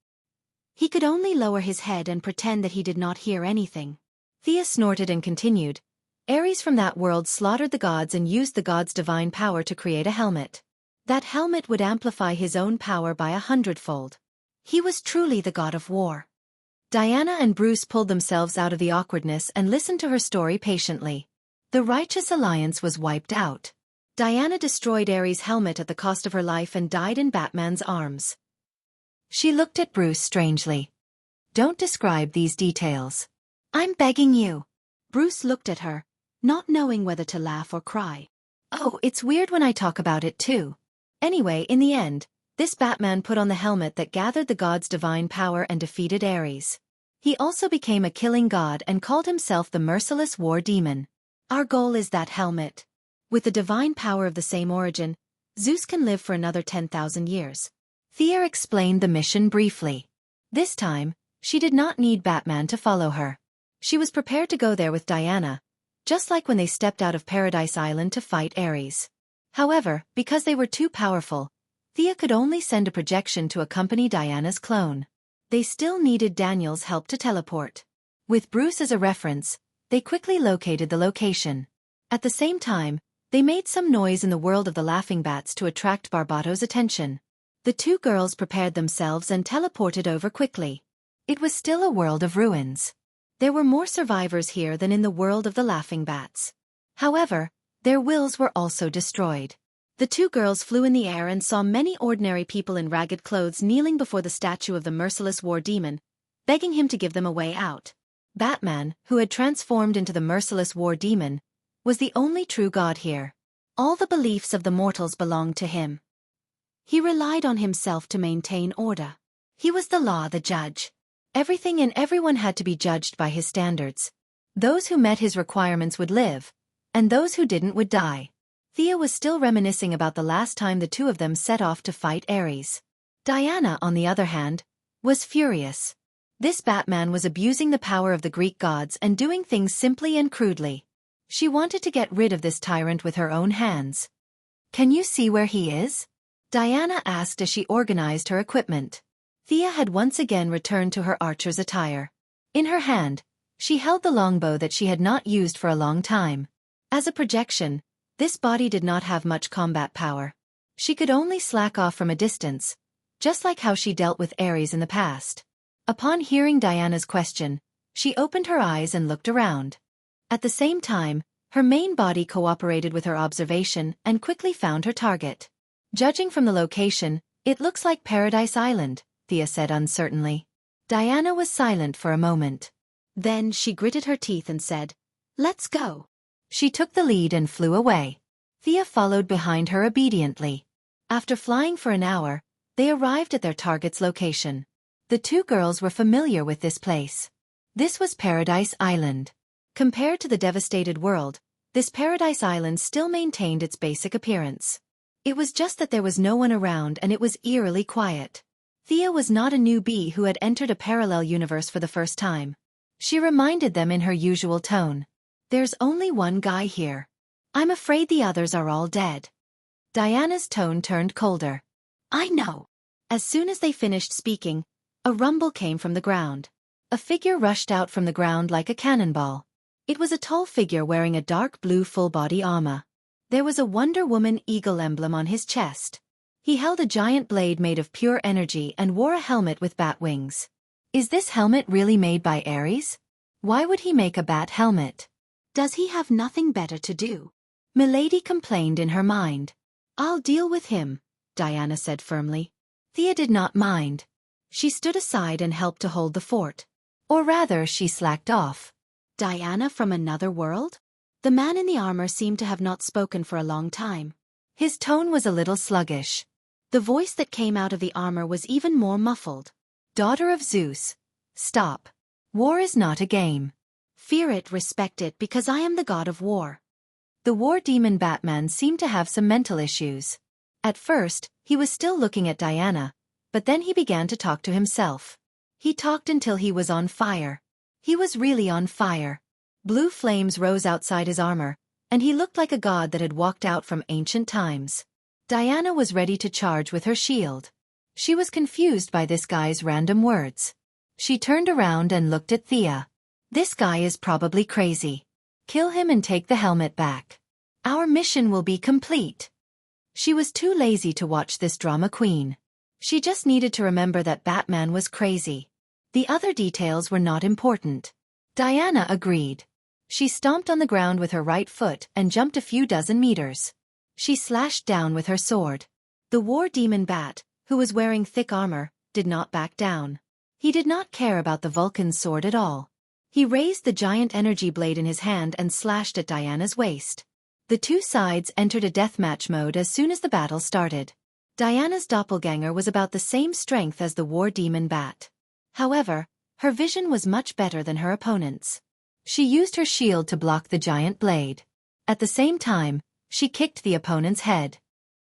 He could only lower his head and pretend that he did not hear anything. Thea snorted and continued. Ares from that world slaughtered the gods and used the gods' divine power to create a helmet. That helmet would amplify his own power by 100-fold. He was truly the god of war. Diana and Bruce pulled themselves out of the awkwardness and listened to her story patiently. The righteous alliance was wiped out. Diana destroyed Ares' helmet at the cost of her life and died in Batman's arms. She looked at Bruce strangely. Don't describe these details. I'm begging you. Bruce looked at her, not knowing whether to laugh or cry. Oh, it's weird when I talk about it too. Anyway, in the end, this Batman put on the helmet that gathered the gods' divine power and defeated Ares. He also became a killing god and called himself the merciless war demon. Our goal is that helmet. With the divine power of the same origin, Zeus can live for another 10,000 years. Thea explained the mission briefly. This time, she did not need Batman to follow her. She was prepared to go there with Diana, just like when they stepped out of Paradise Island to fight Ares. However, because they were too powerful, Thea could only send a projection to accompany Diana's clone. They still needed Daniel's help to teleport. With Bruce as a reference, they quickly located the location. At the same time, they made some noise in the world of the Laughing Bats to attract Barbato's attention. The two girls prepared themselves and teleported over quickly. It was still a world of ruins. There were more survivors here than in the world of the Laughing Bats. However, their wills were also destroyed. The two girls flew in the air and saw many ordinary people in ragged clothes kneeling before the statue of the merciless war demon, begging him to give them a way out. Batman, who had transformed into the merciless war demon, was the only true god here. All the beliefs of the mortals belonged to him. He relied on himself to maintain order. He was the law, the judge. Everything and everyone had to be judged by his standards. Those who met his requirements would live, and those who didn't would die. Thea was still reminiscing about the last time the two of them set off to fight Ares. Diana, on the other hand, was furious. This Batman was abusing the power of the Greek gods and doing things simply and crudely. She wanted to get rid of this tyrant with her own hands. Can you see where he is? Diana asked as she organized her equipment. Thea had once again returned to her archer's attire. In her hand, she held the longbow that she had not used for a long time. As a projection, this body did not have much combat power. She could only slack off from a distance, just like how she dealt with Ares in the past. Upon hearing Diana's question, she opened her eyes and looked around. At the same time, her main body cooperated with her observation and quickly found her target. Judging from the location, it looks like Paradise Island, Thea said uncertainly. Diana was silent for a moment. Then she gritted her teeth and said, "Let's go." She took the lead and flew away. Thea followed behind her obediently. After flying for an hour, they arrived at their target's location. The two girls were familiar with this place. This was Paradise Island. Compared to the devastated world, this Paradise Island still maintained its basic appearance. It was just that there was no one around and it was eerily quiet. Thea was not a newbie who had entered a parallel universe for the first time. She reminded them in her usual tone. There's only one guy here. I'm afraid the others are all dead. Diana's tone turned colder. I know. As soon as they finished speaking, a rumble came from the ground. A figure rushed out from the ground like a cannonball. It was a tall figure wearing a dark blue full-body armor. There was a Wonder Woman eagle emblem on his chest. He held a giant blade made of pure energy and wore a helmet with bat wings. Is this helmet really made by Ares? Why would he make a bat helmet? Does he have nothing better to do? Milady complained in her mind. I'll deal with him, Diana said firmly. Thea did not mind. She stood aside and helped to hold the fort. Or rather, she slacked off. Diana from another world? The man in the armor seemed to have not spoken for a long time. His tone was a little sluggish. The voice that came out of the armor was even more muffled. Daughter of Zeus. Stop. War is not a game. Fear it, respect it, because I am the god of war. The war demon Batman seemed to have some mental issues. At first, he was still looking at Diana, but then he began to talk to himself. He talked until he was on fire. He was really on fire. Blue flames rose outside his armor, and he looked like a god that had walked out from ancient times. Diana was ready to charge with her shield. She was confused by this guy's random words. She turned around and looked at Thea. This guy is probably crazy. Kill him and take the helmet back. Our mission will be complete. She was too lazy to watch this drama queen. She just needed to remember that Batman was crazy. The other details were not important. Diana agreed. She stomped on the ground with her right foot and jumped a few dozen meters. She slashed down with her sword. The war demon Bat, who was wearing thick armor, did not back down. He did not care about the Vulcan's sword at all. He raised the giant energy blade in his hand and slashed at Diana's waist. The two sides entered a deathmatch mode as soon as the battle started. Diana's doppelganger was about the same strength as the war demon Bat. However, her vision was much better than her opponent's. She used her shield to block the giant blade. At the same time, she kicked the opponent's head.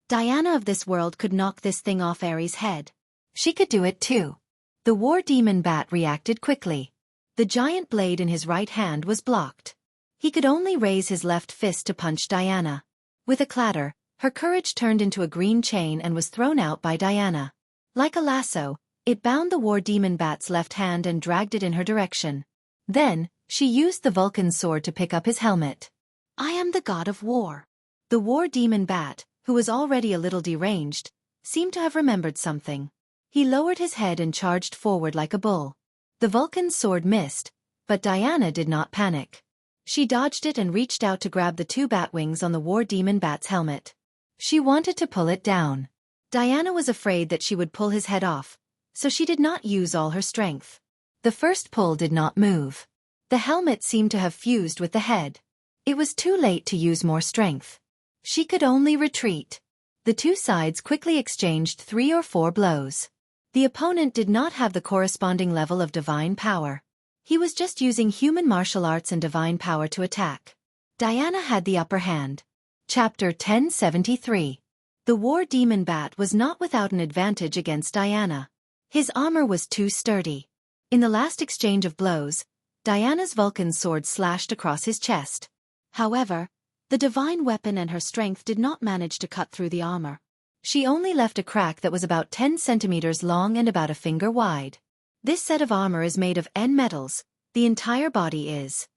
Diana of this world could knock this thing off Ares' head. She could do it too. The war demon Bat reacted quickly. The giant blade in his right hand was blocked. He could only raise his left fist to punch Diana. With a clatter, her courage turned into a green chain and was thrown out by Diana. Like a lasso, it bound the war demon Bat's left hand and dragged it in her direction. Then, she used the Vulcan's sword to pick up his helmet. I am the god of war. The war demon Bat, who was already a little deranged, seemed to have remembered something. He lowered his head and charged forward like a bull. The Vulcan's sword missed, but Diana did not panic. She dodged it and reached out to grab the two bat wings on the war demon Bat's helmet. She wanted to pull it down. Diana was afraid that she would pull his head off, so she did not use all her strength. The first pull did not move. The helmet seemed to have fused with the head. It was too late to use more strength. She could only retreat. The two sides quickly exchanged 3 or 4 blows. The opponent did not have the corresponding level of divine power. He was just using human martial arts and divine power to attack. Diana had the upper hand. Chapter 1073. The war demon Bat was not without an advantage against Diana. His armor was too sturdy. In the last exchange of blows, Diana's Vulcan sword slashed across his chest. However, the divine weapon and her strength did not manage to cut through the armor. She only left a crack that was about 10 centimeters long and about a finger wide. This set of armor is made of N metals, the entire body is.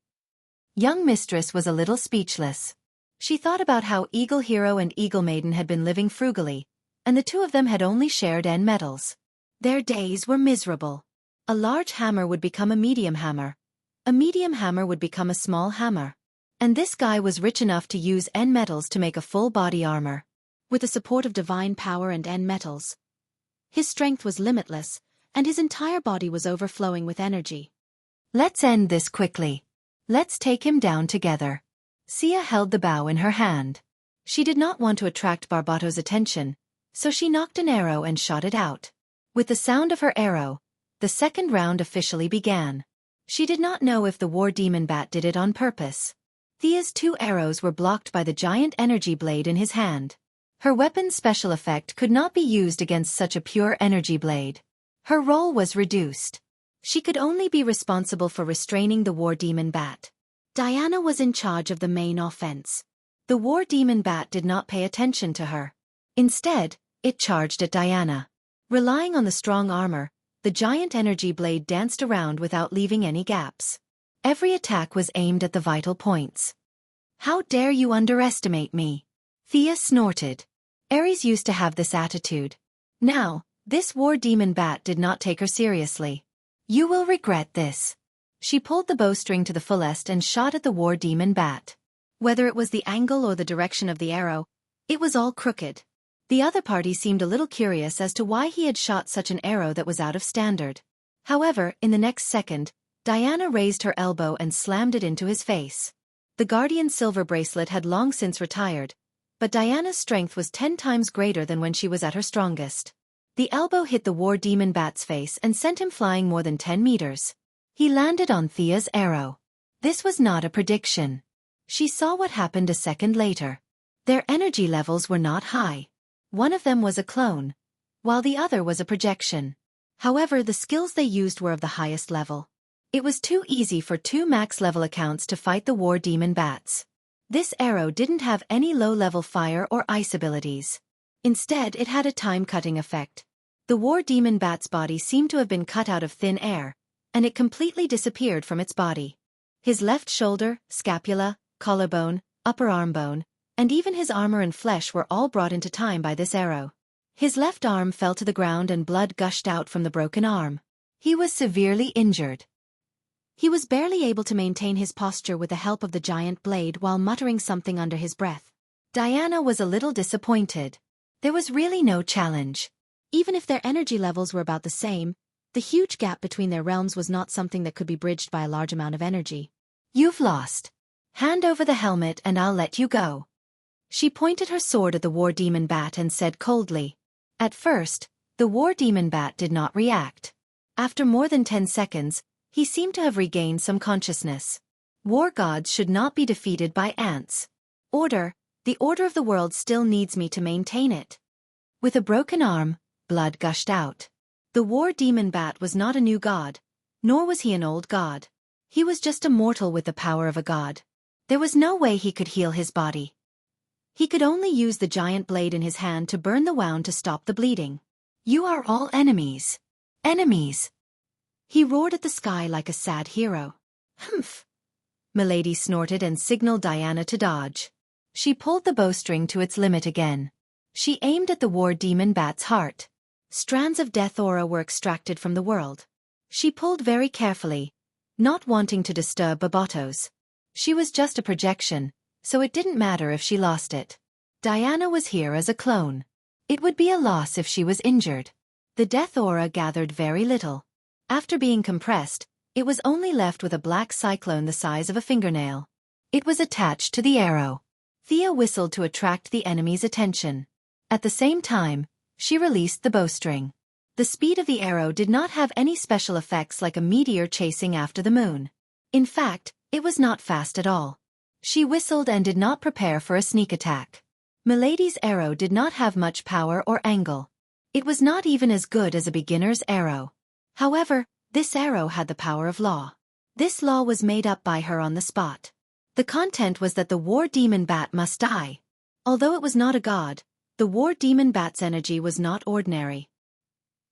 Young Mistress was a little speechless. She thought about how Eagle Hero and Eagle Maiden had been living frugally, and the two of them had only shared N metals. Their days were miserable. A large hammer would become a medium hammer. A medium hammer would become a small hammer. And this guy was rich enough to use N metals to make a full body armor. With the support of divine power and N metals, his strength was limitless, and his entire body was overflowing with energy. Let's end this quickly. Let's take him down together. Sia held the bow in her hand. She did not want to attract Barbato's attention, so she knocked an arrow and shot it out. With the sound of her arrow, the second round officially began. She did not know if the war demon Bat did it on purpose. Thea's 2 arrows were blocked by the giant energy blade in his hand. Her weapon's special effect could not be used against such a pure energy blade. Her role was reduced. She could only be responsible for restraining the war demon Bat. Diana was in charge of the main offense. The war demon Bat did not pay attention to her. Instead, it charged at Diana. Relying on the strong armor, the giant energy blade danced around without leaving any gaps. Every attack was aimed at the vital points. How dare you underestimate me? Thea snorted. Ares used to have this attitude. Now, this war demon Bat did not take her seriously. You will regret this. She pulled the bowstring to the fullest and shot at the war demon Bat. Whether it was the angle or the direction of the arrow, it was all crooked. The other party seemed a little curious as to why he had shot such an arrow that was out of standard. However, in the next second, Diana raised her elbow and slammed it into his face. The Guardian's silver bracelet had long since retired, but Diana's strength was 10 times greater than when she was at her strongest. The elbow hit the war demon Bat's face and sent him flying more than 10 meters. He landed on Thea's arrow. This was not a prediction. She saw what happened a second later. Their energy levels were not high. One of them was a clone, while the other was a projection. However, the skills they used were of the highest level. It was too easy for two max-level accounts to fight the war demon bats. This arrow didn't have any low-level fire or ice abilities. Instead, it had a time-cutting effect. The war demon bat's body seemed to have been cut out of thin air, and it completely disappeared from its body. His left shoulder, scapula, collarbone, upper arm bone, and even his armor and flesh were all brought into time by this arrow. His left arm fell to the ground and blood gushed out from the broken arm. He was severely injured. He was barely able to maintain his posture with the help of the giant blade while muttering something under his breath. Diana was a little disappointed. There was really no challenge. Even if their energy levels were about the same, the huge gap between their realms was not something that could be bridged by a large amount of energy. You've lost. Hand over the helmet and I'll let you go. She pointed her sword at the war demon bat and said coldly. At first, the war demon bat did not react. After more than 10 seconds, he seemed to have regained some consciousness. War gods should not be defeated by ants. Order, the order of the world still needs me to maintain it. With a broken arm, blood gushed out. The war demon bat was not a new god, nor was he an old god. He was just a mortal with the power of a god. There was no way he could heal his body. He could only use the giant blade in his hand to burn the wound to stop the bleeding. You are all enemies. Enemies. He roared at the sky like a sad hero. Humph. Milady snorted and signaled Diana to dodge. She pulled the bowstring to its limit again. She aimed at the war demon bat's heart. Strands of death aura were extracted from the world. She pulled very carefully, not wanting to disturb Barbatos. She was just a projection, so it didn't matter if she lost it. Diana was here as a clone. It would be a loss if she was injured. The death aura gathered very little. After being compressed, it was only left with a black cyclone the size of a fingernail. It was attached to the arrow. Thea whistled to attract the enemy's attention. At the same time, she released the bowstring. The speed of the arrow did not have any special effects like a meteor chasing after the moon. In fact, it was not fast at all. She whistled and did not prepare for a sneak attack. Milady's arrow did not have much power or angle. It was not even as good as a beginner's arrow. However, this arrow had the power of law. This law was made up by her on the spot. The content was that the war demon bat must die. Although it was not a god, the war demon bat's energy was not ordinary.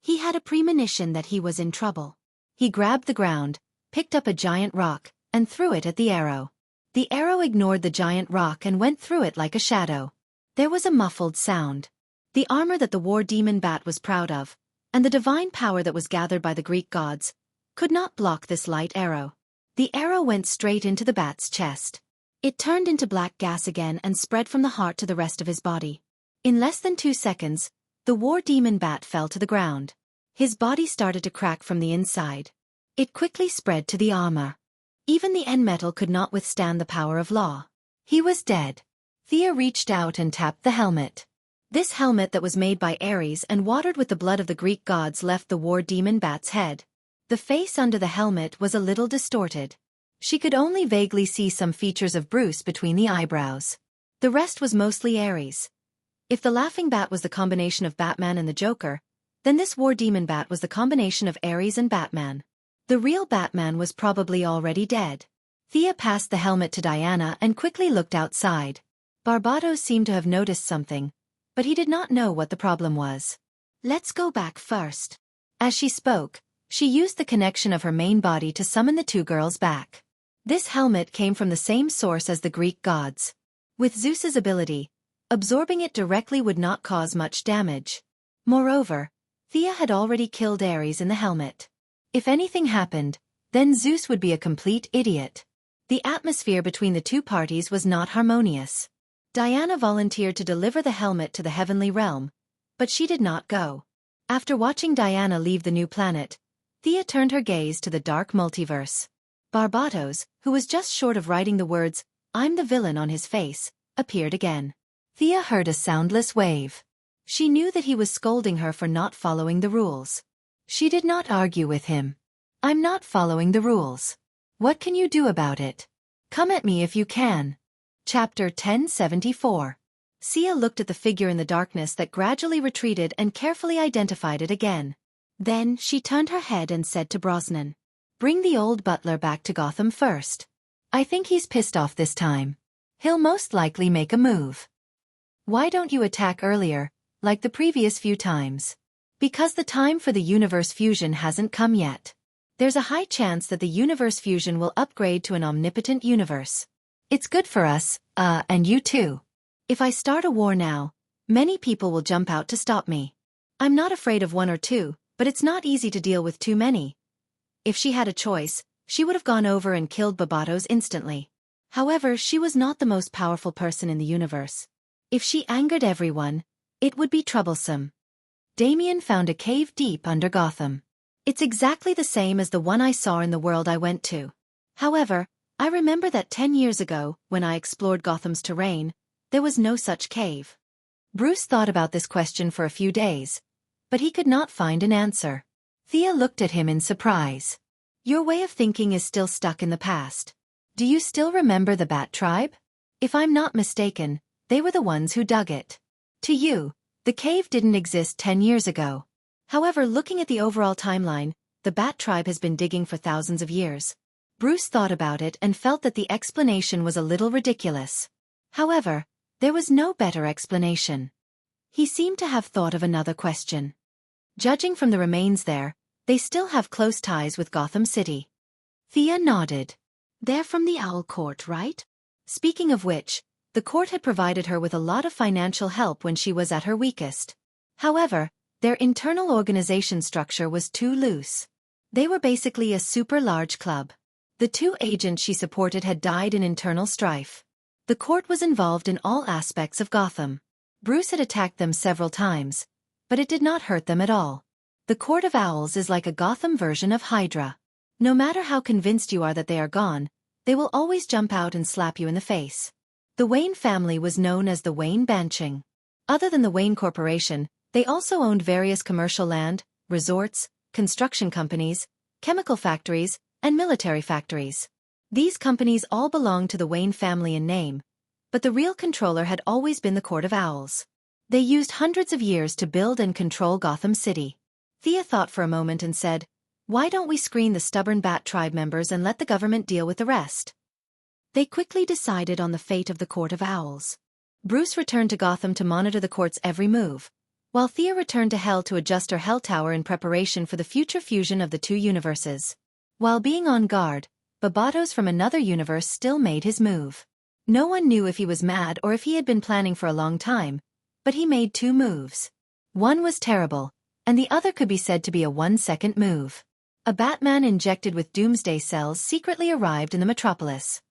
He had a premonition that he was in trouble. He grabbed the ground, picked up a giant rock, and threw it at the arrow. The arrow ignored the giant rock and went through it like a shadow. There was a muffled sound. The armor that the war demon bat was proud of, and the divine power that was gathered by the Greek gods, could not block this light arrow. The arrow went straight into the bat's chest. It turned into black gas again and spread from the heart to the rest of his body. In less than 2 seconds, the war demon bat fell to the ground. His body started to crack from the inside. It quickly spread to the armor. Even the end metal could not withstand the power of law. He was dead. Thea reached out and tapped the helmet. This helmet that was made by Ares and watered with the blood of the Greek gods left the war demon bat's head. The face under the helmet was a little distorted. She could only vaguely see some features of Bruce between the eyebrows. The rest was mostly Ares. If the laughing bat was the combination of Batman and the Joker, then this war demon bat was the combination of Ares and Batman. The real Batman was probably already dead. Thea passed the helmet to Diana and quickly looked outside. Barbatos seemed to have noticed something, but he did not know what the problem was. Let's go back first. As she spoke, she used the connection of her main body to summon the two girls back. This helmet came from the same source as the Greek gods. With Zeus's ability, absorbing it directly would not cause much damage. Moreover, Thea had already killed Ares in the helmet. If anything happened, then Zeus would be a complete idiot. The atmosphere between the two parties was not harmonious. Diana volunteered to deliver the helmet to the heavenly realm, but she did not go. After watching Diana leave the new planet, Thea turned her gaze to the dark multiverse. Barbatos, who was just short of writing the words, "I'm the villain" on his face, appeared again. Thea heard a soundless wave. She knew that he was scolding her for not following the rules. She did not argue with him. "I'm not following the rules." What can you do about it? Come at me if you can. Chapter 1074. Sia looked at the figure in the darkness that gradually retreated and carefully identified it again. Then she turned her head and said to Brosnan, "Bring the old butler back to Gotham first. I think he's pissed off this time. He'll most likely make a move. Why don't you attack earlier, like the previous few times? Because the time for the universe fusion hasn't come yet. There's a high chance that the universe fusion will upgrade to an omnipotent universe. It's good for us, and you too. If I start a war now, many people will jump out to stop me. I'm not afraid of one or two, but it's not easy to deal with too many." If she had a choice, she would have gone over and killed Barbados instantly. However, she was not the most powerful person in the universe. If she angered everyone, it would be troublesome. Damien found a cave deep under Gotham. It's exactly the same as the one I saw in the world I went to. However, I remember that 10 years ago, when I explored Gotham's terrain, there was no such cave. Bruce thought about this question for a few days, but he could not find an answer. Thea looked at him in surprise. "Your way of thinking is still stuck in the past. Do you still remember the Bat Tribe? If I'm not mistaken, they were the ones who dug it. To you, the cave didn't exist 10 years ago. However, looking at the overall timeline, the Bat Tribe has been digging for thousands of years." Bruce thought about it and felt that the explanation was a little ridiculous. However, there was no better explanation. He seemed to have thought of another question. Judging from the remains there, they still have close ties with Gotham City. Thea nodded. "They're from the Owl Court, right? Speaking of which, the court had provided her with a lot of financial help when she was at her weakest. However, their internal organization structure was too loose. They were basically a super large club. The 2 agents she supported had died in internal strife. The court was involved in all aspects of Gotham. Bruce had attacked them several times, but it did not hurt them at all. The Court of Owls is like a Gotham version of Hydra. No matter how convinced you are that they are gone, they will always jump out and slap you in the face. The Wayne family was known as the Wayne Banching. Other than the Wayne Corporation, they also owned various commercial land, resorts, construction companies, chemical factories, and military factories. These companies all belonged to the Wayne family in name, but the real controller had always been the Court of Owls. They used hundreds of years to build and control Gotham City. Thea thought for a moment and said, "Why don't we screen the stubborn Bat Tribe members and let the government deal with the rest?" They quickly decided on the fate of the Court of Owls. Bruce returned to Gotham to monitor the court's every move, while Thea returned to Hell to adjust her Hell Tower in preparation for the future fusion of the 2 universes. While being on guard, Barbados from another universe still made his move. No one knew if he was mad or if he had been planning for a long time, but he made 2 moves. One was terrible, and the other could be said to be a 1-second move. A Batman injected with doomsday cells secretly arrived in the metropolis.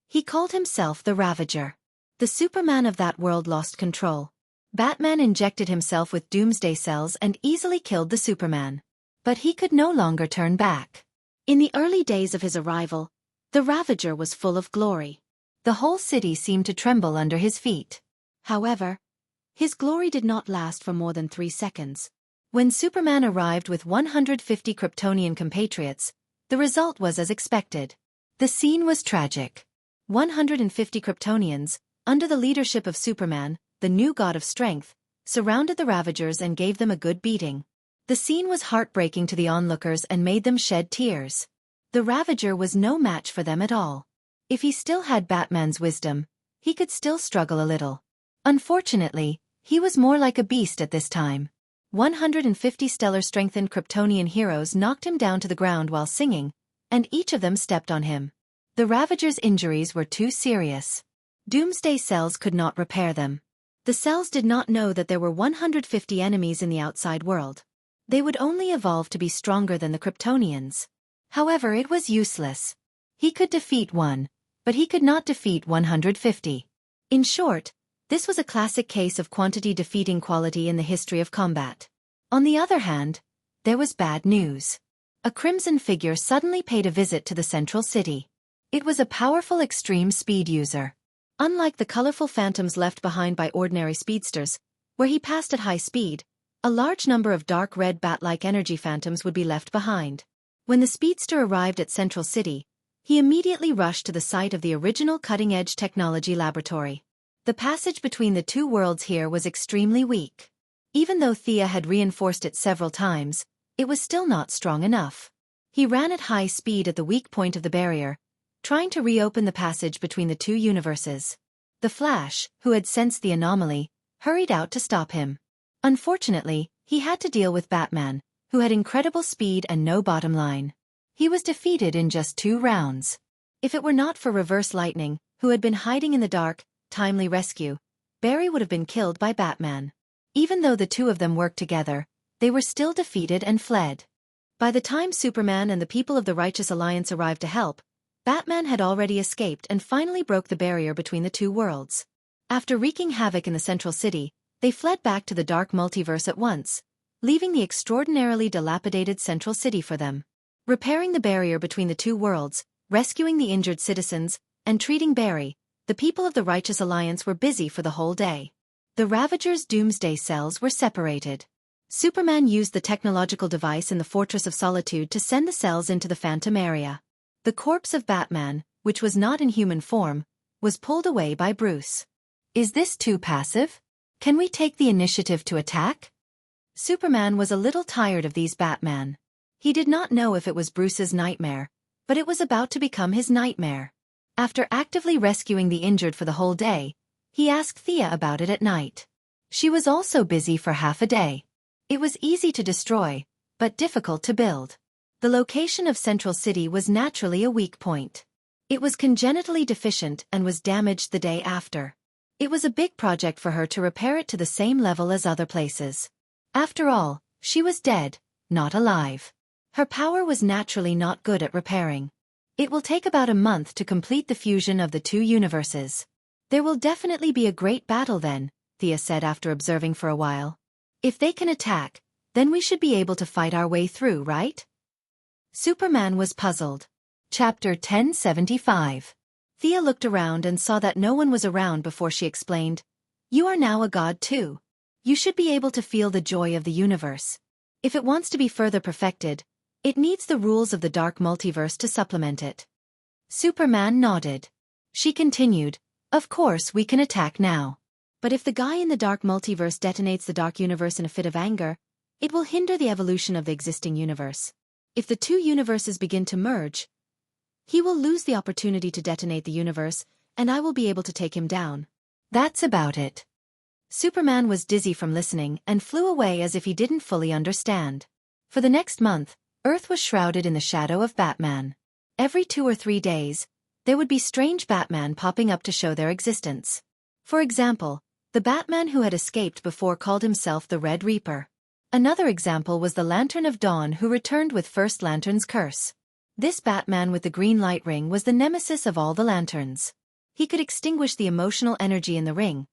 He called himself the Ravager. The Superman of that world lost control. Batman injected himself with doomsday cells and easily killed the Superman. But he could no longer turn back. In the early days of his arrival, the Ravager was full of glory. The whole city seemed to tremble under his feet. However, his glory did not last for more than 3 seconds. When Superman arrived with 150 Kryptonian compatriots, the result was as expected. The scene was tragic. 150 Kryptonians, under the leadership of Superman, the new god of strength, surrounded the Ravagers and gave them a good beating. The scene was heartbreaking to the onlookers and made them shed tears. The Ravager was no match for them at all. If he still had Batman's wisdom, he could still struggle a little. Unfortunately, he was more like a beast at this time. 150 stellar-strengthened Kryptonian heroes knocked him down to the ground while singing, and each of them stepped on him. The Ravager's injuries were too serious. Doomsday cells could not repair them. The cells did not know that there were 150 enemies in the outside world. They would only evolve to be stronger than the Kryptonians. However, it was useless. He could defeat one, but he could not defeat 150. In short, this was a classic case of quantity defeating quality in the history of combat. On the other hand, there was bad news. A crimson figure suddenly paid a visit to the central city. It was a powerful extreme speed user. Unlike the colorful phantoms left behind by ordinary speedsters, where he passed at high speed, a large number of dark red bat-like energy phantoms would be left behind. When the speedster arrived at Central City, He immediately rushed to the site of the original cutting-edge technology laboratory. The passage between the two worlds here was extremely weak. Even though Thea had reinforced it several times, it was still not strong enough. He ran at high speed at the weak point of the barrier, trying to reopen the passage between the two universes. The Flash, who had sensed the anomaly, hurried out to stop him. Unfortunately, he had to deal with Batman, who had incredible speed and no bottom line. He was defeated in just 2 rounds. If it were not for Reverse Lightning, who had been hiding in the dark, timely rescue, Barry would have been killed by Batman. Even though the two of them worked together, they were still defeated and fled. By the time Superman and the people of the Righteous Alliance arrived to help, Batman had already escaped and finally broke the barrier between the two worlds. After wreaking havoc in the Central City, they fled back to the Dark Multiverse at once, leaving the extraordinarily dilapidated Central City for them. Repairing the barrier between the two worlds, rescuing the injured citizens, and treating Barry, the people of the Righteous Alliance were busy for the whole day. The Ravager's doomsday cells were separated. Superman used the technological device in the Fortress of Solitude to send the cells into the Phantom area. The corpse of Batman, which was not in human form, was pulled away by Bruce. Is this too passive? Can we take the initiative to attack? Superman was a little tired of these Batman. He did not know if it was Bruce's nightmare, but it was about to become his nightmare. After actively rescuing the injured for the whole day, he asked Thea about it at night. She was also busy for half a day. It was easy to destroy, but difficult to build. The location of Central City was naturally a weak point. It was congenitally deficient and was damaged the day after. It was a big project for her to repair it to the same level as other places. After all, she was dead, not alive. Her power was naturally not good at repairing. It will take about a month to complete the fusion of the two universes. There will definitely be a great battle then, Thea said after observing for a while. If they can attack, then we should be able to fight our way through, right? Superman was puzzled. Chapter 1075. Thea looked around and saw that no one was around before she explained, "You are now a god too. You should be able to feel the joy of the universe. If it wants to be further perfected, it needs the rules of the Dark Multiverse to supplement it." Superman nodded. She continued, "Of course we can attack now. But if the guy in the Dark Multiverse detonates the Dark Universe in a fit of anger, it will hinder the evolution of the existing universe. If the two universes begin to merge, he will lose the opportunity to detonate the universe, and I will be able to take him down. That's about it." Superman was dizzy from listening and flew away as if he didn't fully understand. For the next month, Earth was shrouded in the shadow of Batman. Every 2 or 3 days, there would be strange Batman popping up to show their existence. For example, the Batman who had escaped before called himself the Red Reaper. Another example was the Lantern of Dawn who returned with First Lantern's curse. This Batman with the green light ring was the nemesis of all the lanterns. He could extinguish the emotional energy in the ring,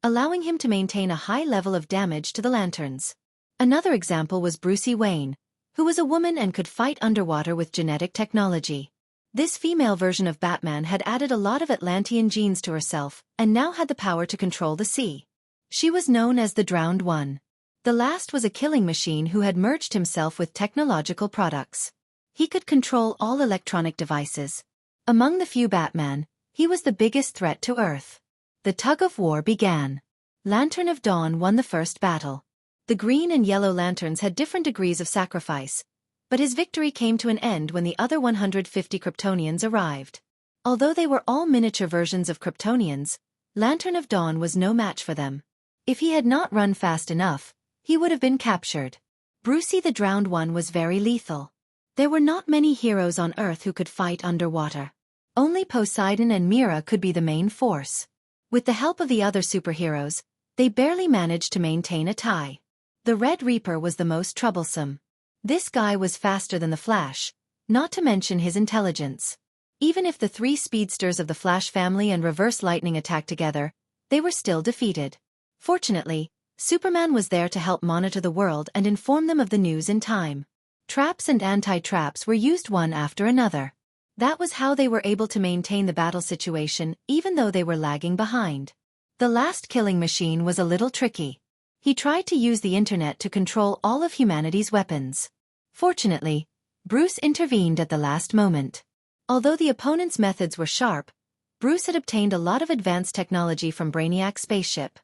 allowing him to maintain a high level of damage to the lanterns. Another example was Brucey Wayne, who was a woman and could fight underwater with genetic technology. This female version of Batman had added a lot of Atlantean genes to herself and now had the power to control the sea. She was known as the Drowned One. The last was a killing machine who had merged himself with technological products. He could control all electronic devices. Among the few Batman, he was the biggest threat to Earth. The tug-of-war began. Lantern of Dawn won the first battle. The green and yellow lanterns had different degrees of sacrifice, but his victory came to an end when the other 150 Kryptonians arrived. Although they were all miniature versions of Kryptonians, Lantern of Dawn was no match for them. If he had not run fast enough, he would have been captured. Brucey the Drowned One was very lethal. There were not many heroes on Earth who could fight underwater. Only Poseidon and Mera could be the main force. With the help of the other superheroes, they barely managed to maintain a tie. The Red Reaper was the most troublesome. This guy was faster than the Flash, not to mention his intelligence. Even if the 3 speedsters of the Flash family and Reverse Lightning attacked together, they were still defeated. Fortunately, Superman was there to help monitor the world and inform them of the news in time. Traps and anti-traps were used one after another. That was how they were able to maintain the battle situation even though they were lagging behind. The last killing machine was a little tricky. He tried to use the internet to control all of humanity's weapons. Fortunately, Bruce intervened at the last moment. Although the opponent's methods were sharp, Bruce had obtained a lot of advanced technology from Brainiac's spaceship.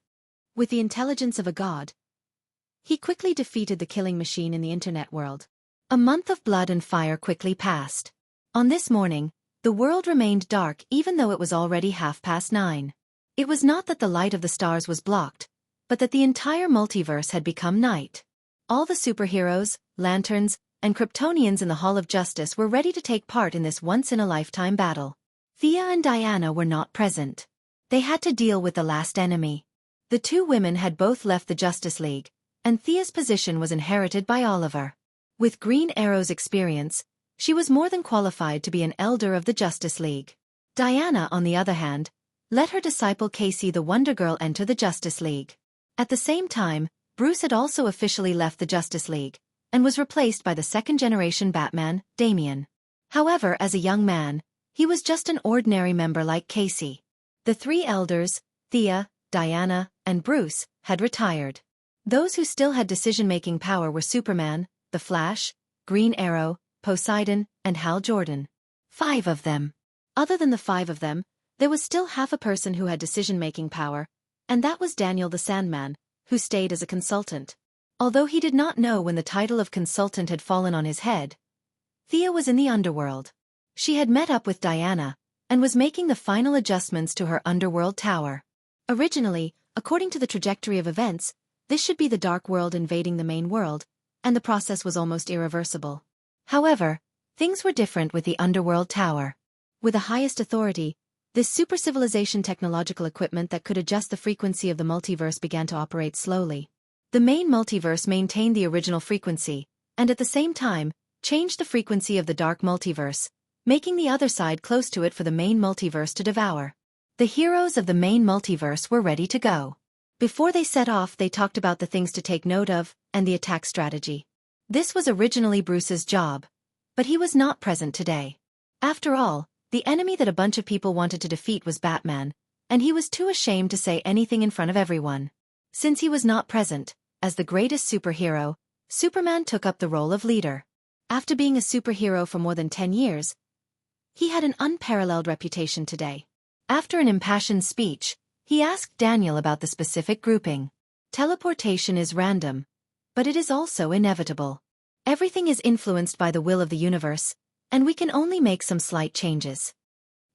With the intelligence of a god, he quickly defeated the killing machine in the internet world. A month of blood and fire quickly passed. On this morning, the world remained dark even though it was already 9:30. It was not that the light of the stars was blocked, but that the entire multiverse had become night. All the superheroes, lanterns, and Kryptonians in the Hall of Justice were ready to take part in this once-in-a-lifetime battle. Thea and Diana were not present. They had to deal with the last enemy. The two women had both left the Justice League, and Thea's position was inherited by Oliver. With Green Arrow's experience, she was more than qualified to be an elder of the Justice League. Diana, on the other hand, let her disciple Casey the Wonder Girl enter the Justice League. At the same time, Bruce had also officially left the Justice League, and was replaced by the second-generation Batman, Damian. However, as a young man, he was just an ordinary member like Casey. The three elders, Thea, Diana, and Bruce, had retired. Those who still had decision-making power were Superman, the Flash, Green Arrow, Poseidon, and Hal Jordan. 5 of them. Other than the 5 of them, there was still half a person who had decision-making power, and that was Daniel the Sandman, who stayed as a consultant. Although he did not know when the title of consultant had fallen on his head, Thea was in the underworld. She had met up with Diana, and was making the final adjustments to her underworld tower. Originally, according to the trajectory of events, this should be the Dark World invading the main world, and the process was almost irreversible. However, things were different with the underworld tower. With the highest authority, this super-civilization technological equipment that could adjust the frequency of the multiverse began to operate slowly. The main multiverse maintained the original frequency, and at the same time, changed the frequency of the dark multiverse, making the other side close to it for the main multiverse to devour. The heroes of the main multiverse were ready to go. Before they set off, they talked about the things to take note of, and the attack strategy. This was originally Bruce's job, but he was not present today. After all, the enemy that a bunch of people wanted to defeat was Batman, and he was too ashamed to say anything in front of everyone. Since he was not present, as the greatest superhero, Superman took up the role of leader. After being a superhero for more than 10 years, he had an unparalleled reputation today. After an impassioned speech, he asked Daniel about the specific grouping. Teleportation is random, but it is also inevitable. Everything is influenced by the will of the universe, and we can only make some slight changes.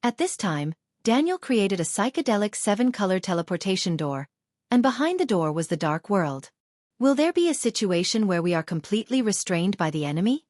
At this time, Daniel created a psychedelic 7-color teleportation door, and behind the door was the dark world. Will there be a situation where we are completely restrained by the enemy?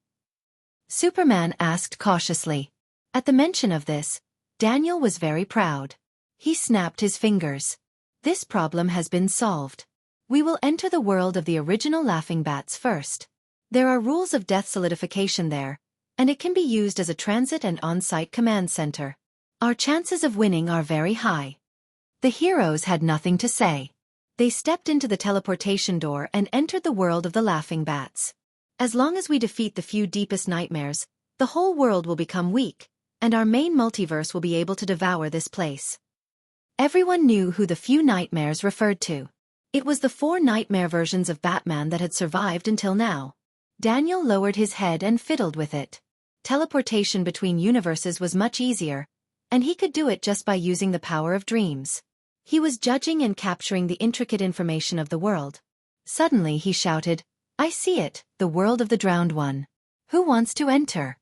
Superman asked cautiously. At the mention of this, Daniel was very proud. He snapped his fingers. This problem has been solved. We will enter the world of the original Laughing Bats first. There are rules of death solidification there, and it can be used as a transit and on-site command center. Our chances of winning are very high. The heroes had nothing to say. They stepped into the teleportation door and entered the world of the Laughing Bats. As long as we defeat the few deepest nightmares, the whole world will become weak, and our main multiverse will be able to devour this place. Everyone knew who the few nightmares referred to. It was the 4 nightmare versions of Batman that had survived until now. Daniel lowered his head and fiddled with it. Teleportation between universes was much easier, and he could do it just by using the power of dreams. He was judging and capturing the intricate information of the world. Suddenly he shouted, "I see it, the world of the drowned one. Who wants to enter?"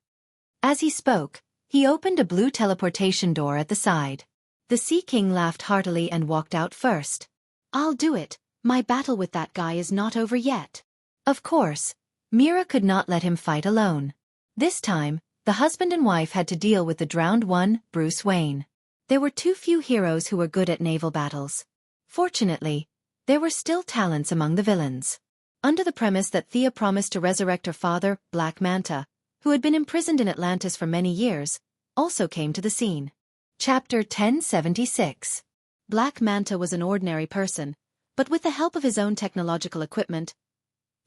As he spoke, he opened a blue teleportation door at the side. The Sea King laughed heartily and walked out first. "I'll do it, my battle with that guy is not over yet." Of course, Mira could not let him fight alone. This time, the husband and wife had to deal with the drowned one, Bruce Wayne. There were too few heroes who were good at naval battles. Fortunately, there were still talents among the villains. Under the premise that Thea promised to resurrect her father, Black Manta, who had been imprisoned in Atlantis for many years, also came to the scene. Chapter 1076. Black Manta was an ordinary person, but with the help of his own technological equipment,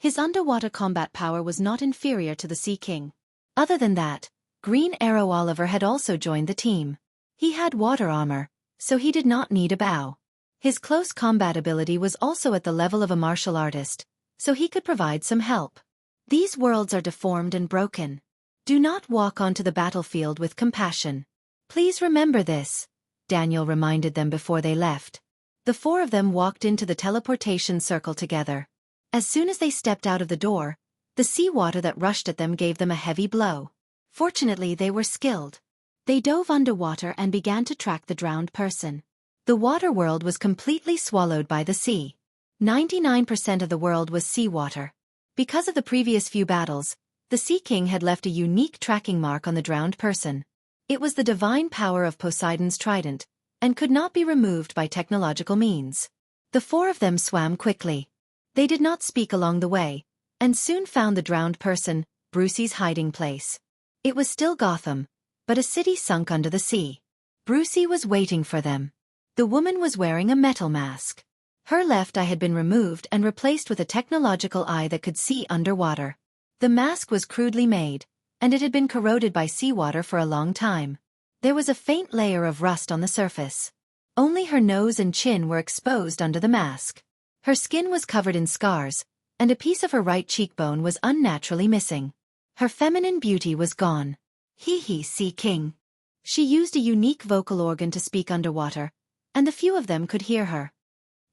his underwater combat power was not inferior to the Sea King. Other than that, Green Arrow Oliver had also joined the team. He had water armor, so he did not need a bow. His close combat ability was also at the level of a martial artist, so he could provide some help. These worlds are deformed and broken. Do not walk onto the battlefield with compassion. Please remember this, Daniel reminded them before they left. The four of them walked into the teleportation circle together. As soon as they stepped out of the door, the seawater that rushed at them gave them a heavy blow. Fortunately, they were skilled. They dove underwater and began to track the drowned person. The water world was completely swallowed by the sea. 99% of the world was seawater. Because of the previous few battles, the Sea King had left a unique tracking mark on the drowned person. It was the divine power of Poseidon's trident, and could not be removed by technological means. The four of them swam quickly. They did not speak along the way, and soon found the drowned person, Brucey's hiding place. It was still Gotham, but a city sunk under the sea. Brucey was waiting for them. The woman was wearing a metal mask. Her left eye had been removed and replaced with a technological eye that could see underwater. The mask was crudely made, and it had been corroded by seawater for a long time. There was a faint layer of rust on the surface. Only her nose and chin were exposed under the mask. Her skin was covered in scars, and a piece of her right cheekbone was unnaturally missing. Her feminine beauty was gone. Hee, Sea King. She used a unique vocal organ to speak underwater, and the few of them could hear her.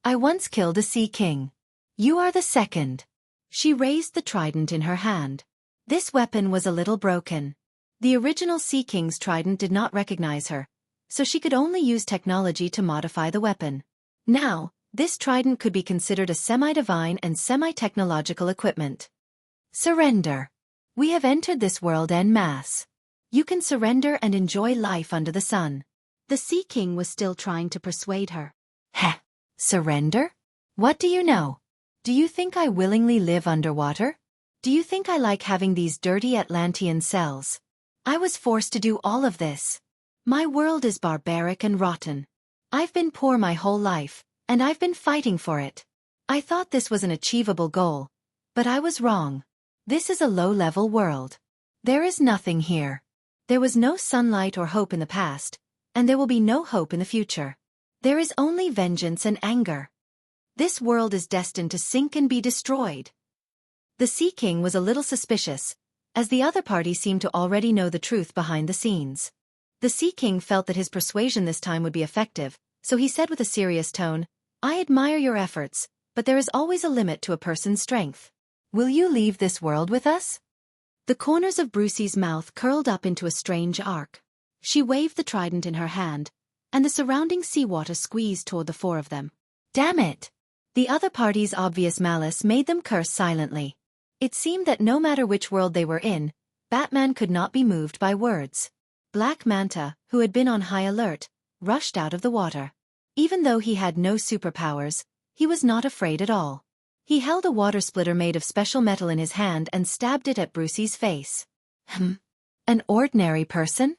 I once killed a Sea King. You are the second. She raised the trident in her hand. This weapon was a little broken. The original Sea King's trident did not recognize her, so she could only use technology to modify the weapon. Now, this trident could be considered a semi-divine and semi-technological equipment. Surrender. We have entered this world en masse. You can surrender and enjoy life under the sun. The Sea King was still trying to persuade her. Heh. Surrender? What do you know? Do you think I willingly live underwater? Do you think I like having these dirty Atlantean cells? I was forced to do all of this. My world is barbaric and rotten. I've been poor my whole life, and I've been fighting for it. I thought this was an achievable goal, but I was wrong. This is a low-level world. There is nothing here. There was no sunlight or hope in the past, and there will be no hope in the future. There is only vengeance and anger. This world is destined to sink and be destroyed. The Sea King was a little suspicious, as the other party seemed to already know the truth behind the scenes. The Sea King felt that his persuasion this time would be effective, so he said with a serious tone, I admire your efforts, but there is always a limit to a person's strength. Will you leave this world with us? The corners of Brucey's mouth curled up into a strange arc. She waved the trident in her hand, and the surrounding seawater squeezed toward the four of them. Damn it! The other party's obvious malice made them curse silently. It seemed that no matter which world they were in, Batman could not be moved by words. Black Manta, who had been on high alert, rushed out of the water. Even though he had no superpowers, he was not afraid at all. He held a water splitter made of special metal in his hand and stabbed it at Brucey's face. An ordinary person?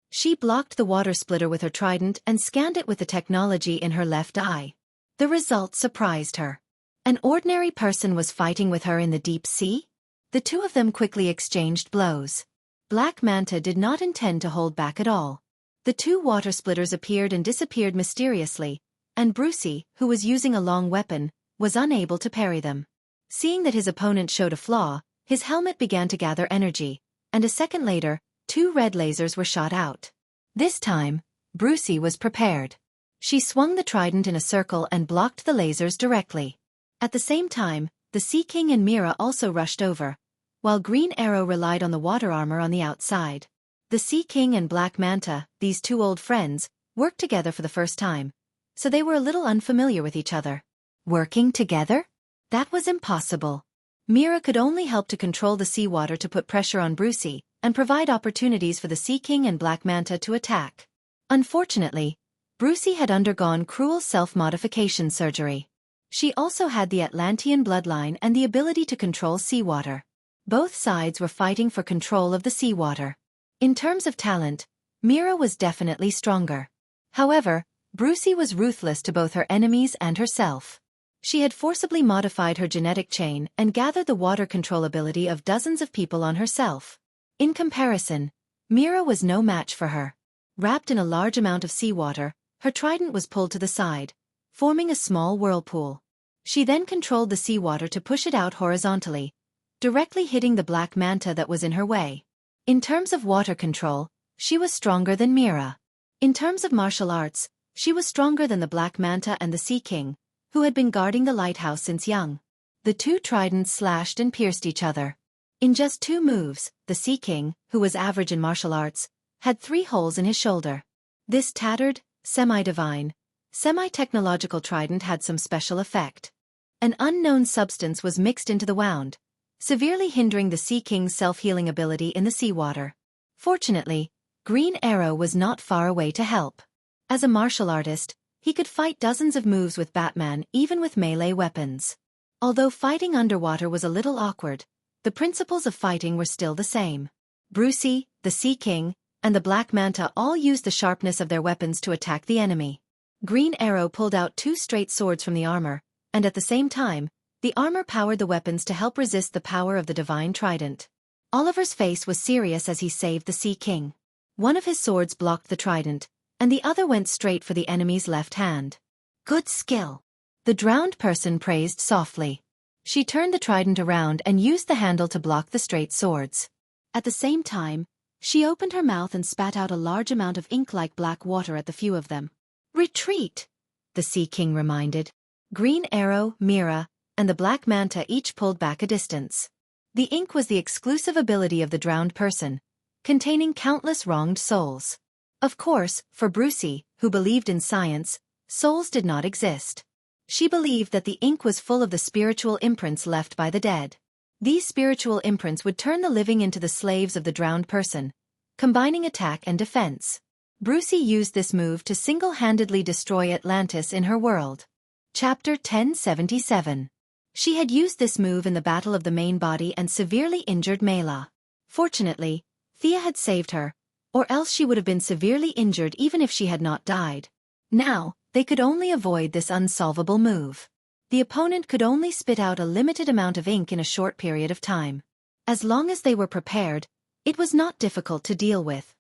She blocked the water splitter with her trident and scanned it with the technology in her left eye. The result surprised her. An ordinary person was fighting with her in the deep sea? The two of them quickly exchanged blows. Black Manta did not intend to hold back at all. The two water splitters appeared and disappeared mysteriously, and Brucey, who was using a long weapon, was unable to parry them. Seeing that his opponent showed a flaw, his helmet began to gather energy, and a second later, two red lasers were shot out. This time, Brucey was prepared. She swung the trident in a circle and blocked the lasers directly. At the same time, the Sea King and Mira also rushed over, while Green Arrow relied on the water armor on the outside. The Sea King and Black Manta, these two old friends, worked together for the first time, so they were a little unfamiliar with each other. Working together? That was impossible. Mira could only help to control the seawater to put pressure on Brucey, and provide opportunities for the Sea King and Black Manta to attack. Unfortunately, Brucey had undergone cruel self-modification surgery. She also had the Atlantean bloodline and the ability to control seawater. Both sides were fighting for control of the seawater. In terms of talent, Mira was definitely stronger. However, Brucey was ruthless to both her enemies and herself. She had forcibly modified her genetic chain and gathered the water control ability of dozens of people on herself. In comparison, Mira was no match for her. Wrapped in a large amount of seawater, her trident was pulled to the side, forming a small whirlpool. She then controlled the seawater to push it out horizontally, directly hitting the Black Manta that was in her way. In terms of water control, she was stronger than Mira. In terms of martial arts, she was stronger than the Black Manta and the Sea King, who had been guarding the lighthouse since young. The two tridents slashed and pierced each other. In just 2 moves, the Sea King, who was average in martial arts, had 3 holes in his shoulder. This tattered, semi-divine, semi-technological trident had some special effect. An unknown substance was mixed into the wound, severely hindering the Sea King's self-healing ability in the seawater. Fortunately, Green Arrow was not far away to help. As a martial artist, he could fight dozens of moves with Batman even with melee weapons. Although fighting underwater was a little awkward, the principles of fighting were still the same. Brucey, the Sea King, and the Black Manta all used the sharpness of their weapons to attack the enemy. Green Arrow pulled out 2 straight swords from the armor, and at the same time, the armor powered the weapons to help resist the power of the divine trident. Oliver's face was serious as he saved the Sea King. One of his swords blocked the trident, and the other went straight for the enemy's left hand. Good skill. The drowned person praised softly. She turned the trident around and used the handle to block the straight swords. At the same time, she opened her mouth and spat out a large amount of ink like black water at the few of them. Retreat, the Sea King reminded. Green Arrow, Mira, and the Black Manta each pulled back a distance. The ink was the exclusive ability of the drowned person, containing countless wronged souls. Of course, for Brucey, who believed in science, souls did not exist. She believed that the ink was full of the spiritual imprints left by the dead. These spiritual imprints would turn the living into the slaves of the drowned person, combining attack and defense. Brucey used this move to single-handedly destroy Atlantis in her world. Chapter 1077. She had used this move in the Battle of the Main Body and severely injured Mela. Fortunately, Thea had saved her, or else she would have been severely injured even if she had not died. Now, they could only avoid this unsolvable move. The opponent could only spit out a limited amount of ink in a short period of time. As long as they were prepared, it was not difficult to deal with.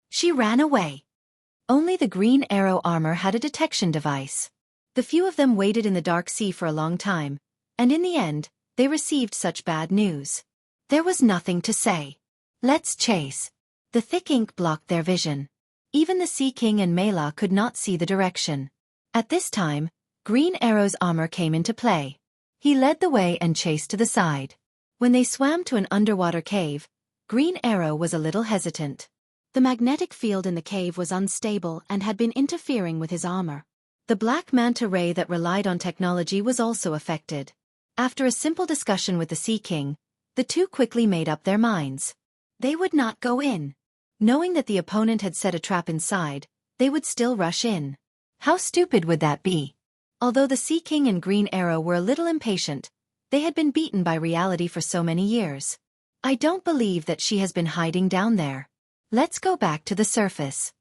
She ran away. Only the Green Arrow armor had a detection device. The few of them waited in the dark sea for a long time, and in the end, they received such bad news. There was nothing to say. Let's chase. The thick ink blocked their vision. Even the Sea King and Mela could not see the direction. At this time, Green Arrow's armor came into play. He led the way and chased to the side. When they swam to an underwater cave, Green Arrow was a little hesitant. The magnetic field in the cave was unstable and had been interfering with his armor. The Black Manta ray that relied on technology was also affected. After a simple discussion with the Sea King, the two quickly made up their minds. They would not go in. Knowing that the opponent had set a trap inside, they would still rush in. How stupid would that be? Although the Sea King and Green Arrow were a little impatient, they had been beaten by reality for so many years. I don't believe that she has been hiding down there. Let's go back to the surface.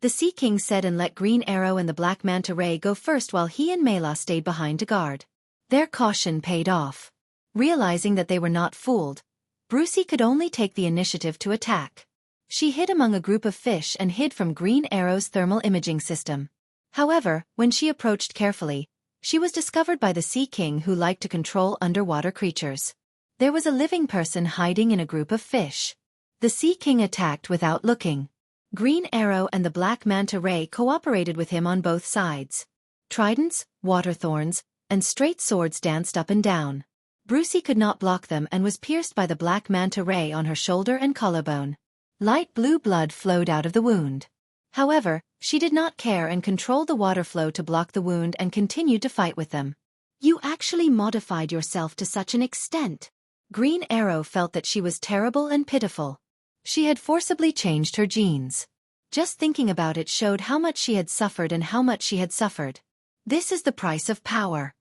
The Sea King said and let Green Arrow and the Black Manta Ray go first while he and Mela stayed behind to guard. Their caution paid off. Realizing that they were not fooled, Brucey could only take the initiative to attack. She hid among a group of fish and hid from Green Arrow's thermal imaging system. However, when she approached carefully, she was discovered by the Sea King who liked to control underwater creatures. There was a living person hiding in a group of fish. The Sea King attacked without looking. Green Arrow and the Black Manta Ray cooperated with him on both sides. Tridents, water thorns, and straight swords danced up and down. Brucey could not block them and was pierced by the Black Manta Ray on her shoulder and collarbone. Light blue blood flowed out of the wound. However, she did not care and controlled the water flow to block the wound and continued to fight with them. You actually modified yourself to such an extent. Green Arrow felt that she was terrible and pitiful. She had forcibly changed her genes. Just thinking about it showed how much she had suffered and how much she had suffered. This is the price of power.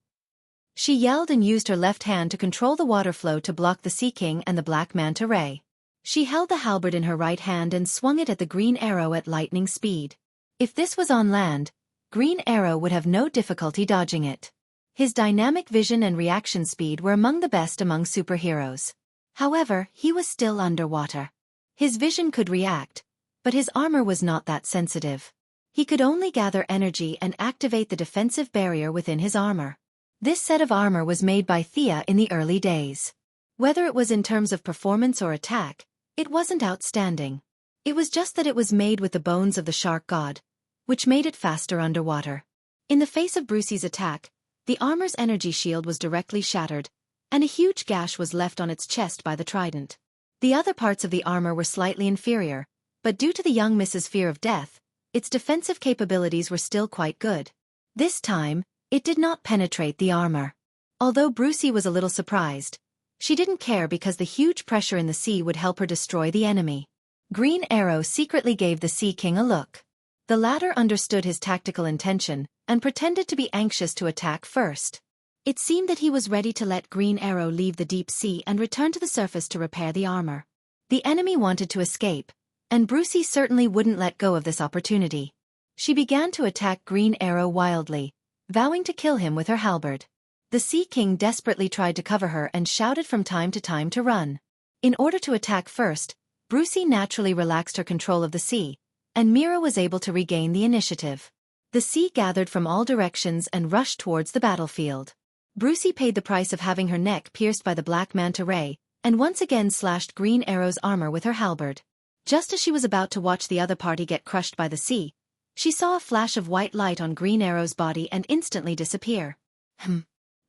She yelled and used her left hand to control the water flow to block the Sea King and the Black Manta Ray. She held the halberd in her right hand and swung it at the Green Arrow at lightning speed. If this was on land, Green Arrow would have no difficulty dodging it. His dynamic vision and reaction speed were among the best among superheroes. However, he was still underwater. His vision could react, but his armor was not that sensitive. He could only gather energy and activate the defensive barrier within his armor. This set of armor was made by Thea in the early days. Whether it was in terms of performance or attack, It wasn't outstanding. It was just that it was made with the bones of the shark god, which made it faster underwater. In the face of Brucey's attack, the armor's energy shield was directly shattered, and a huge gash was left on its chest by the trident. The other parts of the armor were slightly inferior, but due to the young Miss's fear of death, its defensive capabilities were still quite good. This time, it did not penetrate the armor. Although Brucey was a little surprised, she didn't care because the huge pressure in the sea would help her destroy the enemy. Green Arrow secretly gave the Sea King a look. The latter understood his tactical intention and pretended to be anxious to attack first. It seemed that he was ready to let Green Arrow leave the deep sea and return to the surface to repair the armor. The enemy wanted to escape, and Brucey certainly wouldn't let go of this opportunity. She began to attack Green Arrow wildly, vowing to kill him with her halberd. The Sea King desperately tried to cover her and shouted from time to time to run. In order to attack first, Brucey naturally relaxed her control of the sea, and Mira was able to regain the initiative. The sea gathered from all directions and rushed towards the battlefield. Brucey paid the price of having her neck pierced by the black manta ray, and once again slashed Green Arrow's armor with her halberd. Just as she was about to watch the other party get crushed by the sea, she saw a flash of white light on Green Arrow's body and instantly disappear.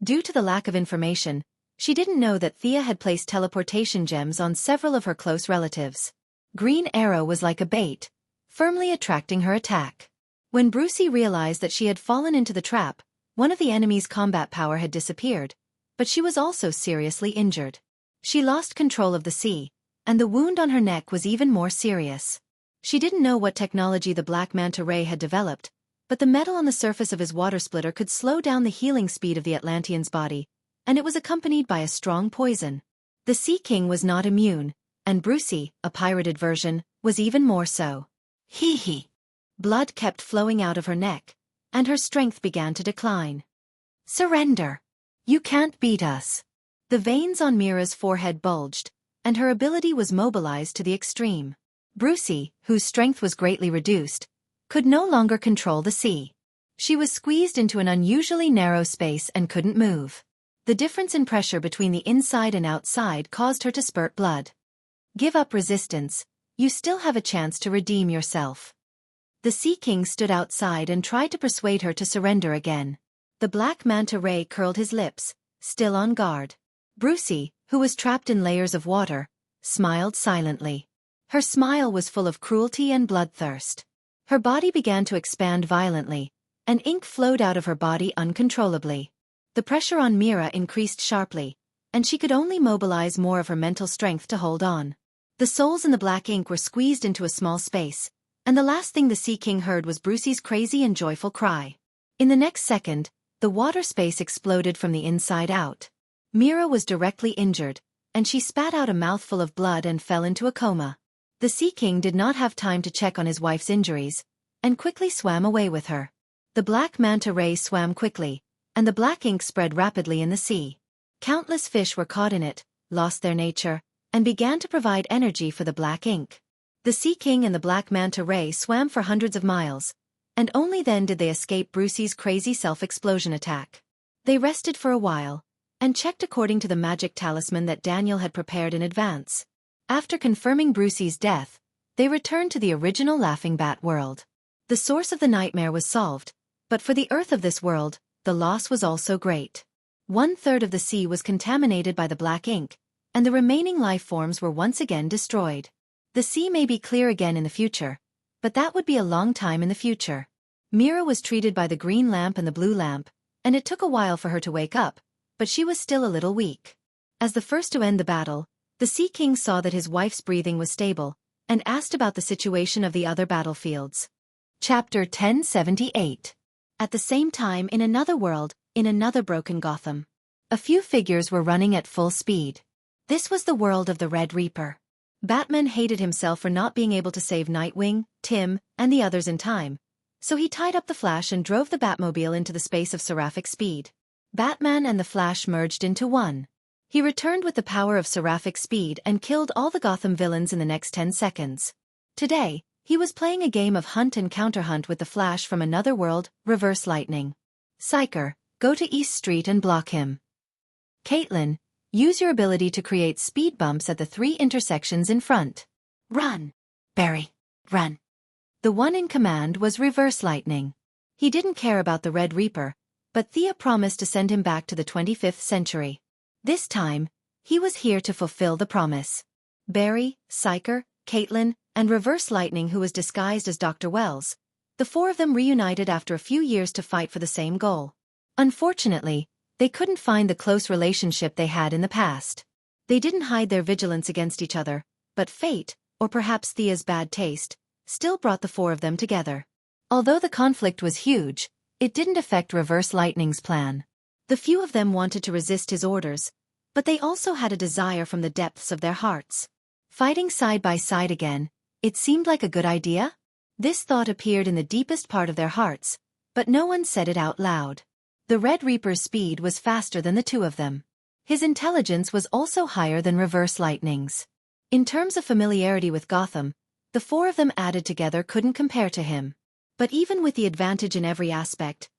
Due to the lack of information, she didn't know that Thea had placed teleportation gems on several of her close relatives. Green Arrow was like a bait, firmly attracting her attack. When Brucey realized that she had fallen into the trap, one of the enemy's combat power had disappeared, but she was also seriously injured. She lost control of the sea, and the wound on her neck was even more serious. She didn't know what technology the Black Manta Ray had developed, but the metal on the surface of his water splitter could slow down the healing speed of the Atlantean's body, and it was accompanied by a strong poison. The Sea King was not immune, and Brucey, a pirated version, was even more so. Hee. Blood kept flowing out of her neck, and her strength began to decline. Surrender. You can't beat us. The veins on Mira's forehead bulged, and her ability was mobilized to the extreme. Brucey, whose strength was greatly reduced, could no longer control the sea. She was squeezed into an unusually narrow space and couldn't move. The difference in pressure between the inside and outside caused her to spurt blood. Give up resistance, you still have a chance to redeem yourself. The Sea King stood outside and tried to persuade her to surrender again. The Black Manta Ray curled his lips, still on guard. Brucey, who was trapped in layers of water, smiled silently. Her smile was full of cruelty and bloodthirst. Her body began to expand violently, and ink flowed out of her body uncontrollably. The pressure on Mira increased sharply, and she could only mobilize more of her mental strength to hold on. The souls in the black ink were squeezed into a small space, and the last thing the Sea King heard was Brucey's crazy and joyful cry. In the next second, the water space exploded from the inside out. Mira was directly injured, and she spat out a mouthful of blood and fell into a coma. The Sea King did not have time to check on his wife's injuries, and quickly swam away with her. The Black Manta Ray swam quickly, and the black ink spread rapidly in the sea. Countless fish were caught in it, lost their nature, and began to provide energy for the black ink. The Sea King and the Black Manta Ray swam for hundreds of miles, and only then did they escape Brucey's crazy self-explosion attack. They rested for a while, and checked according to the magic talisman that Daniel had prepared in advance. After confirming Brucey's death, they returned to the original Laughing Bat world. The source of the nightmare was solved, but for the Earth of this world, the loss was also great. 1/3 of the sea was contaminated by the black ink, and the remaining life forms were once again destroyed. The sea may be clear again in the future, but that would be a long time in the future. Mira was treated by the green lamp and the blue lamp, and it took a while for her to wake up, but she was still a little weak. As the first to end the battle, the Sea King saw that his wife's breathing was stable, and asked about the situation of the other battlefields. Chapter 1078. At the same time in another world, in another broken Gotham. A few figures were running at full speed. This was the world of the Red Reaper. Batman hated himself for not being able to save Nightwing, Tim, and the others in time, so he tied up the Flash and drove the Batmobile into the space of seraphic speed. Batman and the Flash merged into one. He returned with the power of seraphic speed and killed all the Gotham villains in the next 10 seconds. Today, he was playing a game of hunt and counterhunt with the Flash from another world, Reverse Lightning. Psyker, go to East Street and block him. Caitlin, Use your ability to create speed bumps at the 3 intersections in front. Run, Barry, run. The one in command was Reverse Lightning. He didn't care about the Red Reaper, but Thea promised to send him back to the 25th century. This time, he was here to fulfill the promise. Barry, Psyker, Caitlin, and Reverse Lightning, who was disguised as Dr. Wells, the 4 of them reunited after a few years to fight for the same goal. Unfortunately, they couldn't find the close relationship they had in the past. They didn't hide their vigilance against each other, but fate, or perhaps Thea's bad taste, still brought the 4 of them together. Although the conflict was huge, it didn't affect Reverse Lightning's plan. The few of them wanted to resist his orders, but they also had a desire from the depths of their hearts. Fighting side by side again, it seemed like a good idea? This thought appeared in the deepest part of their hearts, but no one said it out loud. The Red Reaper's speed was faster than the 2 of them. His intelligence was also higher than Reverse Lightning's. In terms of familiarity with Gotham, the 4 of them added together couldn't compare to him. But even with the advantage in every aspect,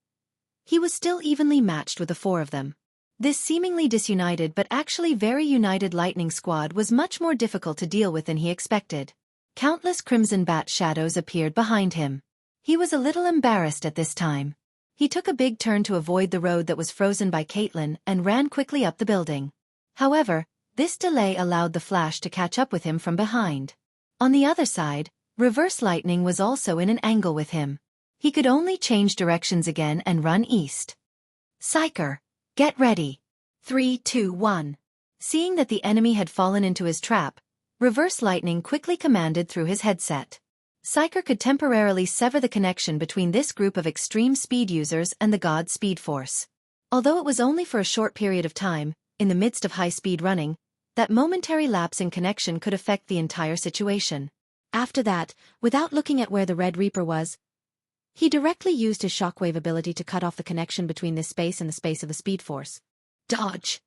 he was still evenly matched with the 4 of them. This seemingly disunited but actually very united lightning squad was much more difficult to deal with than he expected. Countless crimson bat shadows appeared behind him. He was a little embarrassed at this time. He took a big turn to avoid the road that was frozen by Caitlin and ran quickly up the building. However, this delay allowed the Flash to catch up with him from behind. On the other side, Reverse Lightning was also in an angle with him. He could only change directions again and run east. Psyker, get ready. 3, 2, 1. Seeing that the enemy had fallen into his trap, Reverse Lightning quickly commanded through his headset. Psyker could temporarily sever the connection between this group of extreme speed users and the God Speed Force. Although it was only for a short period of time, in the midst of high-speed running, that momentary lapse in connection could affect the entire situation. After that, without looking at where the Red Reaper was, he directly used his shockwave ability to cut off the connection between this space and the space of the Speed Force. Dodge!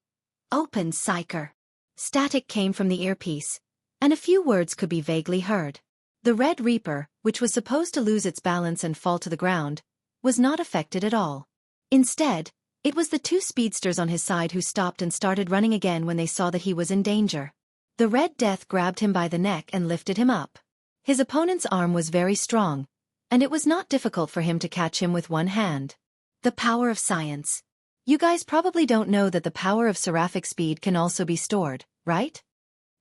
Open, Psyker! Static came from the earpiece, and a few words could be vaguely heard. The Red Reaper, which was supposed to lose its balance and fall to the ground, was not affected at all. Instead, it was the 2 speedsters on his side who stopped and started running again when they saw that he was in danger. The Red Death grabbed him by the neck and lifted him up. His opponent's arm was very strong, and it was not difficult for him to catch him with one hand. The power of science. You guys probably don't know that the power of seraphic speed can also be stored, right?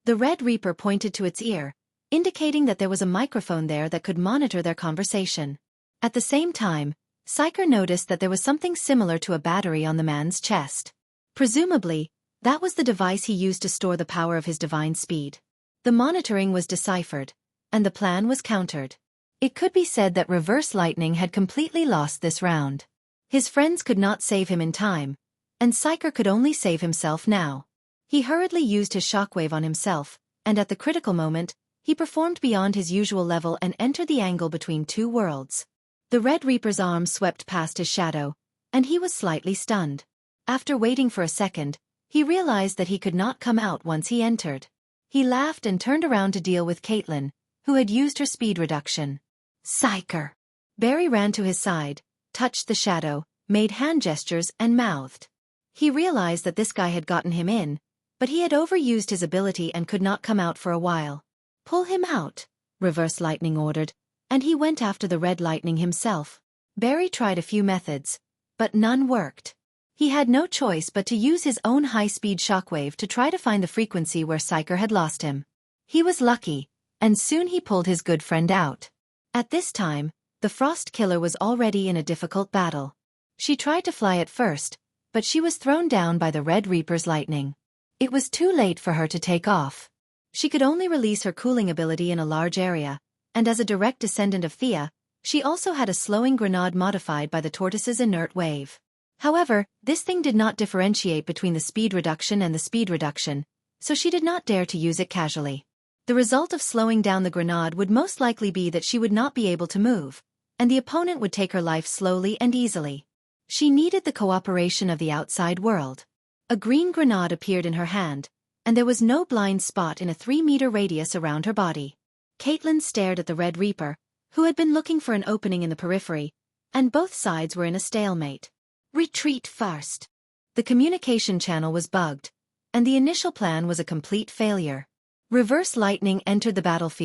The Red Reaper pointed to its ear, indicating that there was a microphone there that could monitor their conversation. At the same time, Psyker noticed that there was something similar to a battery on the man's chest. Presumably, that was the device he used to store the power of his divine speed. The monitoring was deciphered, and the plan was countered. It could be said that Reverse Lightning had completely lost this round. His friends could not save him in time, and Psyker could only save himself now. He hurriedly used his shockwave on himself, and at the critical moment, he performed beyond his usual level and entered the angle between 2 worlds. The Red Reaper's arm swept past his shadow, and he was slightly stunned. After waiting for a second, he realized that he could not come out once he entered. He laughed and turned around to deal with Caitlin, who had used her speed reduction. Psyker! Barry ran to his side, touched the shadow, made hand gestures and mouthed. He realized that this guy had gotten him in, but he had overused his ability and could not come out for a while. Pull him out, Reverse Lightning ordered, and he went after the Red Lightning himself. Barry tried a few methods, but none worked. He had no choice but to use his own high-speed shockwave to try to find the frequency where Psyker had lost him. He was lucky, and soon he pulled his good friend out. At this time, the Frost Killer was already in a difficult battle. She tried to fly at first, but she was thrown down by the Red Reaper's lightning. It was too late for her to take off. She could only release her cooling ability in a large area, and as a direct descendant of Thea, she also had a slowing grenade modified by the tortoise's inert wave. However, this thing did not differentiate between the speed reduction and the speed reduction, so she did not dare to use it casually. The result of slowing down the grenade would most likely be that she would not be able to move, and the opponent would take her life slowly and easily. She needed the cooperation of the outside world. A green grenade appeared in her hand, and there was no blind spot in a 3-meter radius around her body. Caitlin stared at the Red Reaper, who had been looking for an opening in the periphery, and both sides were in a stalemate. Retreat first. The communication channel was bugged, and the initial plan was a complete failure. Reverse Lightning entered the battlefield